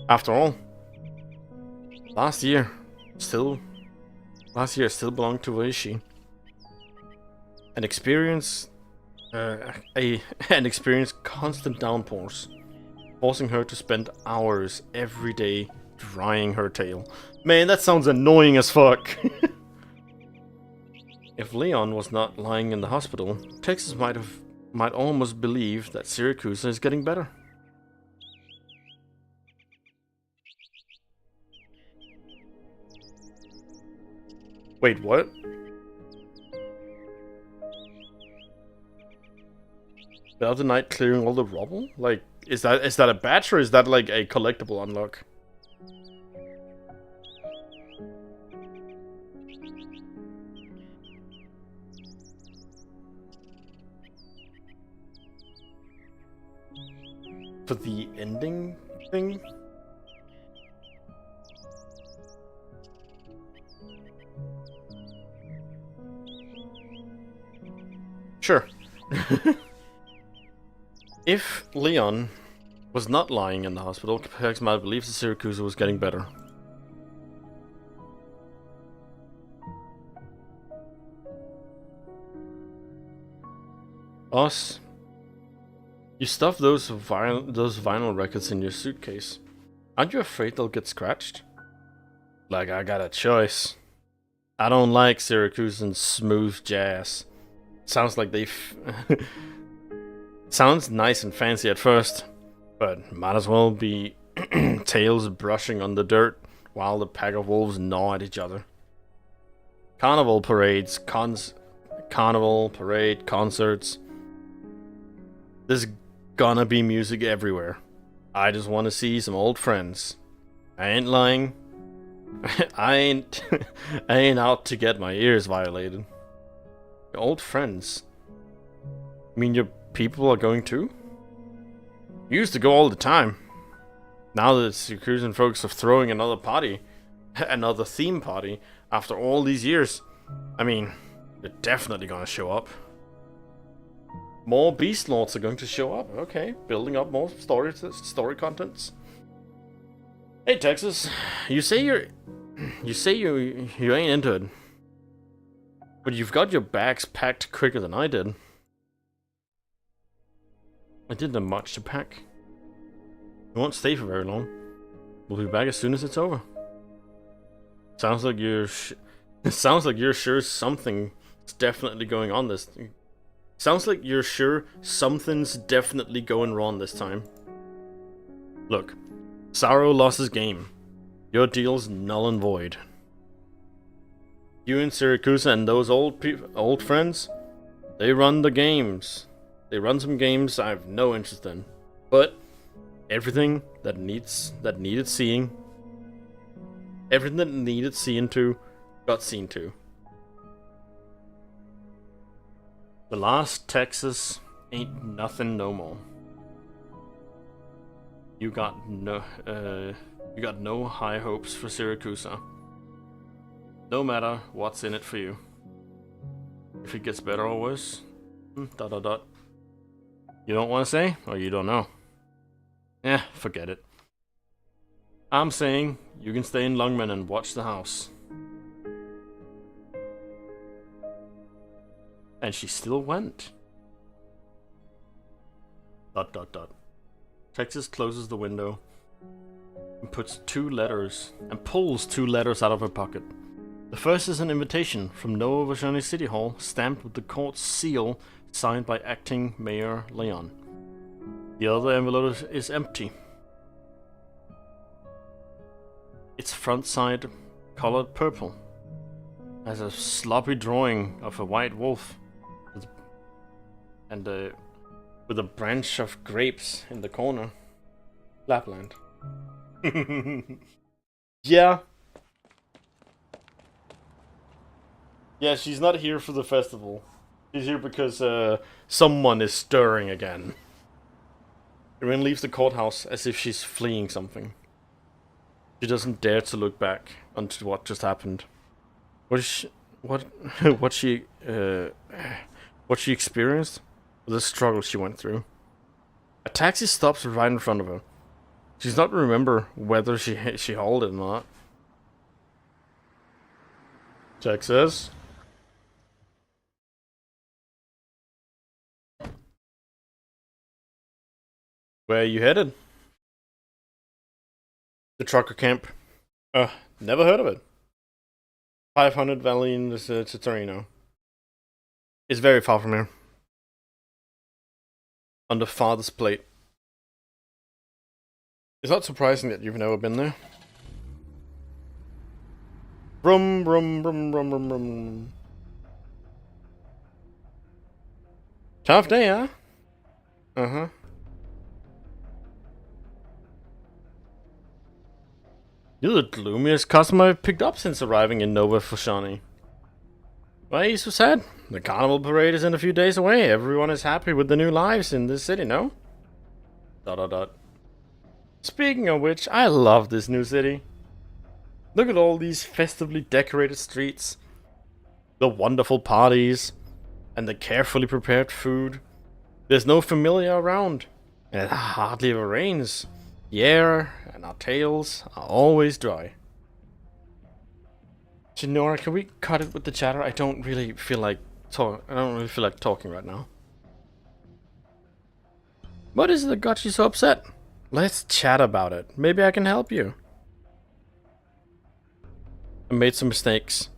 After all, last year still belonged to Weishi. An experience constant downpours, forcing her to spend hours every day drying her tail. Man, that sounds annoying as fuck. If Leon was not lying in the hospital, Texas might almost believe that Syracuse is getting better. Wait, what? The other night clearing all the rubble? Like, is that a badge or is that like a collectible unlock? For the ending thing? Sure. If Leon was not lying in the hospital, Pex might believe that Syracuse was getting better. Us. You stuff those vinyl records in your suitcase. Aren't you afraid they'll get scratched? Like, I got a choice. I don't like Syracuse and smooth jazz. Sounds like sounds nice and fancy at first, but might as well be tails brushing on the dirt while the pack of wolves gnaw at each other. Carnival parades, concerts. There's gonna be music everywhere. I just want to see some old friends. I ain't lying. I ain't out to get my ears violated. Your old friends? You mean your people are going too? You used to go all the time. Now that the Syracusan folks are throwing another party, another theme party, after all these years, I mean, they're definitely gonna show up. More Beast Lords are going to show up. Okay, building up more story contents. Hey Texas, you say you ain't into it, but you've got your bags packed quicker than I did. I didn't have much to pack. We won't stay for very long. We'll be back as soon as it's over. Sounds like you're sure something's definitely going on this. Sounds like you're sure something's definitely going wrong this time. Look, Saro lost his game. Your deal's null and void. You and Syracuse and those old friends, they run the games. They run some games I have no interest in. But everything that needed seeing to got seen to. The last Texas ain't nothing no more. You got no high hopes for Syracuse. No matter what's in it for you. If it gets better or worse, ... You don't want to say, or you don't know? Forget it. I'm saying you can stay in Lungmen and watch the house. And she still went. ... Texas closes the window and pulls 2 letters out of her pocket. The first is an invitation from Nova Vashani City Hall, stamped with the court's seal, signed by acting Mayor Leon. The other envelope is empty. Its front side, colored purple, has a sloppy drawing of a white wolf and with a branch of grapes in the corner. Lapland. Yeah. Yeah, she's not here for the festival. She's here because someone is stirring again. Irene leaves the courthouse as if she's fleeing something. She doesn't dare to look back onto what just happened. What she experienced, the struggle she went through. A taxi stops right in front of her. She does not remember whether she hauled it or not. Texas. Where are you headed? The trucker camp. Never heard of it. 500 Valley in the Torino. It's very far from here. On the farthest plate. It's not surprising that you've never been there. Brum, brum, brum, brum, brum, brum. Tough day, huh? Uh-huh. You're the gloomiest customer I've picked up since arriving in Nova Foshani. Why are you so sad? The carnival parade is in a few days away. Everyone is happy with the new lives in this city, no? ... Speaking of which, I love this new city. Look at all these festively decorated streets. The wonderful parties. And the carefully prepared food. There's no familiar around. And it hardly ever rains. The air and our tails are always dry. Genora, can we cut it with the chatter? I don't really feel like talking right now. What is it that got you so upset? Let's chat about it. Maybe I can help you. I made some mistakes.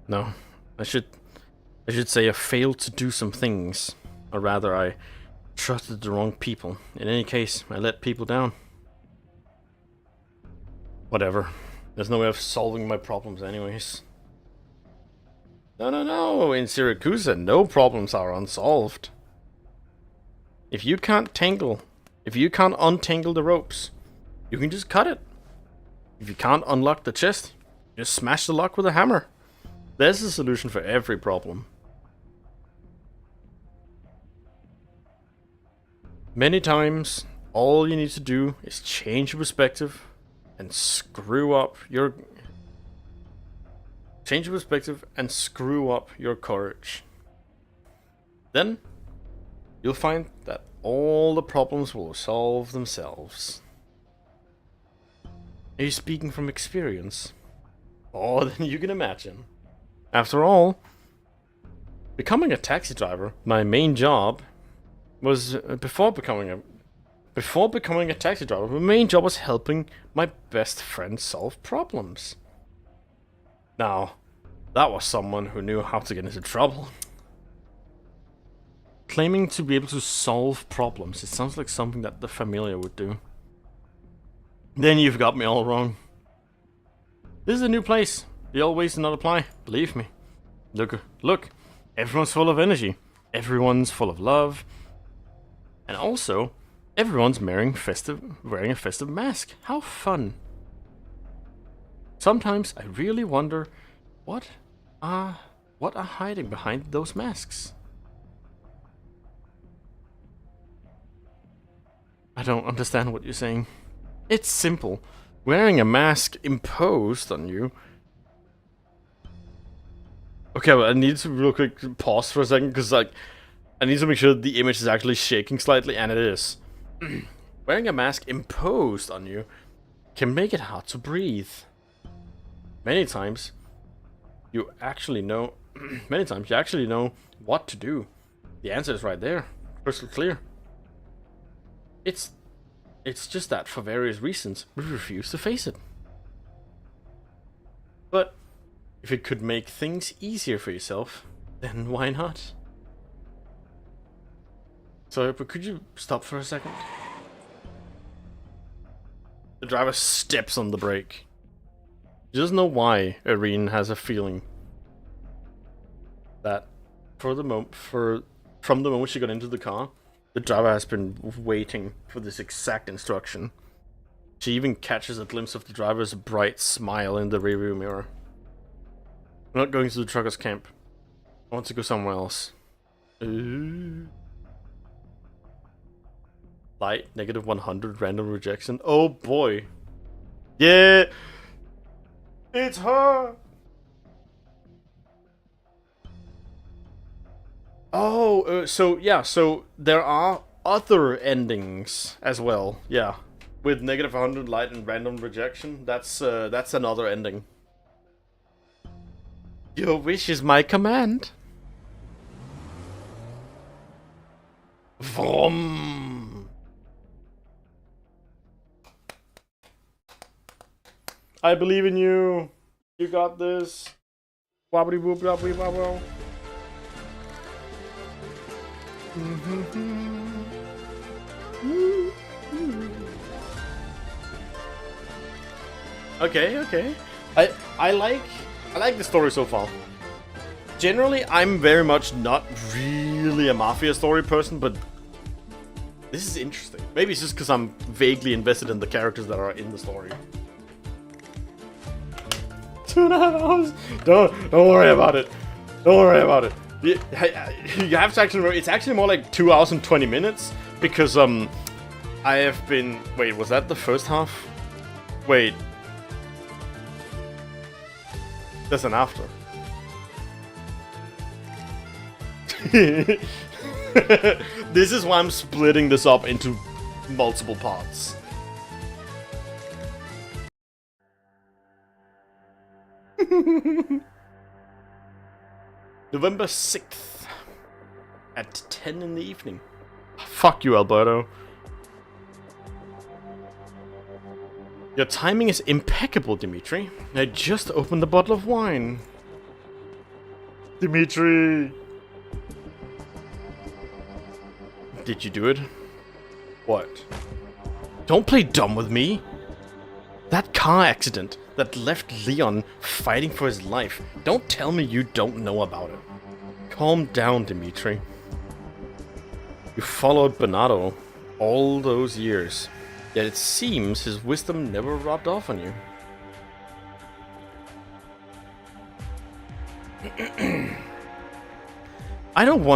No, I should say I failed to do some things. Or rather, I trusted the wrong people. In any case, I let people down. Whatever. There's no way of solving my problems anyways. No. In Syracuse, no problems are unsolved. If you can't untangle the ropes, you can just cut it. If you can't unlock the chest, just smash the lock with a hammer. There's a solution for every problem. Many times, all you need to do is change your perspective and screw up your courage. Then you'll find that all the problems will solve themselves. Are you speaking from experience? More than you can imagine. After all, becoming a taxi driver, my main job was before becoming a taxi driver, my main job was helping my best friend solve problems. Now, that was someone who knew how to get into trouble. Claiming to be able to solve problems, it sounds like something that the Familiar would do. Then you've got me all wrong. This is a new place. The old ways do not apply, believe me. Look, everyone's full of energy. Everyone's full of love. And also, everyone's wearing a festive mask. How fun. Sometimes I really wonder what are hiding behind those masks. I don't understand what you're saying. It's simple. Wearing a mask imposed on you. Okay, well, I need to real quick pause for a second because I need to make sure the image is actually shaking slightly, and it is. Wearing a mask imposed on you can make it hard to breathe. Many times you actually know what to do. The answer is right there. Crystal clear. It's just that for various reasons we refuse to face it. But if it could make things easier for yourself, then why not? Sorry, but could you stop for a second? The driver steps on the brake. He doesn't know why Irene has a feeling that from the moment she got into the car, the driver has been waiting for this exact instruction. She even catches a glimpse of the driver's bright smile in the rearview mirror. I'm not going to the truckers' camp. I want to go somewhere else. Light, -100 random rejection. Oh boy. Yeah! It's her! Oh, so there are other endings as well. Yeah, with negative 100 light and random rejection. That's another ending. Your wish is my command. Vroom. I believe in you. You got this. Wobbly boop wobbly wobble. Okay. I like the story so far. Generally, I'm very much not really a mafia story person, but this is interesting. Maybe it's just because I'm vaguely invested in the characters that are in the story. 2.5 hours. Don't worry about it. Don't worry about it. You have to actually remember, it's actually more like 2 hours and 20 minutes because I have been. Wait, was that the first half? Wait, there's an after. This is why I'm splitting this up into multiple parts. November 6th at 10 in the evening. Fuck you, Alberto. Your timing is impeccable, Dimitri. I just opened a bottle of wine. Dimitri! Did you do it? What? Don't play dumb with me! That car accident that left Leon fighting for his life. Don't tell me you don't know about it. Calm down, Dimitri. You followed Bernardo all those years, yet it seems his wisdom never rubbed off on you. I don't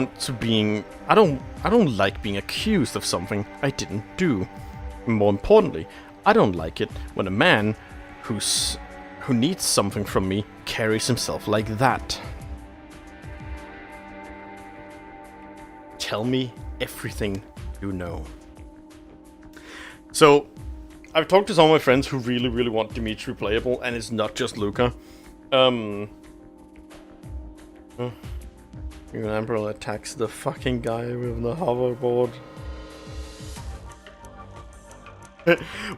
like being accused of something I didn't do. More importantly, I don't like it when a man who needs something from me carries himself like that. Tell me everything you know. So, I've talked to some of my friends who really want Dimitri playable, and it's not just Luca. Your Emperor attacks the fucking guy with the hoverboard.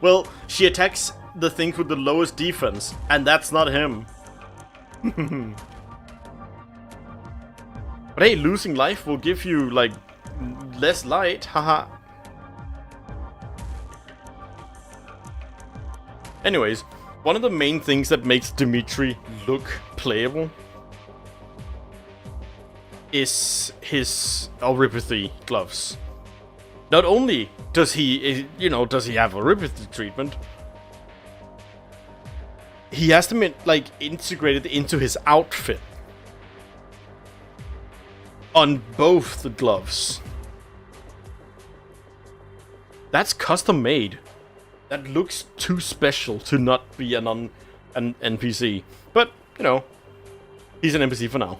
Well, she attacks the thing with the lowest defense, and that's not him. But hey, losing life will give you, like, less light, haha. Anyways, one of the main things that makes Dimitri look playable is his Auripathy gloves. Not only does he, does he have Auripathy treatment, he has them like integrated into his outfit on both the gloves. That's custom made. That looks too special to not be an NPC. But, he's an NPC for now.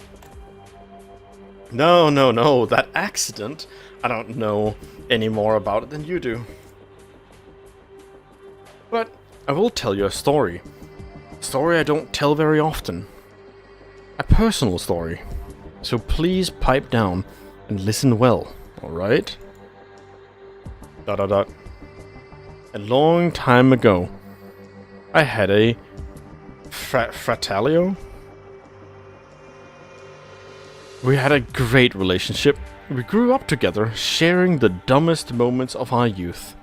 No, that accident, I don't know any more about it than you do. But I will tell you a story. A story I don't tell very often. A personal story. So please pipe down and listen well, alright? ... A long time ago, I had a fratalio. We had a great relationship. We grew up together, sharing the dumbest moments of our youth.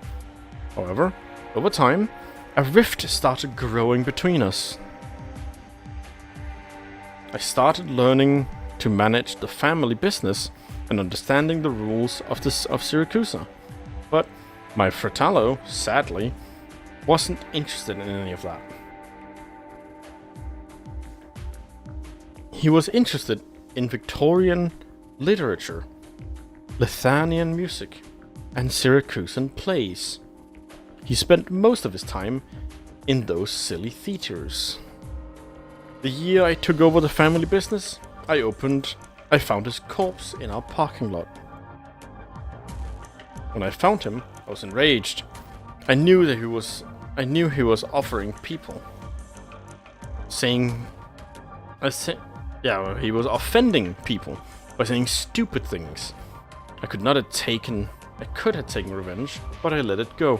However, over time, a rift started growing between us. I started learning to manage the family business and understanding the rules of Syracusa. But my Fratalo, sadly, wasn't interested in any of that. He was interested in Victorian literature, Lithuanian music, and Syracusan plays. He spent most of his time in those silly theaters. The year I took over the family business, I found his corpse in our parking lot. When I found him, I was enraged. I knew he was offering people. He was offending people by saying stupid things. I could have taken revenge, but I let it go.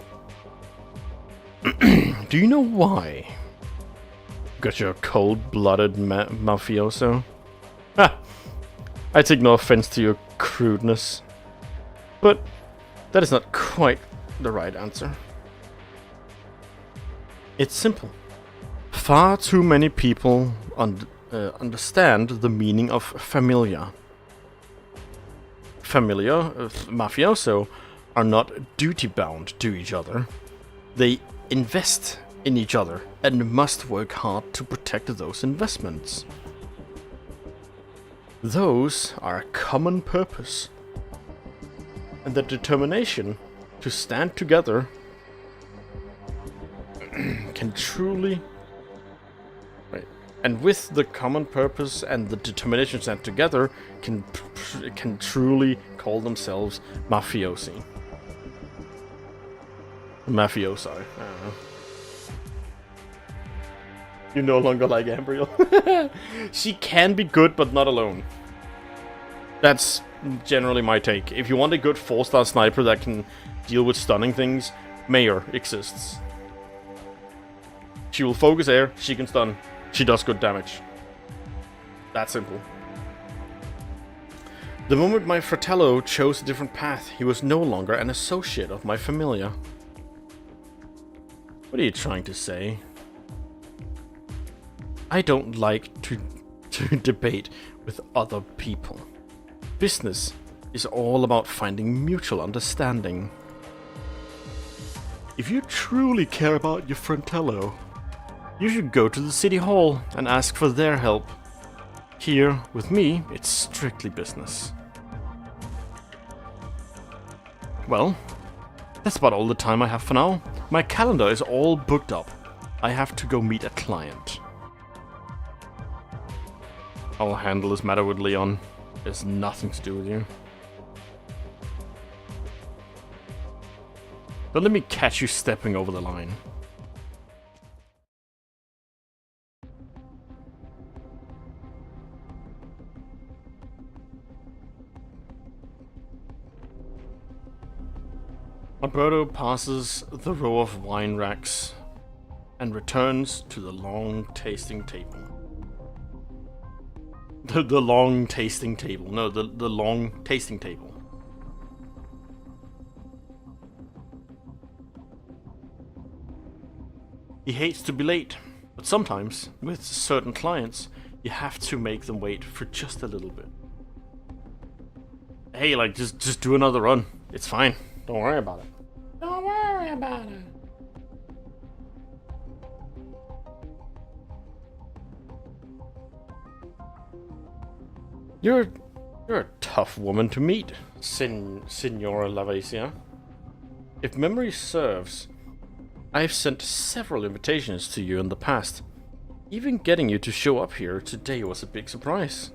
Do you know why? Because you're a cold-blooded mafioso? Ha! I take no offense to your crudeness. But that is not quite the right answer. It's simple. Far too many people understand the meaning of familia. Mafioso are not duty-bound to each other. They invest in each other and must work hard to protect those investments. Those are a common purpose, and the determination to stand together can truly... And with the common purpose and the determination to stand together, can truly call themselves mafiosi. Mafiosi. I don't know. You no longer like Ambriel. She can be good, but not alone. That's generally my take. If you want a good 4-star sniper that can deal with stunning things, Mayor exists. She will focus air, she can stun. She does good damage. That simple. The moment my fratello chose a different path, he was no longer an associate of my familia. What are you trying to say? I don't like to debate with other people. Business is all about finding mutual understanding. If you truly care about your fratello, you should go to the city hall and ask for their help. Here, with me, it's strictly business. Well, that's about all the time I have for now. My calendar is all booked up. I have to go meet a client. I'll handle this matter with Leon. There's nothing to do with you. But let me catch you stepping over the line. Alberto passes the row of wine racks and returns to the long tasting table. The long tasting table. No, the long tasting table. He hates to be late, but sometimes, with certain clients, you have to make them wait for just a little bit. Hey, like, just do another run. It's fine. Don't worry about it. Don't worry about it. You're a tough woman to meet, Signora Lavasia. If memory serves, I've sent several invitations to you in the past. Even getting you to show up here today was a big surprise.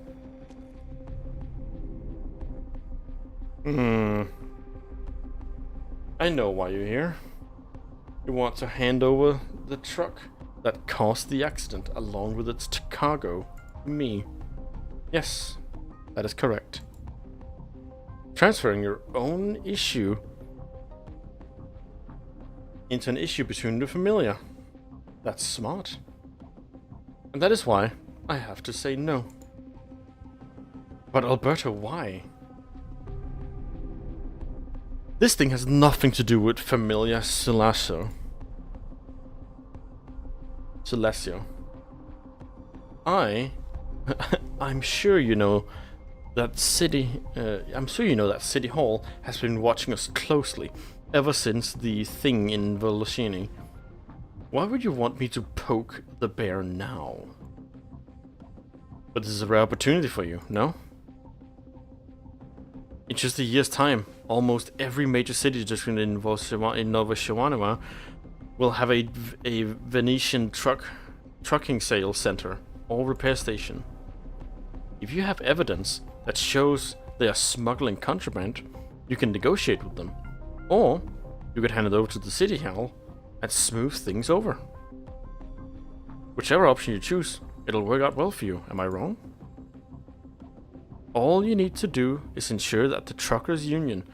I know why you're here. You want to hand over the truck that caused the accident along with its cargo to me. Yes, that is correct. Transferring your own issue into an issue between the familia. That's smart. And that is why I have to say no. But Alberto, why? This thing has nothing to do with Familia Silasio. I'm sure you know that City Hall has been watching us closely ever since the thing in Volosini. Why would you want me to poke the bear now? But this is a rare opportunity for you, no? In just a year's time, almost every major city district in Nova Shawanawa will have a Venetian trucking sales center or repair station. If you have evidence that shows they are smuggling contraband, you can negotiate with them. Or you could hand it over to the city hall and smooth things over. Whichever option you choose, it'll work out well for you, am I wrong? All you need to do is ensure that the Truckers Union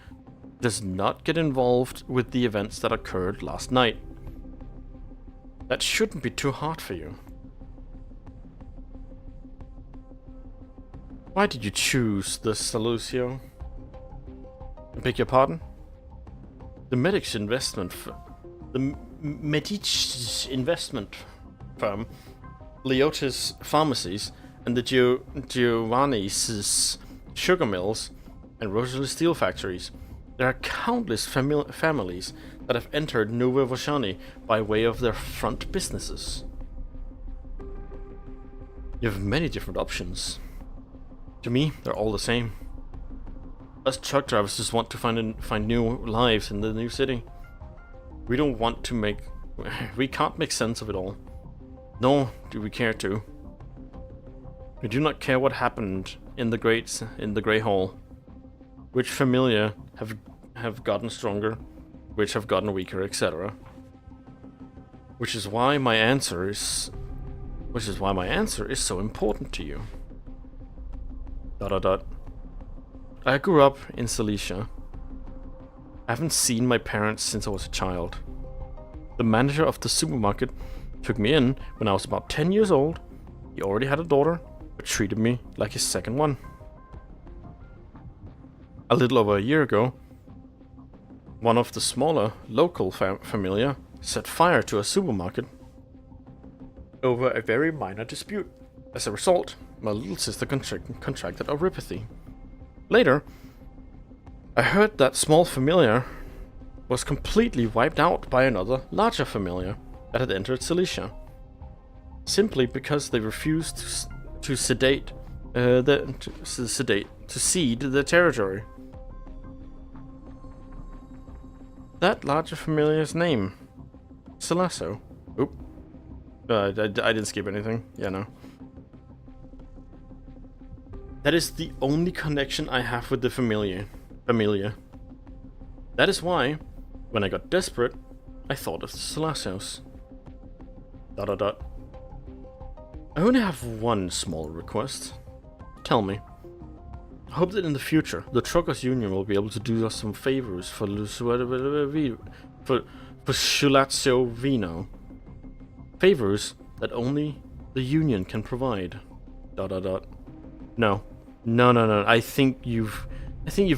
does not get involved with the events that occurred last night. That shouldn't be too hard for you. Why did you choose the Solucio? I beg your pardon? The Medics investment firm, Leotis Pharmacies, and the Giovanni's sugar mills and Rosalie steel factories. There are countless families that have entered Nova Voshani by way of their front businesses. You have many different options. To me, they're all the same. Us truck drivers just want to find new lives in the new city. We can't make sense of it all. Nor do we care to. We do not care what happened in the Grey Hall. Which familia have gotten stronger, which have gotten weaker, etc. Which is why my answer is so important to you. ... I grew up in Silesia. I haven't seen my parents since I was a child. The manager of the supermarket took me in when I was about 10 years old. He already had a daughter, but treated me like his second one. A little over a year ago, one of the smaller local familia set fire to a supermarket over a very minor dispute. As a result, my little sister contracted neuropathy. Later, I heard that small familia was completely wiped out by another larger familia that had entered Silesia, simply because they refused to cede the territory. That larger familia's name, Salasso. Oop. I didn't skip anything. Yeah, no. That is the only connection I have with the familia. That is why, when I got desperate, I thought of the Salassos. ... I only have one small request. Tell me. I hope that in the future, the Truckers Union will be able to do us some favors for Shulatio Vino. Favors that only the Union can provide. ... No. I think you've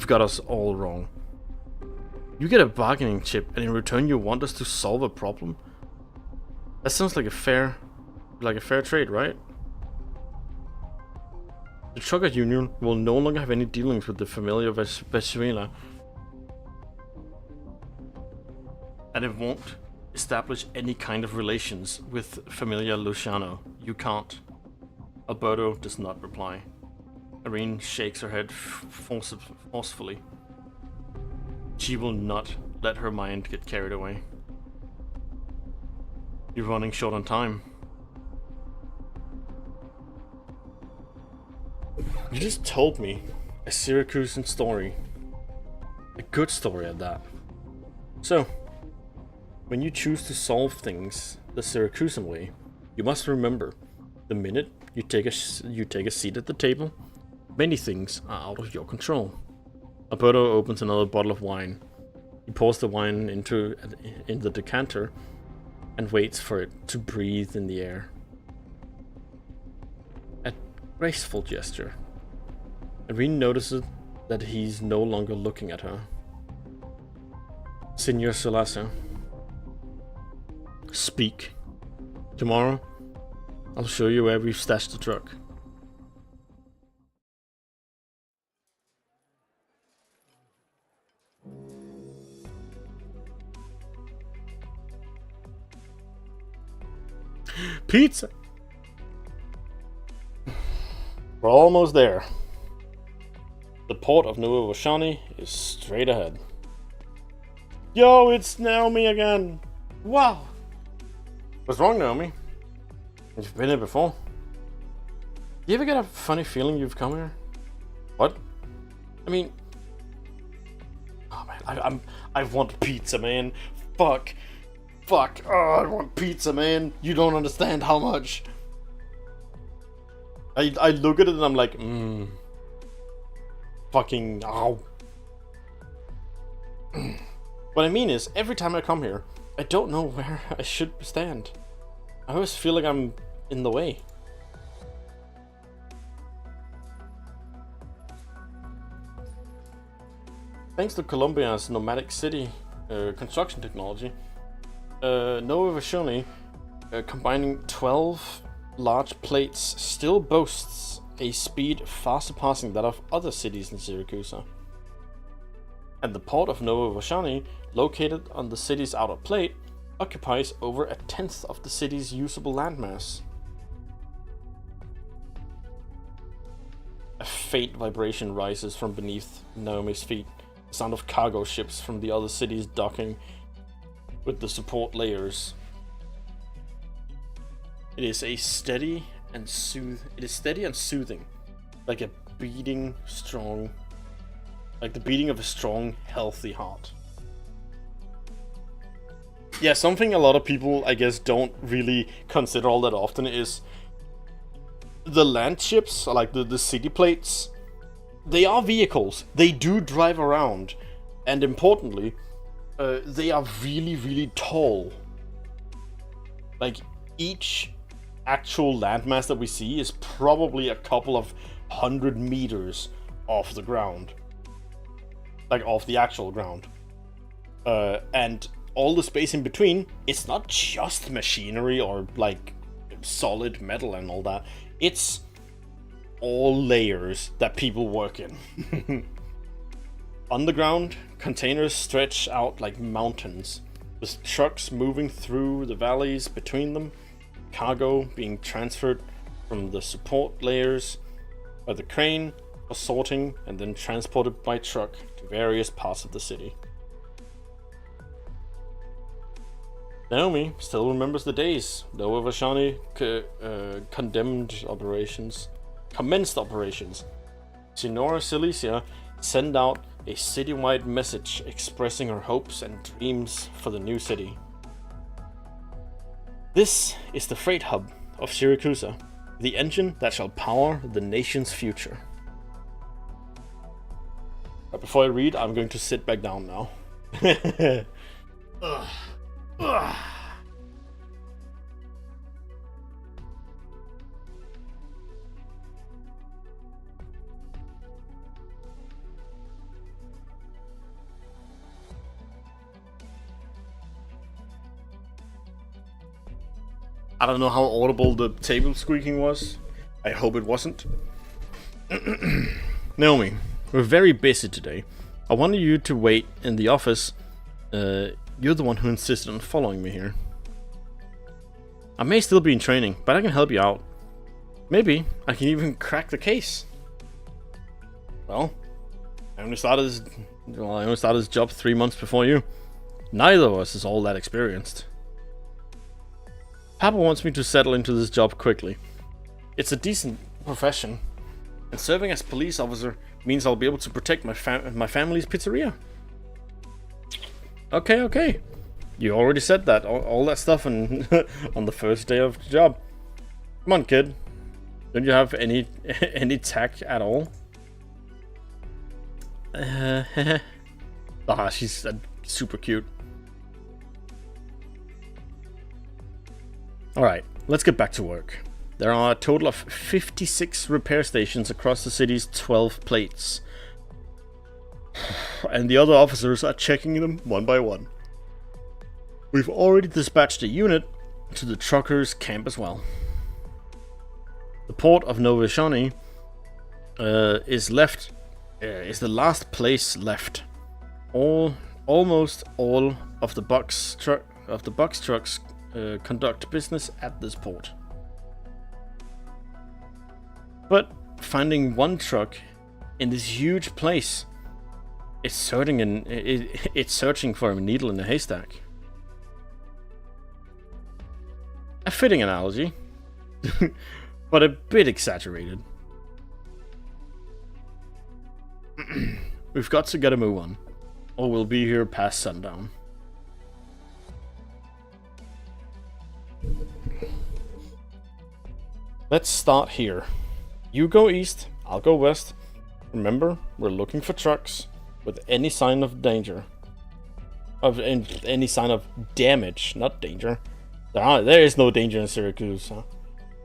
got us all wrong. You get a bargaining chip, and in return you want us to solve a problem? That sounds like a fair trade, right? The Trucker Union will no longer have any dealings with the familia of Vesvila, and it won't establish any kind of relations with Familia Luciano. You can't. Alberto does not reply. Irene shakes her head forcefully. She will not let her mind get carried away. You're running short on time. You just told me a Syracusan story. A good story at that. So, when you choose to solve things the Syracusan way, you must remember, the minute you take a seat at the table, many things are out of your control. Alberto opens another bottle of wine. He pours the wine in the decanter and waits for it to breathe in the air. A graceful gesture. Irene notices that he's no longer looking at her. Senor Salasso, speak. Tomorrow, I'll show you where we've stashed the truck. Pizza! We're almost there. The port of Nova Voshani is straight ahead. Yo, it's Naomi again! Wow! What's wrong, Naomi? You've been here before. You ever get a funny feeling you've come here? What? I mean, Oh man, I want pizza, man. Fuck. Oh, I want pizza, man. You don't understand how much. I look at it and I'm like, fucking, ow. What I mean is, every time I come here, I don't know where I should stand. I always feel like I'm in the way. Thanks to Colombia's nomadic city construction technology, Nova Vashoni, combining 12 large plates, still boasts a speed far surpassing that of other cities in Syracuse. And the port of Nova Vashoni, located on the city's outer plate, occupies over a tenth of the city's usable landmass. A faint vibration rises from beneath Naomi's feet, the sound of cargo ships from the other cities docking with the support layers. It is steady and soothing, like a beating strong, like the beating of a strong, healthy heart. Yeah, something a lot of people, I guess, don't really consider all that often is the land ships, or like the city plates. They are vehicles. They do drive around, and importantly, they are really, really tall. Like, each actual landmass that we see is probably a couple of 100 meters off the ground. Like, off the actual ground. And all the space in between, it's not just machinery or, like, solid metal and all that. It's all layers that people work in. On the ground, containers stretch out like mountains, with trucks moving through the valleys between them, cargo being transferred from the support layers by the crane for sorting and then transported by truck to various parts of the city. Naomi still remembers the days Nova Vashoni commenced operations. Senora Cilicia sent out a citywide message expressing her hopes and dreams for the new city. This is the freight hub of Syracuse, the engine that shall power the nation's future. But before I read, I'm going to sit back down now. I don't know how audible the table squeaking was. I hope it wasn't. Naomi, we're very busy today. I wanted you to wait in the office. You're the one who insisted on following me here. I may still be in training, but I can help you out. Maybe I can even crack the case. Well, I only started this job 3 months before you. Neither of us is all that experienced. Papa wants me to settle into this job quickly. It's a decent profession, and serving as police officer means I'll be able to protect my family's pizzeria. Okay. You already said that, all that stuff on on the first day of the job. Come on, kid. Don't you have any tact at all? She's super cute. Alright, let's get back to work. There are a total of 56 repair stations across the city's 12 plates. And the other officers are checking them one by one. We've already dispatched a unit to the truckers' camp as well. The port of Nova Vashoni is the last place left. Almost all of the box trucks conduct business at this port. But finding one truck in this huge place, it's searching for a needle in a haystack. A fitting analogy, but a bit exaggerated. We've got to get a move on. or we'll be here past sundown. Let's start here. You go east, I'll go west. Remember, we're looking for trucks with any sign of danger. Any sign of damage, not danger. There is no danger in Syracuse, huh?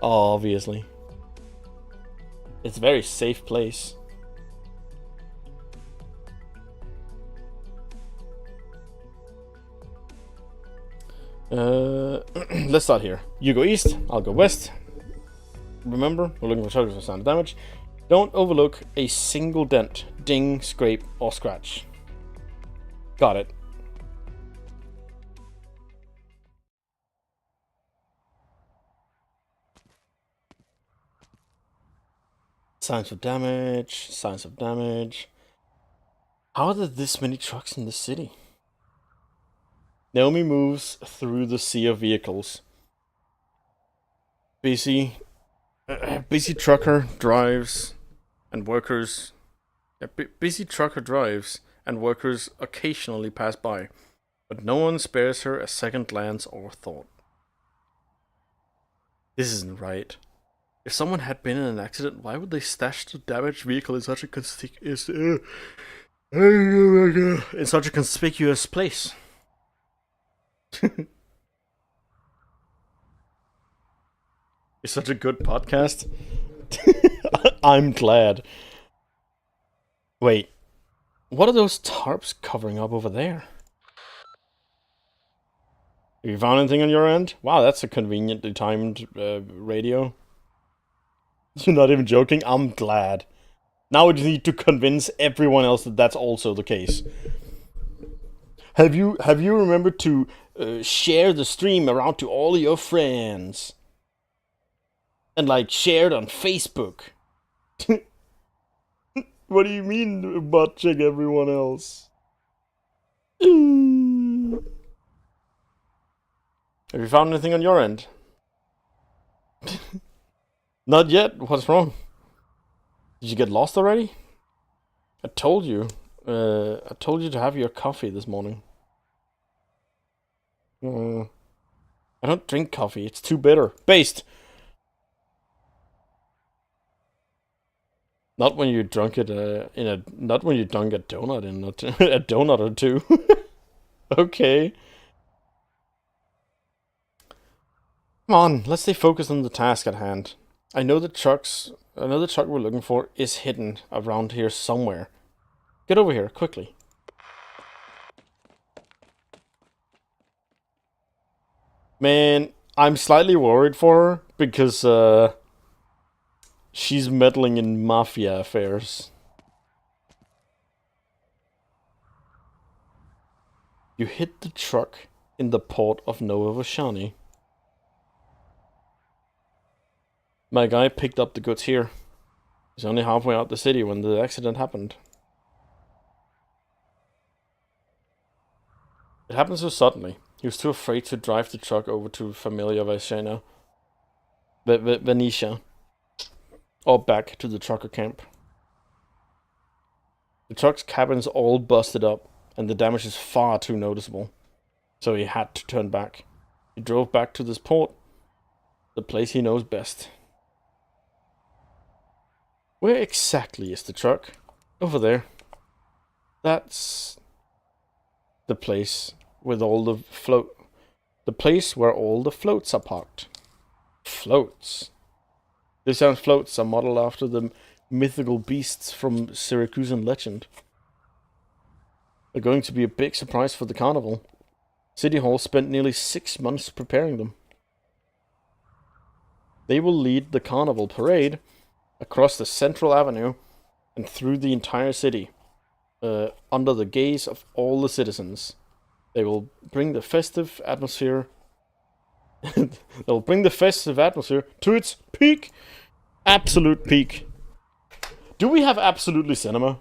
Obviously. It's a very safe place. Let's start here. You go east, I'll go west. Remember, we're looking for trucks with sign of damage. Don't overlook a single dent, ding, scrape, or scratch. Got it. Signs of damage, signs of damage. How are there this many trucks in the city? Naomi moves through the sea of vehicles. Busy trucker drives and workers. Busy trucker drives and workers occasionally pass by, but no one spares her a second glance or thought. This isn't right. If someone had been in an accident, why would they stash the damaged vehicle in such a conspicuous place? It's such a good podcast. I'm glad. Wait, what are those tarps covering up over there? Have you found anything on your end? Wow, that's a conveniently timed radio. You're not even joking? I'm glad. Now we just need to convince everyone else that that's also the case. Have you remembered to share the stream around to all your friends? And like share it on Facebook? What do you mean butt-check everyone else? Have you found anything on your end? Not yet. What's wrong? Did you get lost already? I told you. I told you to have your coffee this morning. I don't drink coffee. It's too bitter. Based. Not when you drunk it not when you dunk a donut in a donut or two. Okay. Come on, let's stay focused on the task at hand. I know the truck we're looking for is hidden around here somewhere. Get over here, quickly. Man, I'm slightly worried for her because she's meddling in mafia affairs. You hit the truck in the port of Nova Vashani. My guy picked up the goods here. He's only halfway out the city when the accident happened. It happened so suddenly. He was too afraid to drive the truck over to Familia Venetia. Or back to the trucker camp. The truck's cabin's all busted up, and the damage is far too noticeable. So he had to turn back. He drove back to this port, the place he knows best. Where exactly is the truck? Over there. That's the place with all the the place where all the floats are parked. Floats. This sounds floats are modeled after the mythical beasts from Syracusan legend. They're going to be a big surprise for the carnival. City Hall spent nearly 6 months preparing them. They will lead the carnival parade across the central avenue and through the entire city, under the gaze of all the citizens. They will bring the festive atmosphere. They'll bring the festive atmosphere to its peak, absolute peak. Do we have absolutely cinema?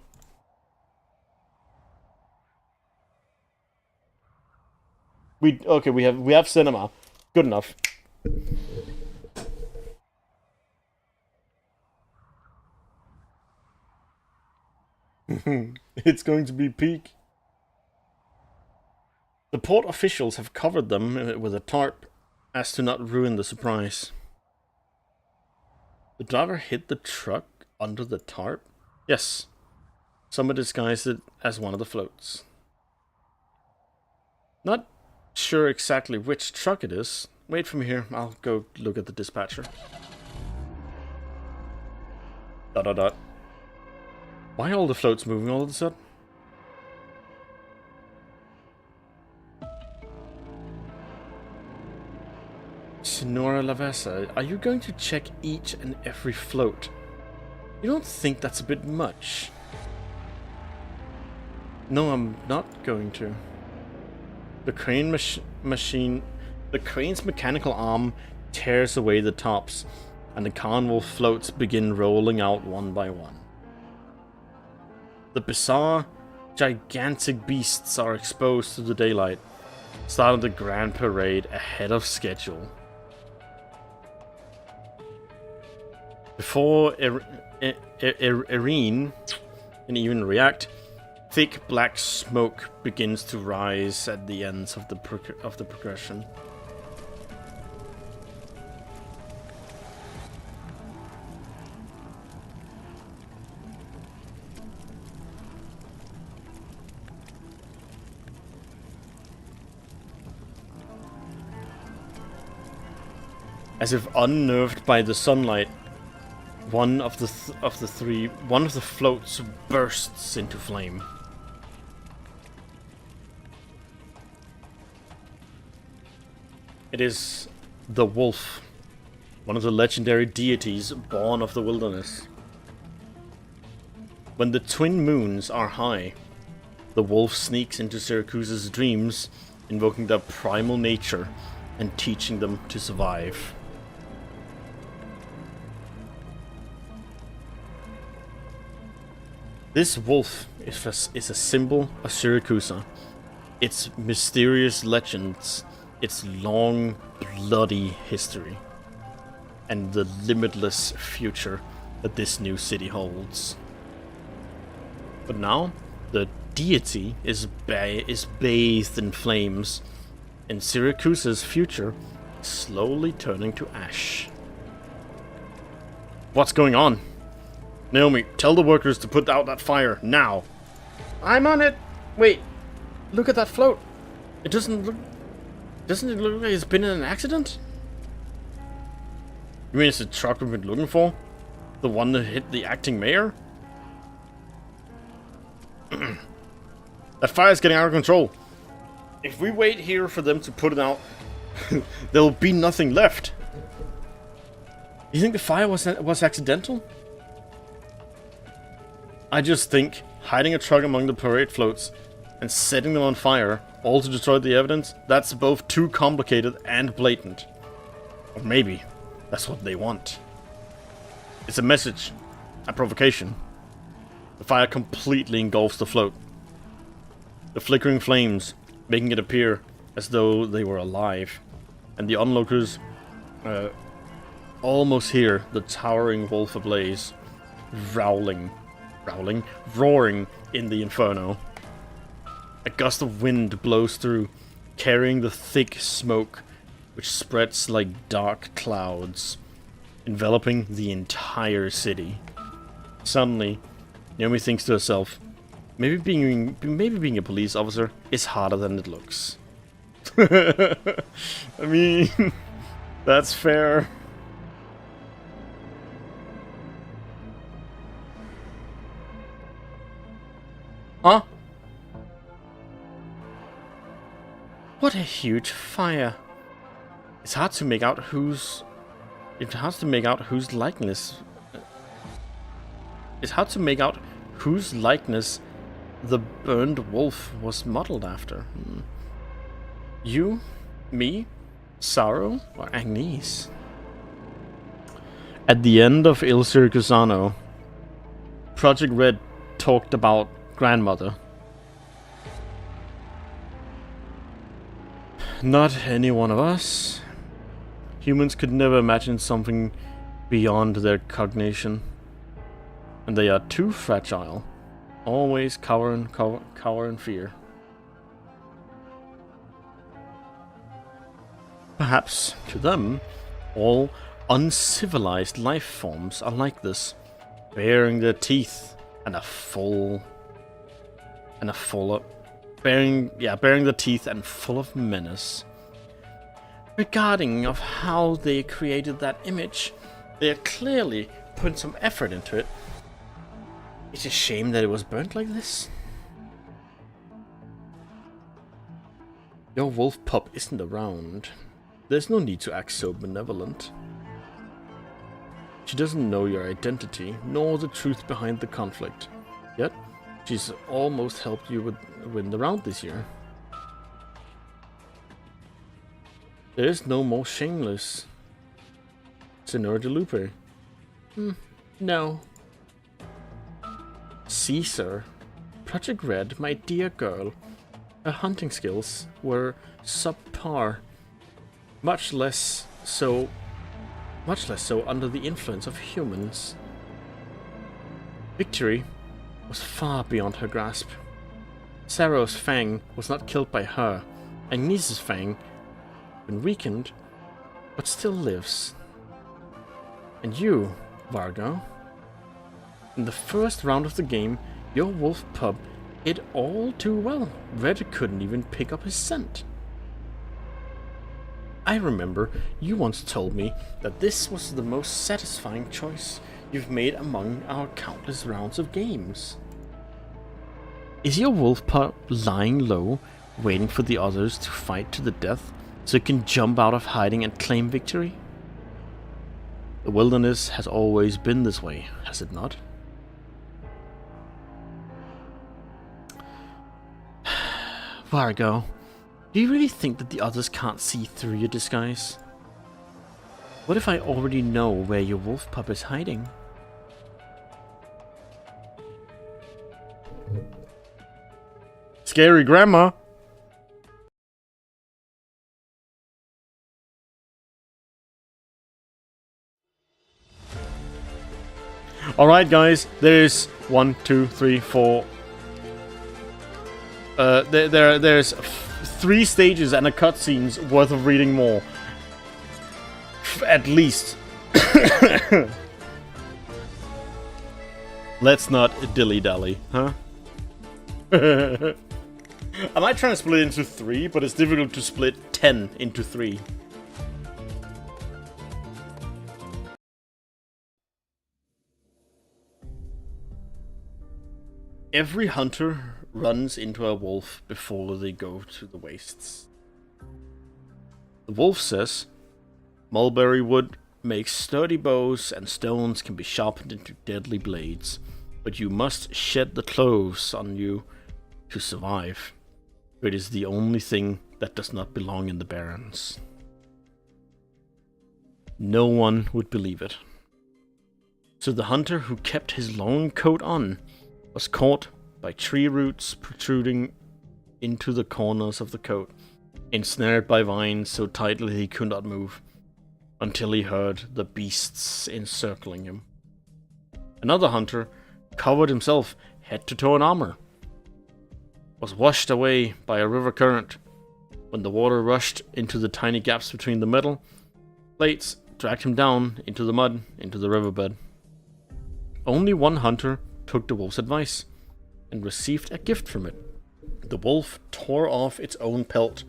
We have cinema. Good enough. It's going to be peak. The port officials have covered them with a tarp as to not ruin the surprise. The driver hid the truck under the tarp? Yes. Someone disguised it as one of the floats. Not sure exactly which truck it is. Wait for me here. I'll go look at the dispatcher. ... Why are all the floats moving all of a sudden? Senora Lavessa, are you going to check each and every float? You don't think that's a bit much? No, I'm not going to. The crane's mechanical arm tears away the tops, and the carnival floats begin rolling out one by one. The bizarre, gigantic beasts are exposed to the daylight, starting the grand parade ahead of schedule. Before Irene can even react, thick black smoke begins to rise at the ends of the progression. As if unnerved by the sunlight, one of the floats bursts into flame. It is the wolf, one of the legendary deities born of the wilderness. When the twin moons are high, the wolf sneaks into Syracuse's dreams, invoking their primal nature and teaching them to survive. This wolf is a symbol of Syracuse, its mysterious legends, its long, bloody history, and the limitless future that this new city holds. But now, the deity is bathed in flames, and Syracuse's future is slowly turning to ash. What's going on? Naomi, tell the workers to put out that fire, now! I'm on it! Wait, look at that float! Doesn't it look like it's been in an accident? You mean it's the truck we've been looking for? The one that hit the acting mayor? That fire's getting out of control. If we wait here for them to put it out, there'll be nothing left. You think the fire was accidental? I just think hiding a truck among the parade floats and setting them on fire, all to destroy the evidence, that's both too complicated and blatant. Or maybe that's what they want. It's a message, a provocation. The fire completely engulfs the float. The flickering flames making it appear as though they were alive, and the onlookers almost hear the towering wolf ablaze, roaring in the inferno. A gust of wind blows through, carrying the thick smoke, which spreads like dark clouds, enveloping the entire city. Suddenly, Naomi thinks to herself, maybe being a police officer is harder than it looks. I mean, that's fair. Huh? What a huge fire. It's hard to make out whose likeness. It's hard to make out whose likeness the burned wolf was modeled after. You, me, Sorrow, or Agnes? At the end of Il Circusano, Project Red talked about grandmother. Not any one of us. Humans could never imagine something beyond their cognition. And they are too fragile. Always cower in fear. Perhaps, to them, all uncivilized life forms are like this, baring their teeth and baring the teeth and full of menace. Regarding of how they created that image, they are clearly putting some effort into it. It's a shame that it was burnt like this. Your wolf pup isn't around. There's no need to act so benevolent. She doesn't know your identity, nor the truth behind the conflict. Yet, she's almost helped you win the round this year. There is no more shameless. Senor de Lupe. No. Caesar. Project Red, my dear girl. Her hunting skills were subpar. Much less so under the influence of humans. Victory was far beyond her grasp. Sarah's fang was not killed by her. Agnes's fang been weakened, but still lives. And you, Vargo, in the first round of the game, your wolf pup hid all too well. Red couldn't even pick up his scent. I remember you once told me that this was the most satisfying choice you've made among our countless rounds of games. Is your wolf pup lying low, waiting for the others to fight to the death so it can jump out of hiding and claim victory? The wilderness has always been this way, has it not? Vargo, do you really think that the others can't see through your disguise? What if I already know where your wolf pup is hiding? Scary grandma. Alright guys, there's 1, 2, 3, 4. There's 3 stages and a cutscene's worth of reading more. At least. Let's not dilly-dally, huh? I might try to split it into 3, but it's difficult to split 10 into 3. Every hunter runs into a wolf before they go to the wastes. The wolf says, mulberry wood makes sturdy bows and stones can be sharpened into deadly blades, but you must shed the clothes on you to survive. It is the only thing that does not belong in the barrens. No one would believe it. So the hunter who kept his long coat on was caught by tree roots protruding into the corners of the coat, ensnared by vines so tightly he could not move, until he heard the beasts encircling him. Another hunter covered himself head to toe in armor, was washed away by a river current. When the water rushed into the tiny gaps between the metal plates, dragged him down into the mud, into the riverbed. Only one hunter took the wolf's advice and received a gift from it. The wolf tore off its own pelt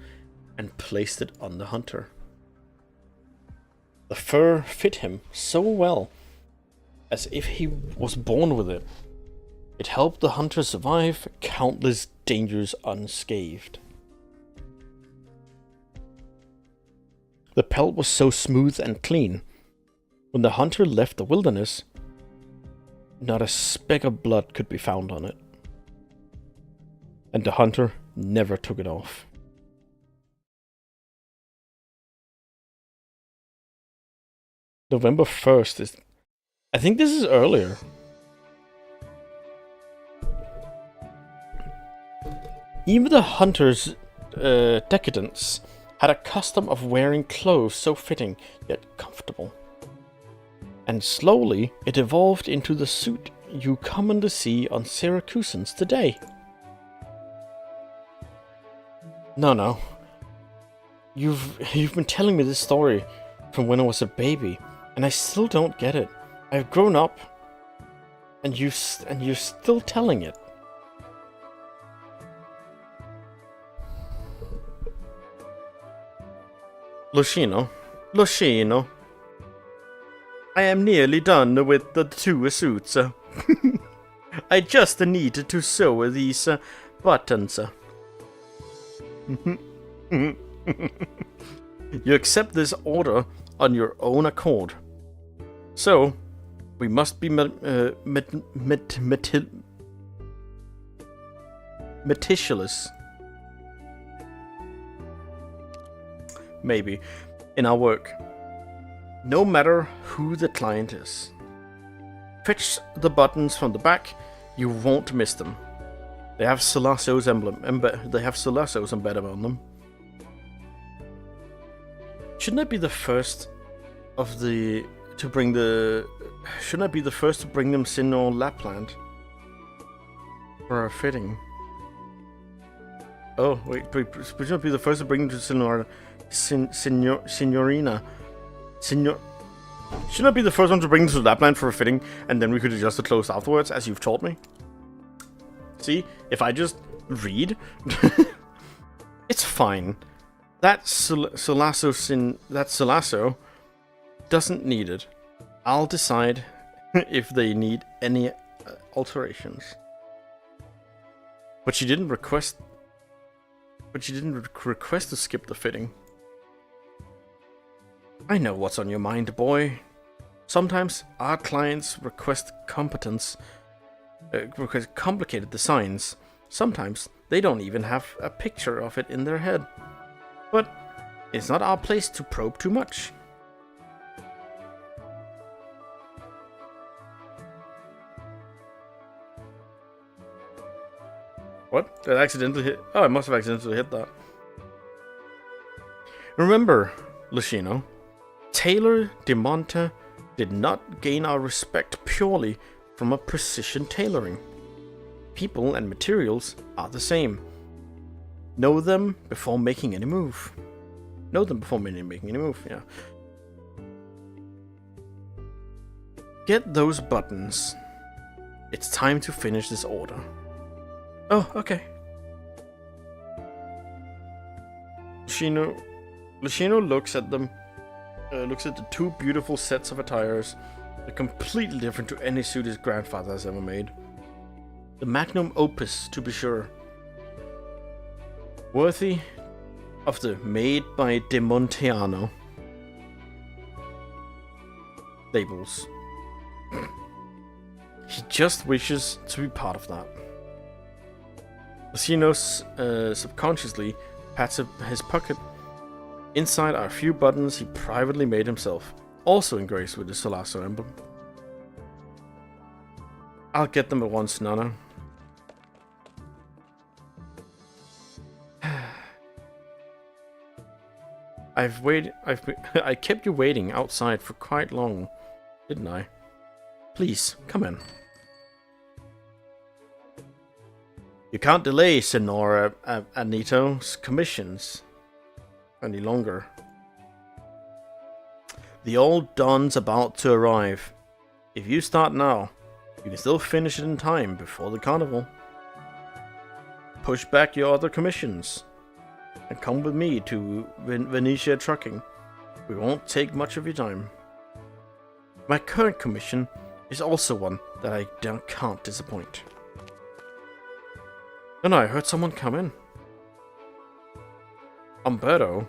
and placed it on the hunter. The fur fit him so well, as if he was born with it. It helped the hunter survive countless dangers unscathed. The pelt was so smooth and clean. When the hunter left the wilderness, not a speck of blood could be found on it. And the hunter never took it off. November 1st is... I think this is earlier. Even the hunter's decadents had a custom of wearing clothes so fitting yet comfortable. And slowly it evolved into the suit you commonly see on Syracusans today. No. You've been telling me this story from when I was a baby, and I still don't get it. I've grown up, and you're still telling it. Lucino, I am nearly done with the 2 suits. I just need to sew these buttons. You accept this order on your own accord. So, we must be meticulous. Maybe, in our work. No matter who the client is. Fetch the buttons from the back, you won't miss them. They have Solasso's embedded on them. Shouldn't I be the first to bring them Sinnoh Lapland for a fitting? Oh wait, shouldn't I be the first to bring them to Sinnoh? Signorina. Shouldn't I be the first one to bring them to Lapland for a fitting, and then we could adjust the clothes afterwards, as you've taught me? See, if I just read, it's fine. That Solasso doesn't need it. I'll decide if they need any alterations. But she didn't request. To skip the fitting. I know what's on your mind, boy. Sometimes our clients request complicated designs. Sometimes they don't even have a picture of it in their head. But it's not our place to probe too much. What? Did I accidentally hit? Oh, I must have accidentally hit that. Remember, Lucino, Taylor de Monte did not gain our respect purely from a precision tailoring. People and materials are the same. Know them before making any move. Yeah. Get those buttons. It's time to finish this order. Oh, okay. Lucino looks at them. Looks at the 2 beautiful sets of attires. They're completely different to any suit his grandfather has ever made. The magnum opus, to be sure. Worthy of the made by De Monteano labels. He just wishes to be part of that. Lucino subconsciously pats his pocket. Inside are a few buttons he privately made himself, also engraved with the Solasso emblem. I'll get them at once, Nana. I kept you waiting outside for quite long, didn't I? Please, come in. You can't delay Senora Anito's commissions any longer. The old Don's about to arrive. If you start now, you can still finish it in time before the carnival. Push back your other commissions and come with me to Venetia Trucking. We won't take much of your time. My current commission is also one that I can't disappoint. Oh no, I heard someone come in. Umberto,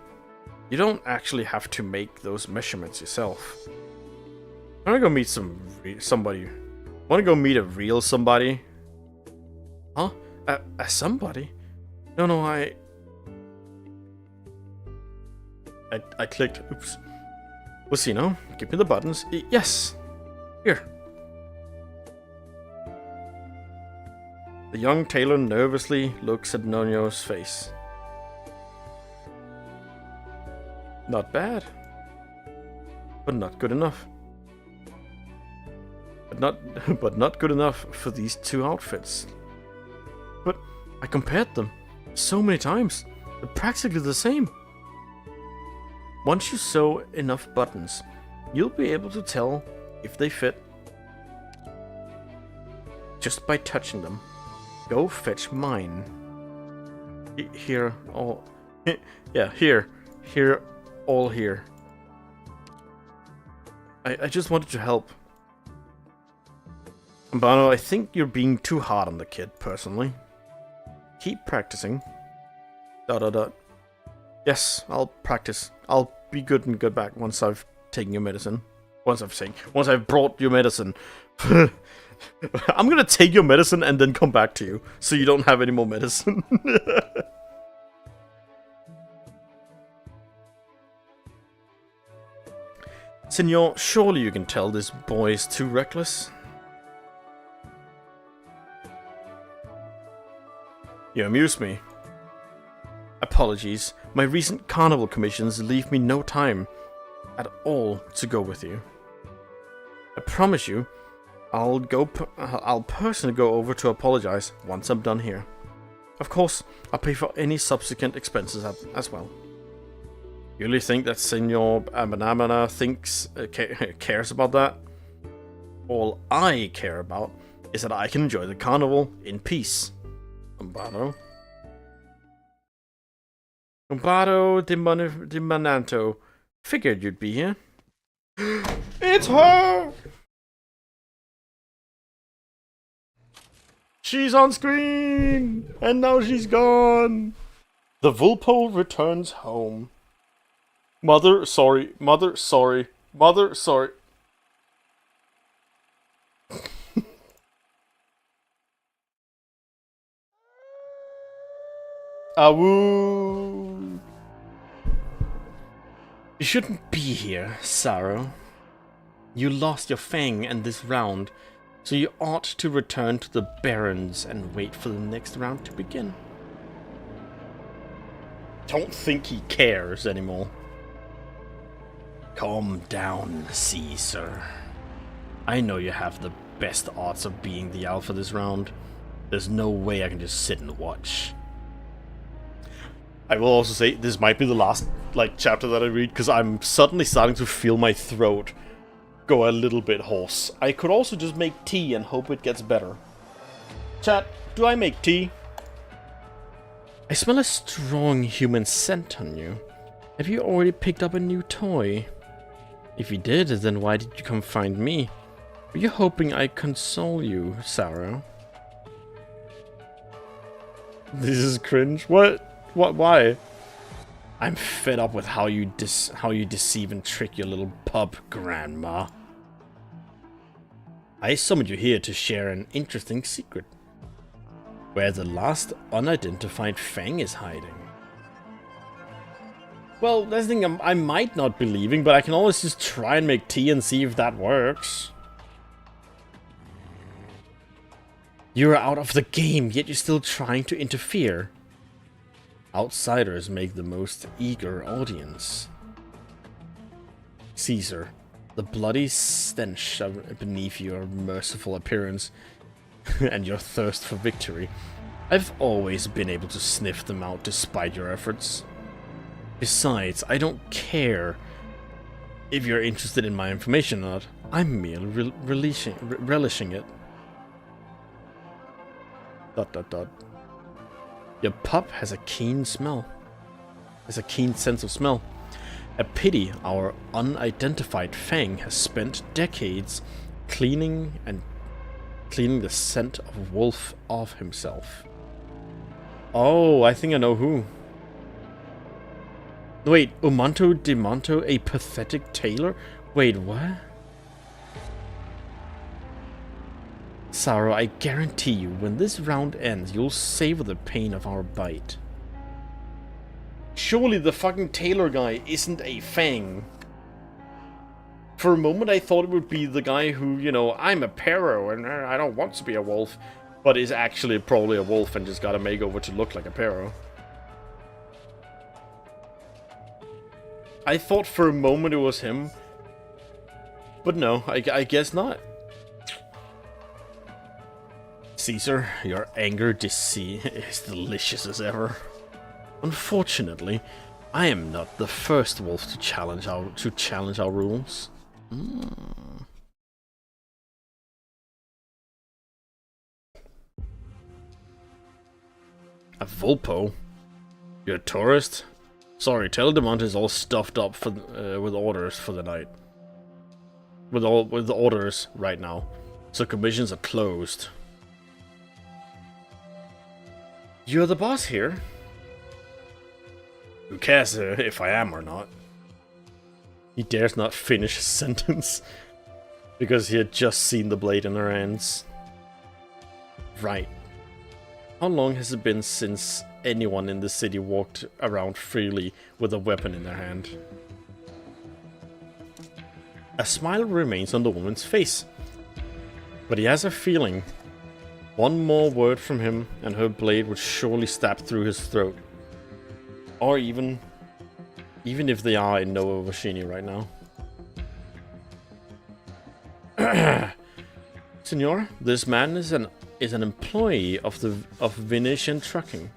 you don't actually have to make those measurements yourself. I wanna go meet somebody. Wanna go meet a real somebody? Huh? A somebody? No, I clicked. Oops. Lucino, give me the buttons. Yes. Here. The young tailor nervously looks at Nonio's face. Not bad. But not good enough. But not good enough for these 2 outfits. But I compared them so many times. They're practically the same. Once you sew enough buttons, you'll be able to tell if they fit just by touching them. Go fetch mine. Here, all... yeah, here, all here. I just wanted to help. Umbano, I think you're being too hard on the kid, personally. Keep practicing. ... Yes, I'll practice. I'll be good and go back once I've taken your medicine. Once I've brought your medicine. I'm gonna take your medicine and then come back to you, so you don't have any more medicine. Senor, surely you can tell this boy is too reckless. You amuse me. Apologies, my recent carnival commissions leave me no time at all to go with you. I promise you, I'll personally go over to apologize once I'm done here. Of course, I'll pay for any subsequent expenses as well. You really think that Senor Abanamana cares about that? All I care about is that I can enjoy the carnival in peace. Umbado de Mananto. Figured you'd be here. It's her! She's on screen! And now she's gone! The Vulpo returns home. Mother, sorry. Mother, sorry. Mother, sorry. Awoo! You shouldn't be here, Saro. You lost your fang in this round, so you ought to return to the Barrens and wait for the next round to begin. Don't think he cares anymore. Calm down, Caesar. I know you have the best odds of being the alpha this round. There's no way I can just sit and watch. I will also say this might be the last chapter that I read, because I'm suddenly starting to feel my throat go a little bit hoarse. I could also just make tea and hope it gets better. Chat, do I make tea? I smell a strong human scent on you. Have you already picked up a new toy? If you did, then why did you come find me? Were you hoping I'd console you, Sarah? This is cringe. What? Why? I'm fed up with how you deceive and trick your little pup, Grandma. I summoned you here to share an interesting secret. Where the last unidentified fang is hiding. Well, that's the thing I might not be leaving, but I can always just try and make tea and see if that works. You're out of the game, yet you're still trying to interfere. Outsiders make the most eager audience. Caesar, the bloody stench beneath your merciful appearance and your thirst for victory. I've always been able to sniff them out despite your efforts. Besides, I don't care if you're interested in my information or not. I'm merely relishing it. ... Your pup has a keen smell. Has a keen sense of smell. A pity our unidentified fang has spent decades cleaning the scent of wolf off himself. Oh, I think I know who. Wait, Umanto Dimanto, a pathetic tailor? Wait, what? Saro, I guarantee you, when this round ends, you'll savor the pain of our bite. Surely the fucking tailor guy isn't a fang. For a moment I thought it would be the guy who, you know, I'm a Pero and I don't want to be a wolf, but is actually probably a wolf and just got a makeover to look like a Pero. I thought for a moment it was him, but no, I guess not. Caesar, your anger is delicious as ever. Unfortunately, I am not the first wolf to challenge our rules. A Vulpo? You're a tourist? Sorry, Teledemont is all stuffed up for with orders for the night. With the orders right now, so commissions are closed. You're the boss here. Who cares if I am or not? He dares not finish his sentence because he had just seen the blade in her hands. Right. How long has it been since anyone in the city walked around freely with a weapon in their hand? A smile remains on the woman's face, but he has a feeling one more word from him and her blade would surely stab through his throat. Or even if they are in Nova Vashini right now. Senor, this man is an employee of Venetian Trucking.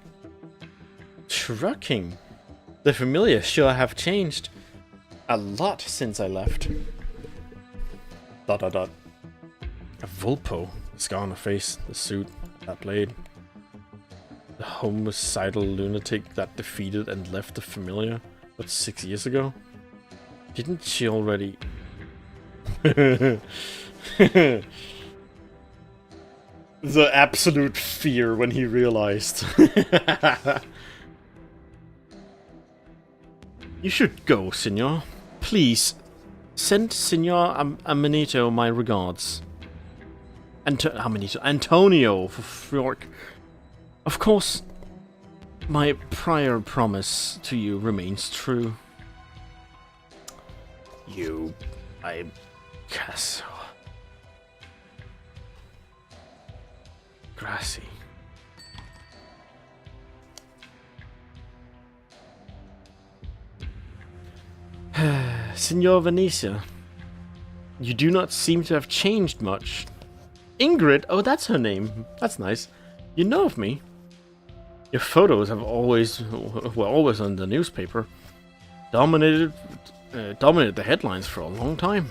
Trucking? The familiar sure have changed a lot since I left. ... A Vulpo, the scar on the face, the suit, that blade. The homicidal lunatic that defeated and left the familiar, what, 6 years ago? Didn't she already... The absolute fear when he realized. You should go, senor. Please, send Senor Amanito my regards. Antonio, for fork. Of course, my prior promise to you remains true. I guess. Grassy. Signor Venetia, you do not seem to have changed much. Ingrid? Oh, that's her name. That's nice. You know of me. Your photos were always on the newspaper. Dominated the headlines for a long time.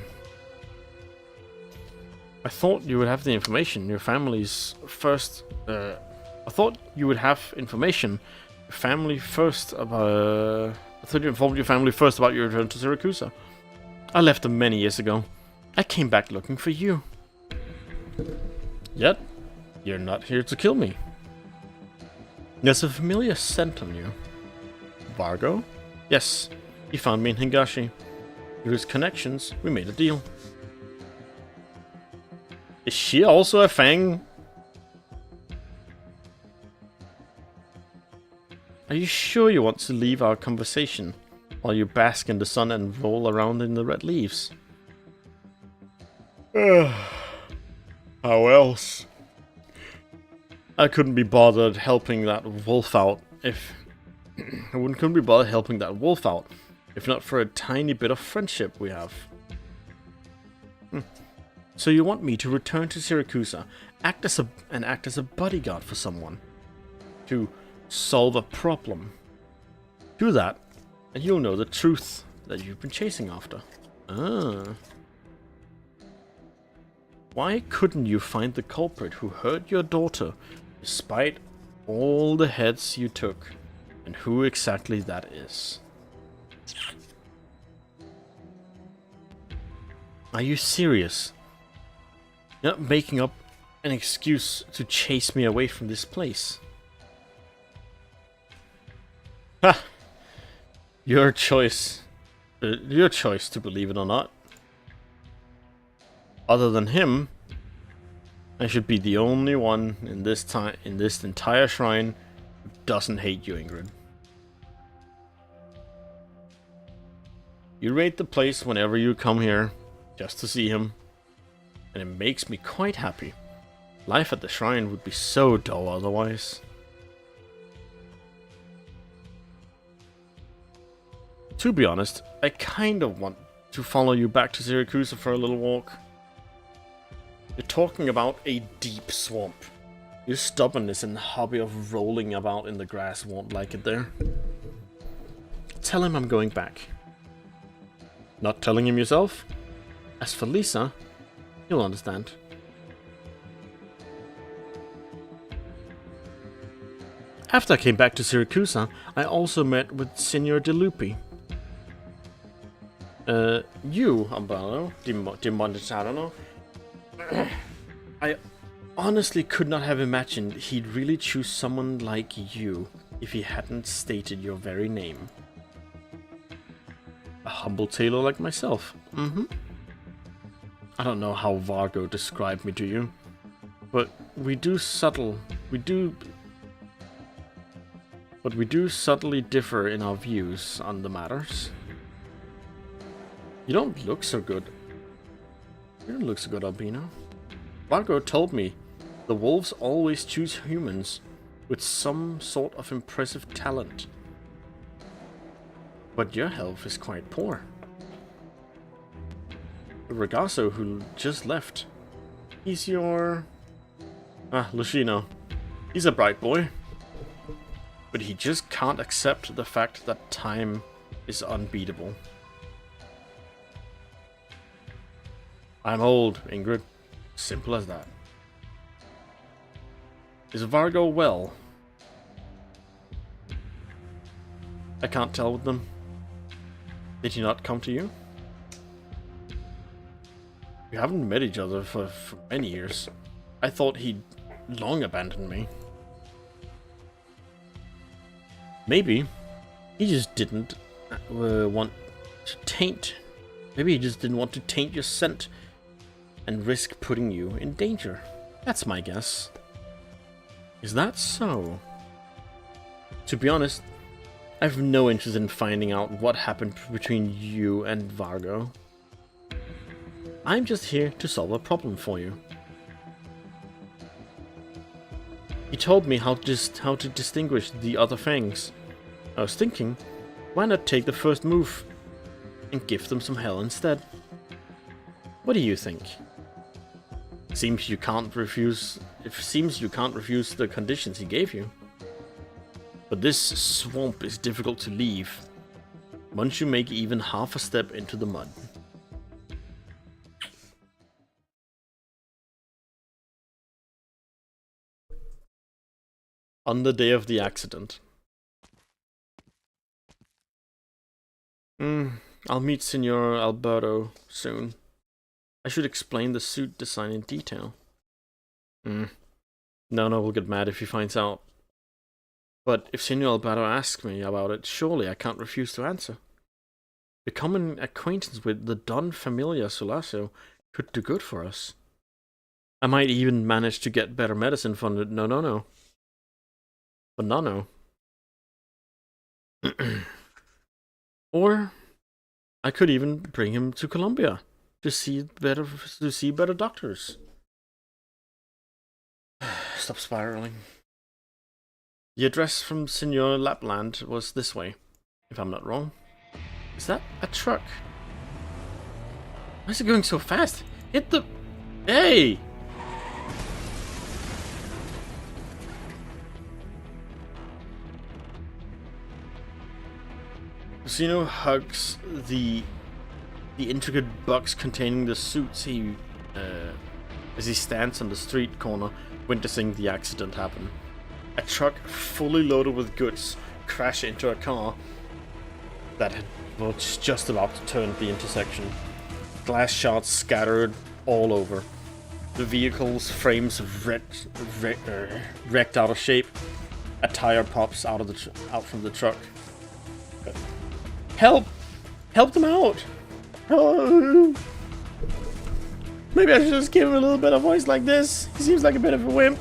I thought you would have the information. Your family's first. I thought you would have information. Your family first about. I thought you informed your family first about your return to Syracuse. I left them many years ago. I came back looking for you. Yet, you're not here to kill me. There's a familiar scent on you. Vargo? Yes, he found me in Hingashi. Through his connections, we made a deal. Is she also a Fang? Are you sure you want to leave our conversation while you bask in the sun and roll around in the red leaves? How else? I couldn't be bothered helping that wolf out if... couldn't be bothered helping that wolf out if not for a tiny bit of friendship we have. So you want me to return to Syracuse, act as a bodyguard for someone, to solve a problem. Do that, and you'll know the truth that you've been chasing after. Why couldn't you find the culprit who hurt your daughter, despite all the heads you took, and who exactly that is? Are you serious? You're not making up an excuse to chase me away from this place. Ha! Your choice. Your choice to believe it or not. Other than him, I should be the only one in this entire shrine who doesn't hate you, Ingrid. You raid the place whenever you come here, just to see him, and it makes me quite happy. Life at the shrine would be so dull otherwise. To be honest, I kind of want to follow you back to Syracuse for a little walk. You're talking about a deep swamp. Your stubbornness and hobby of rolling about in the grass won't like it there. tell him I'm going back. Not telling him yourself? As for Lisa, you'll understand. After I came back to Syracuse, I also met with Signor De Lupi. You, Umbalo, Dimonditarano. I honestly could not have imagined he'd really choose someone like you if he hadn't stated your very name. A humble tailor like myself. I don't know how Vargo described me to you, but we do subtly differ in our views on the matters. You don't look so good. You don't look so good, Albino. Vargo told me the wolves always choose humans with some sort of impressive talent. But your health is quite poor. Ragasso, who just left, he's your... Lucino. He's a bright boy. But he just can't accept the fact that time is unbeatable. I'm old, Ingrid. Simple as that. Is Vargo well? I can't tell with them. Did he not come to you? We haven't met each other for many years. I thought he'd long abandoned me. Maybe he just didn't want to taint. Maybe he just didn't want to taint your scent and risk putting you in danger. That's my guess. Is that so? To be honest, I have no interest in finding out what happened between you and Vargo. I'm just here to solve a problem for you. He told me how to distinguish the other fangs. I was thinking, why not take the first move and give them some hell instead? What do you think? Seems you can't refuse the conditions he gave you. But this swamp is difficult to leave once you make even half a step into the mud. On the day of the accident. I'll meet Signor Alberto soon. I should explain the suit design in detail. No will get mad if he finds out. But if Signor Alberto asks me about it, surely I can't refuse to answer. Becoming acquaintance with the Don Familia Sulasso could do good for us. I might even manage to get better medicine for No. For Nano. Or I could even bring him to Colombia to see better doctors. Stop spiraling. The address from Signor Lapland was this way, if I'm not wrong. Is that a truck? Why is it going so fast? Hit the... Hey! Lucino hugs the intricate box containing the suits as he stands on the street corner witnessing the accident happen. A truck fully loaded with goods crashed into a car that was just about to turn the intersection. Glass shards scattered all over. The vehicle's frames wrecked out of shape. A tire pops out from the truck. Help! Help them out! Oh. Maybe I should just give him a little bit of voice like this. He seems like a bit of a wimp.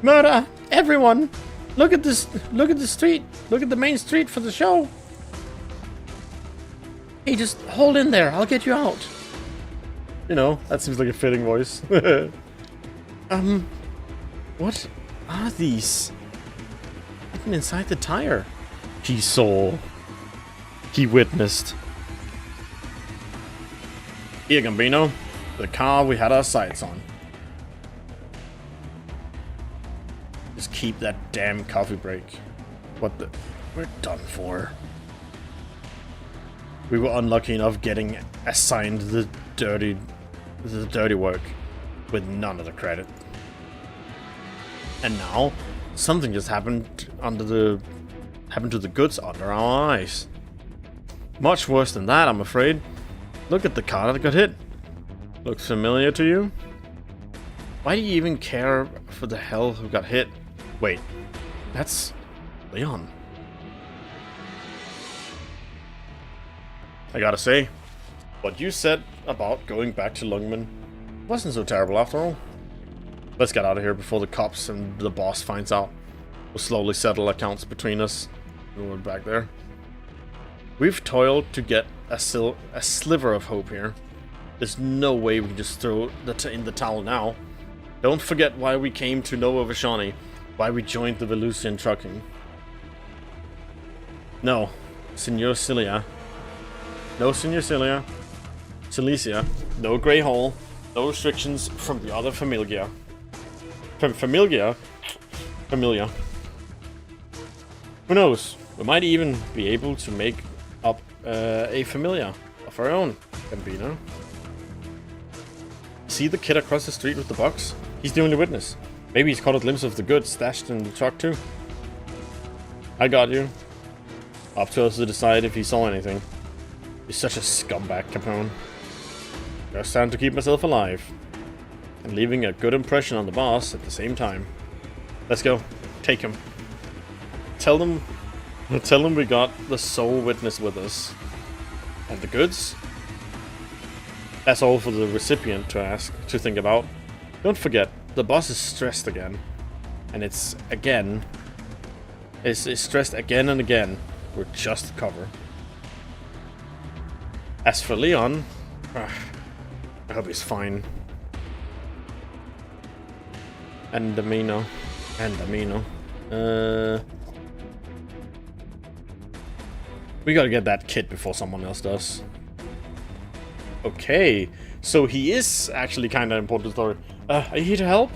Murder! Everyone! Look at this! Look at the street! Look at the main street for the show! Hey, just hold in there. I'll get you out. You know, that seems like a fitting voice. What are these? Hidden inside the tire. He saw. He witnessed. Here, Gambino. The car we had our sights on. Just keep that damn coffee break. What the... We're done for. We were unlucky enough getting assigned the dirty work with none of the credit. And now something just happened to the goods under our eyes. Much worse than that, I'm afraid. Look at the car that got hit. Looks familiar to you? Why do you even care for the hell who got hit? Wait, that's Leon. I gotta say, what you said about going back to Lungman wasn't so terrible after all. Let's get out of here before the cops and the boss finds out. We'll slowly settle accounts between us. We're back there. We've toiled to get a sliver of hope here. There's no way we can just throw in the towel now. Don't forget why we came to Nova Vashani, why we joined the Velusian trucking. No, Senor Cilia. No Senor Cilia. Cilicia. No Grey Hole. No restrictions from the other Familia. Familia? Familia. Who knows? We might even be able to make up a Familia of our own. Gambino. See the kid across the street with the box? He's the only witness. Maybe he's caught a glimpse of the goods stashed in the truck too. I got you. Up to us to decide if he saw anything. He's such a scumbag, Capone. Just trying to keep myself alive. And leaving a good impression on the boss at the same time. Let's go. Take him. Tell them we got the sole witness with us. And the goods? That's all for the recipient to think about. Don't forget, the boss is stressed again. And it's stressed again and again. We're just cover. As for Leon, I hope he's fine. And Amino. We gotta get that kid before someone else does. Okay, so he is actually kind of important to the story. Are you here to help?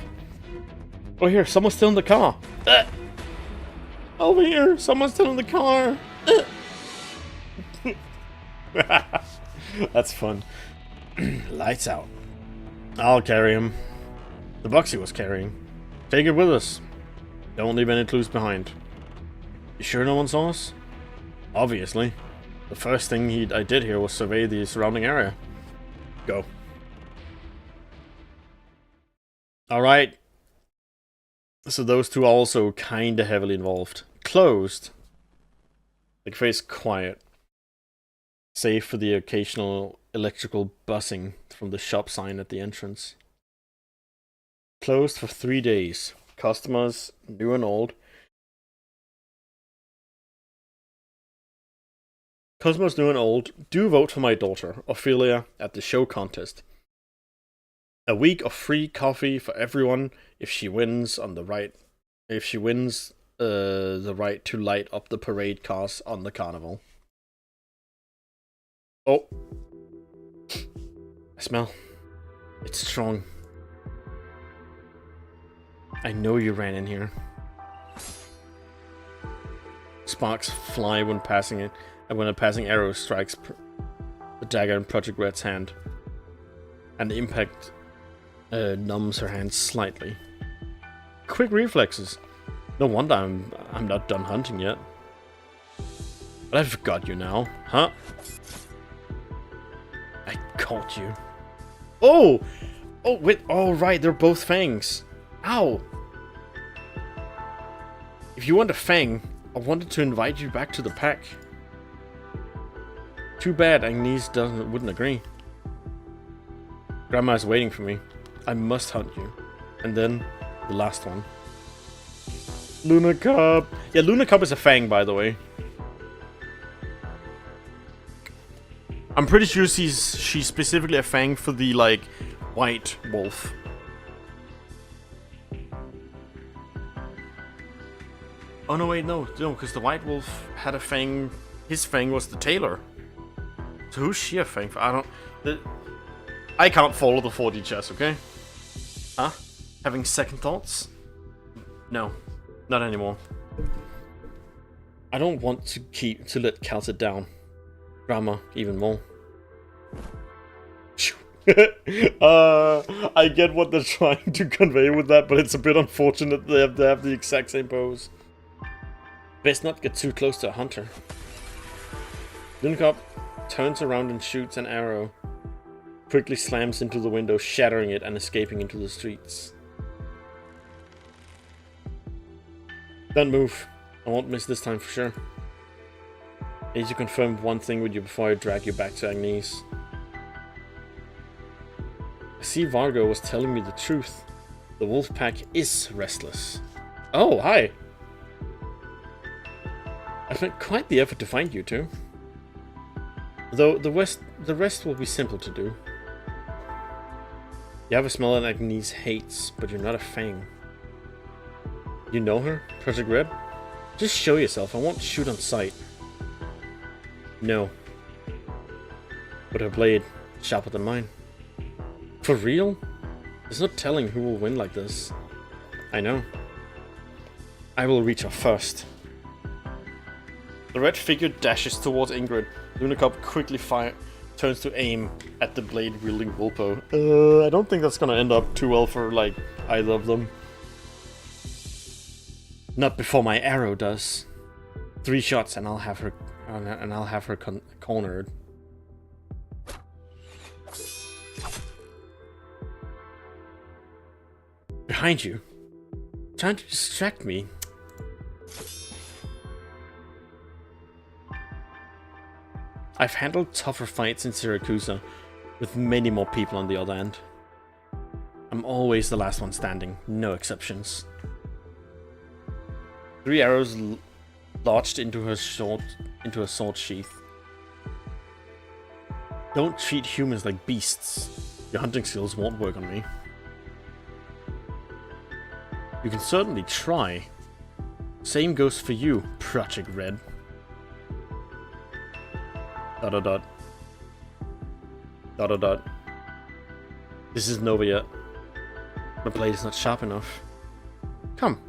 Oh, here, someone's still in the car. Over here, someone's still in the car. That's fun. Lights out. I'll carry him. The box he was carrying. Take it with us. Don't leave any clues behind. You sure no one saw us? Obviously. The first thing I did here was survey the surrounding area. Go. Alright. So those two are also kinda heavily involved. Closed. The cafe is quiet. Save for the occasional electrical buzzing from the shop sign at the entrance. Closed for 3 days. Customers, new and old. Customers new and old, do vote for my daughter, Ophelia, at the show contest. A week of free coffee for everyone if she wins the right to light up the parade cars on the carnival. Oh. I smell. It's strong. I know you ran in here. Sparks fly when passing it, and when a passing arrow strikes the dagger in Project Red's hand. And the impact numbs her hand slightly. Quick reflexes. No wonder I'm not done hunting yet. But I've got you now, huh? I caught you. Oh! Oh, wait. Oh, right. They're both fangs. Ow! If you want a fang, I wanted to invite you back to the pack. Too bad Agnes wouldn't agree. Grandma's waiting for me. I must hunt you. And then, the last one. Luna Cub. Yeah, Luna Cub is a fang, by the way. I'm pretty sure she's specifically a fang for the, like, white wolf. Oh, no, wait, no, because the white wolf had a fang. His fang was the tailor. So who's she a fang for? I can't follow the 4D chess, okay? Huh? Having second thoughts? No, not anymore. I don't want to let Cal sit down. Drama even more. I get what they're trying to convey with that, but it's a bit unfortunate they have to have the exact same pose. Best not get too close to a hunter. Lunicop turns around and shoots an arrow. Quickly slams into the window, shattering it and escaping into the streets. Don't move. I won't miss this time for sure. I need to confirm one thing with you before I drag you back to Agnes. I see Vargo was telling me the truth. The wolf pack is restless. Oh, hi! I've made quite the effort to find you two. Though the rest will be simple to do. You have a smell that Agnes hates, but you're not a Fang. You know her, Project Red? Just show yourself, I won't shoot on sight. No. But her blade, sharper than mine. For real? There's no telling who will win like this. I know. I will reach her first. The red figure dashes towards Ingrid. Lunicop quickly turns to aim at the blade-wielding Vulpo. I don't think that's gonna end up too well for, like, either of them. Not before my arrow does. 3 shots and I'll have her cornered. Behind you. Trying to distract me. I've handled tougher fights in Syracuse, with many more people on the other end. I'm always the last one standing, no exceptions. 3 arrows lodged into her sword sheath. Don't treat humans like beasts. Your hunting skills won't work on me. You can certainly try. Same goes for you, Project Red. ... This isn't over yet. My blade is not sharp enough. Come.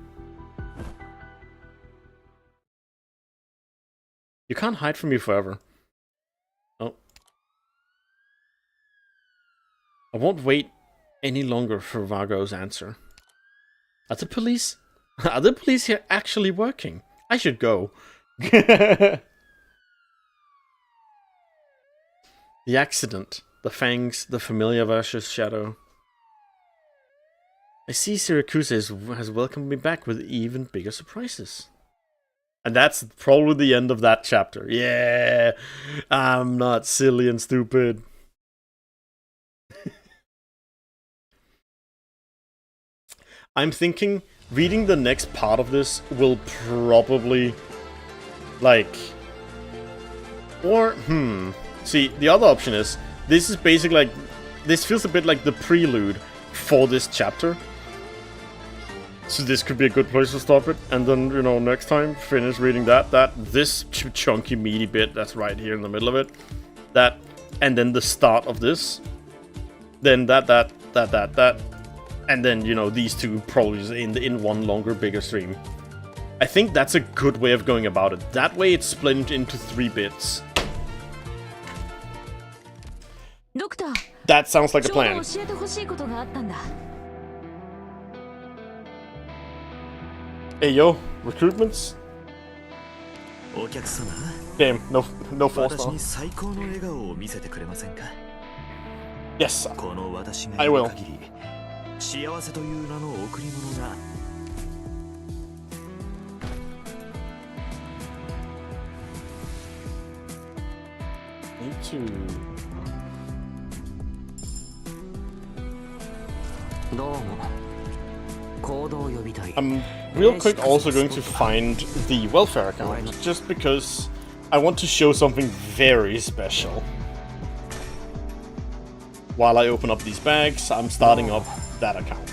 You can't hide from me forever. Oh. I won't wait any longer for Vargo's answer. Are the police here actually working? I should go. The accident, the fangs, the familiar versus shadow. I see Syracuse has welcomed me back with even bigger surprises. And that's probably the end of that chapter. Yeah, I'm not silly and stupid. I'm thinking reading the next part of this will probably, like, or, see, the other option is, this is basically like, this feels a bit like the prelude for this chapter. So this could be a good place to stop it, and then, you know, next time, finish reading this chunky meaty bit that's right here in the middle of it, and then the start of this, then that, and then, you know, these two probably in one longer, bigger stream. I think that's a good way of going about it. That way it's split into 3 bits. That sounds like a plan. Hey yo, recruitments? Damn, no 4-star. Yes, I will. Need to... I'm real quick also going to find the welfare account, just because I want to show something very special. While I open up these bags, I'm starting up that account.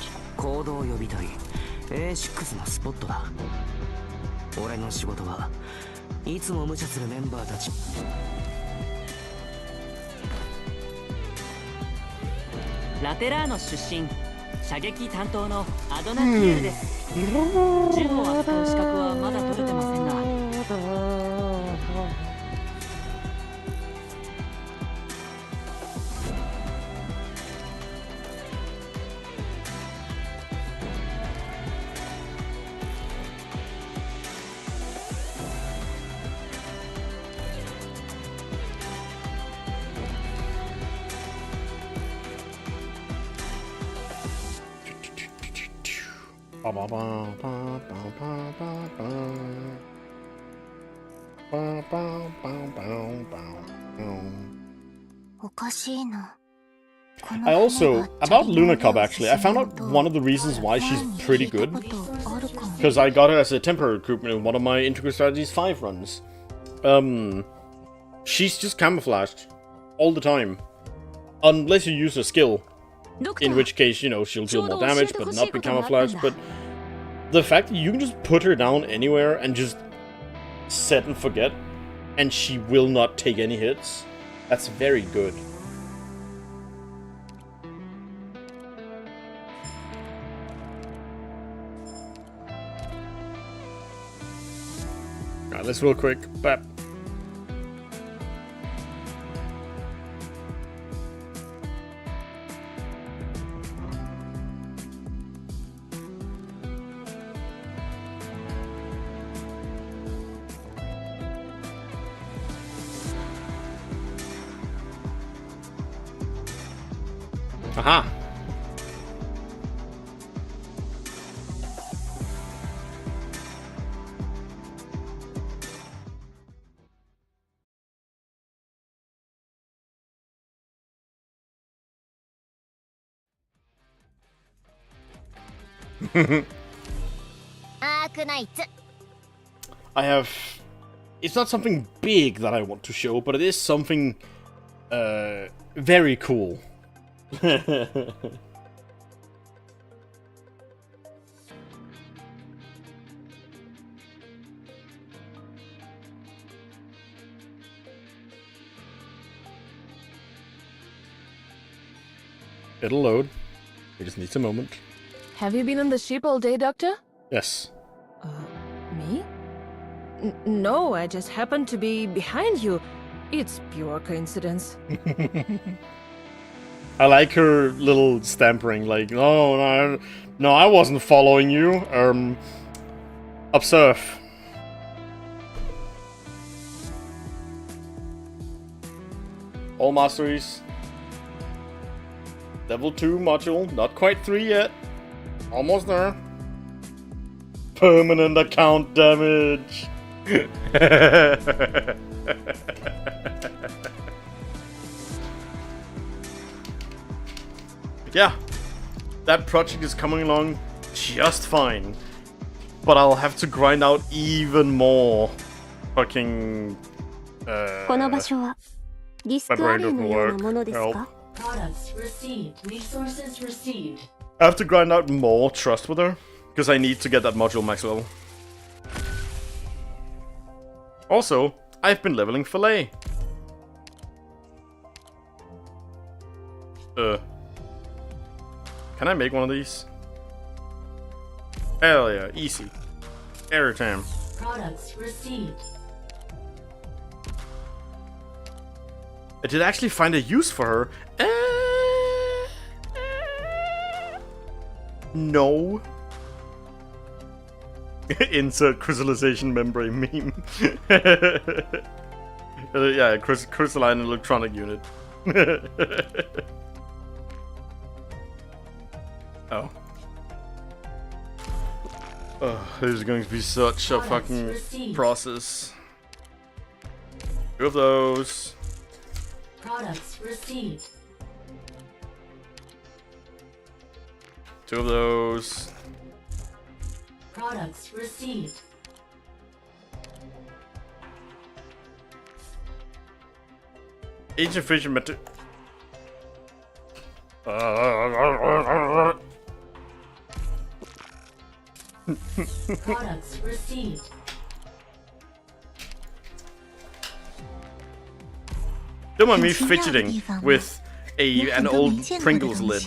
I also, about Luna Cub actually, I found out one of the reasons why she's pretty good. Because I got her as a temporary recruitment in one of my Integral Strategies 5 runs. She's just camouflaged all the time. Unless you use a skill. In which case, you know, she'll deal more damage, but not be camouflaged. But the fact that you can just put her down anywhere and just set and forget, and she will not take any hits, that's very good. Alright, let's real quick. Bap. Aha! Arknights. I have... It's not something big that I want to show, but it is something very cool. It'll load. It just needs a moment. Have you been on the ship all day, Doctor? Yes. Me? No, I just happened to be behind you. It's pure coincidence. I like her little stampering, like, no, I wasn't following you. Observe. All masteries. Level 2 module, not quite 3 yet. Almost there. Permanent account damage. Yeah, that project is coming along just fine. But I'll have to grind out even more fucking... my brain doesn't work. Help. Products received. Resources received. I have to grind out more trust with her, because I need to get that module max level. Also, I've been leveling Filet. Can I make one of these? Hell yeah, easy. Every time. Products received. I did actually find a use for her. No. Insert crystallization membrane meme. Yeah, crystalline electronic unit. Oh. Oh, this is going to be such a fucking process. 2 of those. Products received. 2 of those. Products received. Ancient fission method. Products received. Don't mind me fidgeting with an old Pringles lid.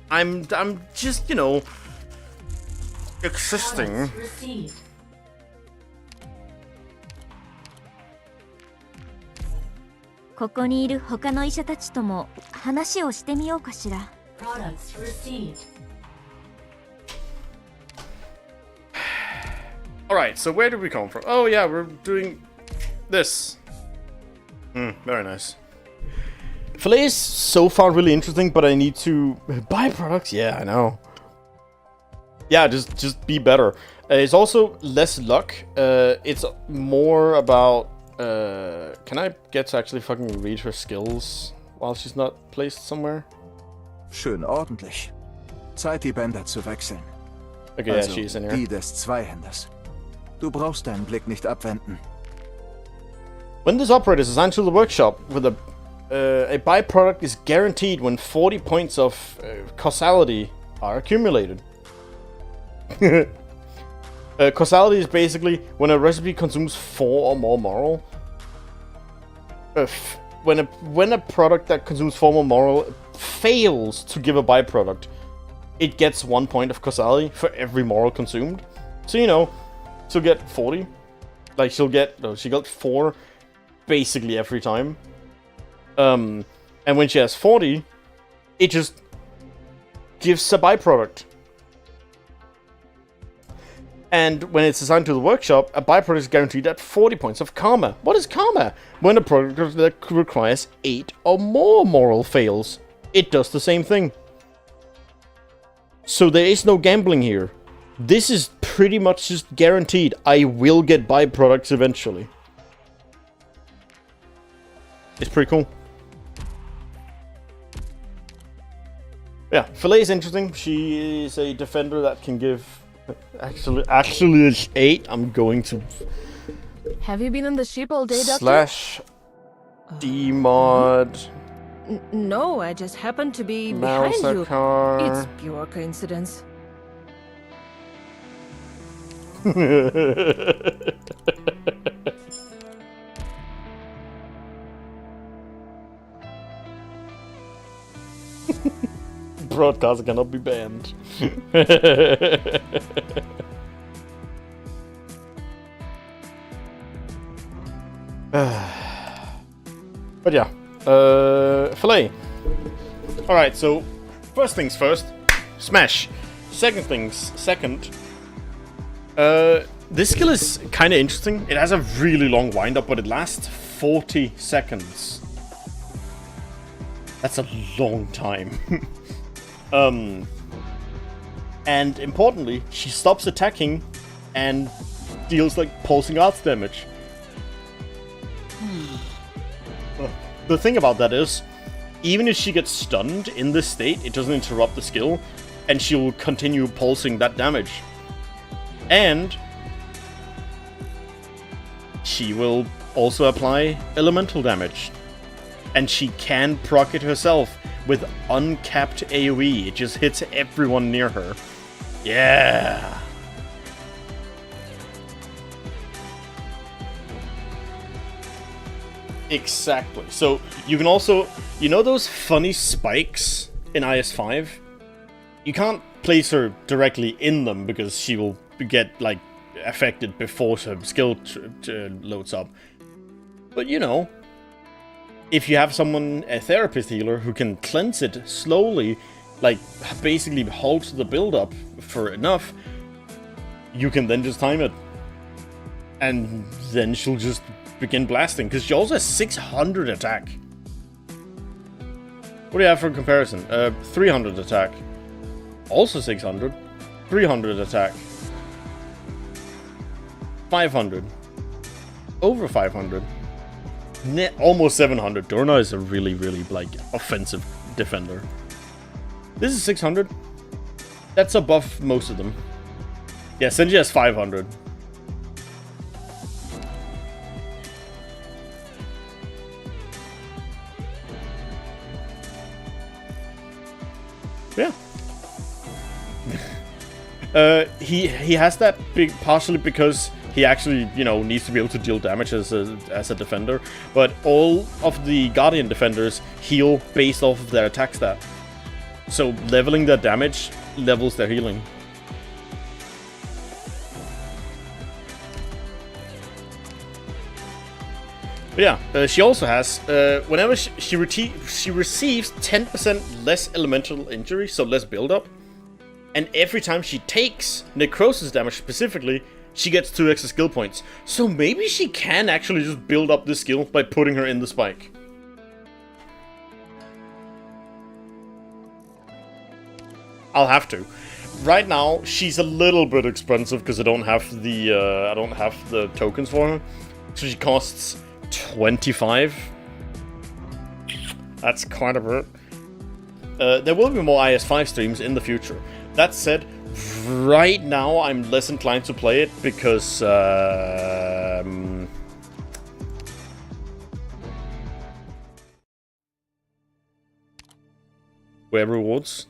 I'm just, you know, existing. Products received. ここにいる他の医者たちとも話をしてみようかしら。 Products received. Alright, so where did we come from? Oh yeah, we're doing this. Very nice. Filet is so far really interesting, but I need to buy products. Yeah, I know. Yeah, just be better. It's also less luck. It's more about. Can I get to actually fucking read her skills while she's not placed somewhere? Schön ordentlich. Zeit, die Bänder zu wechseln. Okay, also, yeah, she's in here. Die des Zweihänders. Du brauchst deinen Blick nicht abwenden. When this operator is assigned to the workshop with a byproduct is guaranteed when 40 points of causality are accumulated. Causality is basically when a recipe consumes 4 or more moral. When a product that consumes 4 more moral fails to give a byproduct, it gets 1 point of causality for every moral consumed. So you know, she'll get 40. Like she got 4 basically every time. And when she has 40, it just gives a byproduct. And when it's assigned to the workshop, a byproduct is guaranteed at 40 points of karma. What is karma? When a product that requires 8 or more moral fails, it does the same thing. So there is no gambling here. This is pretty much just guaranteed. I will get byproducts eventually. It's pretty cool. Yeah, Filet is interesting. She is a defender that can give... Actually it's 8. I'm going to... Have you been in the ship all day, Doctor? Slash... D-mod... No, I just happened to be behind you. It's pure coincidence. Broadcast cannot be banned. But yeah, Filet. Alright, so first things first, smash. Second things second. This skill is kind of interesting. It has a really long wind-up, but it lasts 40 seconds. That's a long time. And importantly, she stops attacking and deals like pulsing arts damage. The thing about that is, even if she gets stunned in this state, it doesn't interrupt the skill, and she'll continue pulsing that damage. And she will also apply elemental damage. And she can proc it herself with uncapped AoE. It just hits everyone near her. Yeah! Exactly. So, you can also... You know those funny spikes in IS-5? You can't place her directly in them because she will get, like, affected before her skill loads up. But, you know... If you have someone, a therapist healer, who can cleanse it slowly, like, basically halt the build-up for enough, you can then just time it. And then she'll just begin blasting, because she also has 600 attack. What do you have for comparison? 300 attack. Also 600. 300 attack. 500. Over 500. Almost 700. Dorna is a really, like, offensive defender. This is 600. That's above most of them. Yeah, Senji has 500. Yeah. He has that big partially because he actually, you know, needs to be able to deal damage as a defender. But all of the Guardian defenders heal based off of their attack stat. So leveling their damage levels their healing. But yeah, she also has, whenever she receives 10% less elemental injury, so less build-up. And every time she takes necrosis damage specifically, she gets 2 extra skill points. So maybe she can actually just build up this skill by putting her in the spike. I'll have to. Right now, she's a little bit expensive because I don't have the tokens for her. So she costs 25. That's quite a bit. There will be more IS5 streams in the future. That said, right now I'm less inclined to play it because we have rewards.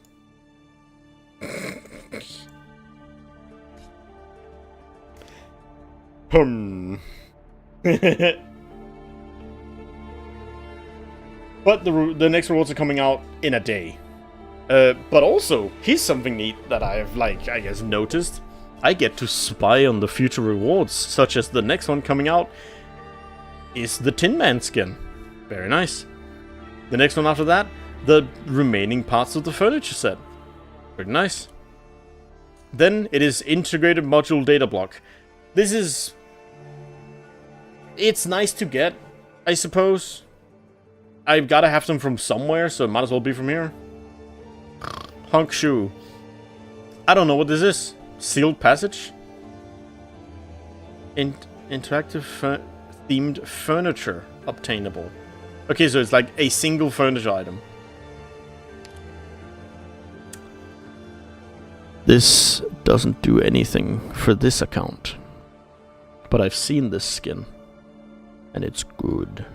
But the next rewards are coming out in a day. But also, here's something neat that I've, I guess, noticed. I get to spy on the future rewards, such as the next one coming out is the Tin Man skin. Very nice. The next one after that, the remaining parts of the furniture set. Pretty nice. Then it is integrated module data block. This is... It's nice to get, I suppose. I've gotta have them from somewhere, so it might as well be from here. Hunk shoe. I don't know what this is. Sealed passage? Interactive themed furniture obtainable. Okay, so it's like a single furniture item. This doesn't do anything for this account. But I've seen this skin. And it's good.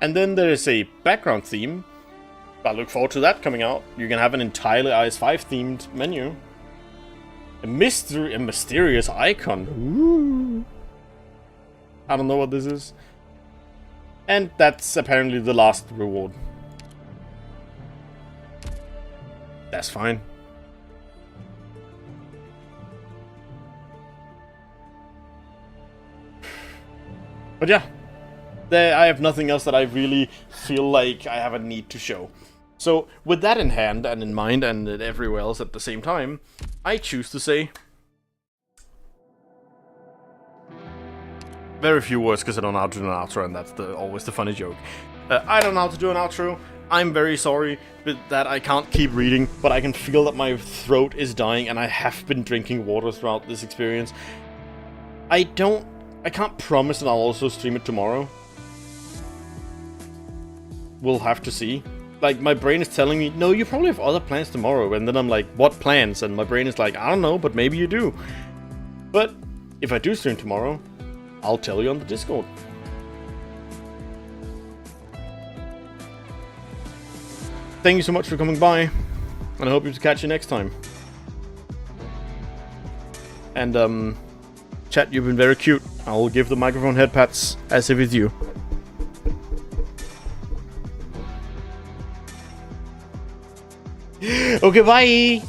And then there is a background theme. I look forward to that coming out. You can have an entirely IS5 themed menu. A mysterious icon. Ooh. I don't know what this is. And that's apparently the last reward. That's fine. But yeah. I have nothing else that I really feel like I have a need to show. So, with that in hand and in mind and everywhere else at the same time, I choose to say very few words because I don't know how to do an outro, and that's always the funny joke. I don't know how to do an outro. I'm very sorry that I can't keep reading, but I can feel that my throat is dying, and I have been drinking water throughout this experience. I can't promise that I'll also stream it tomorrow. We'll have to see. Like, my brain is telling me, no, you probably have other plans tomorrow. And then I'm like, what plans? And my brain is like, I don't know, but maybe you do. But if I do stream tomorrow, I'll tell you on the Discord. Thank you so much for coming by. And I hope to catch you next time. And, chat, you've been very cute. I'll give the microphone head pats as if it's you. Okay, bye!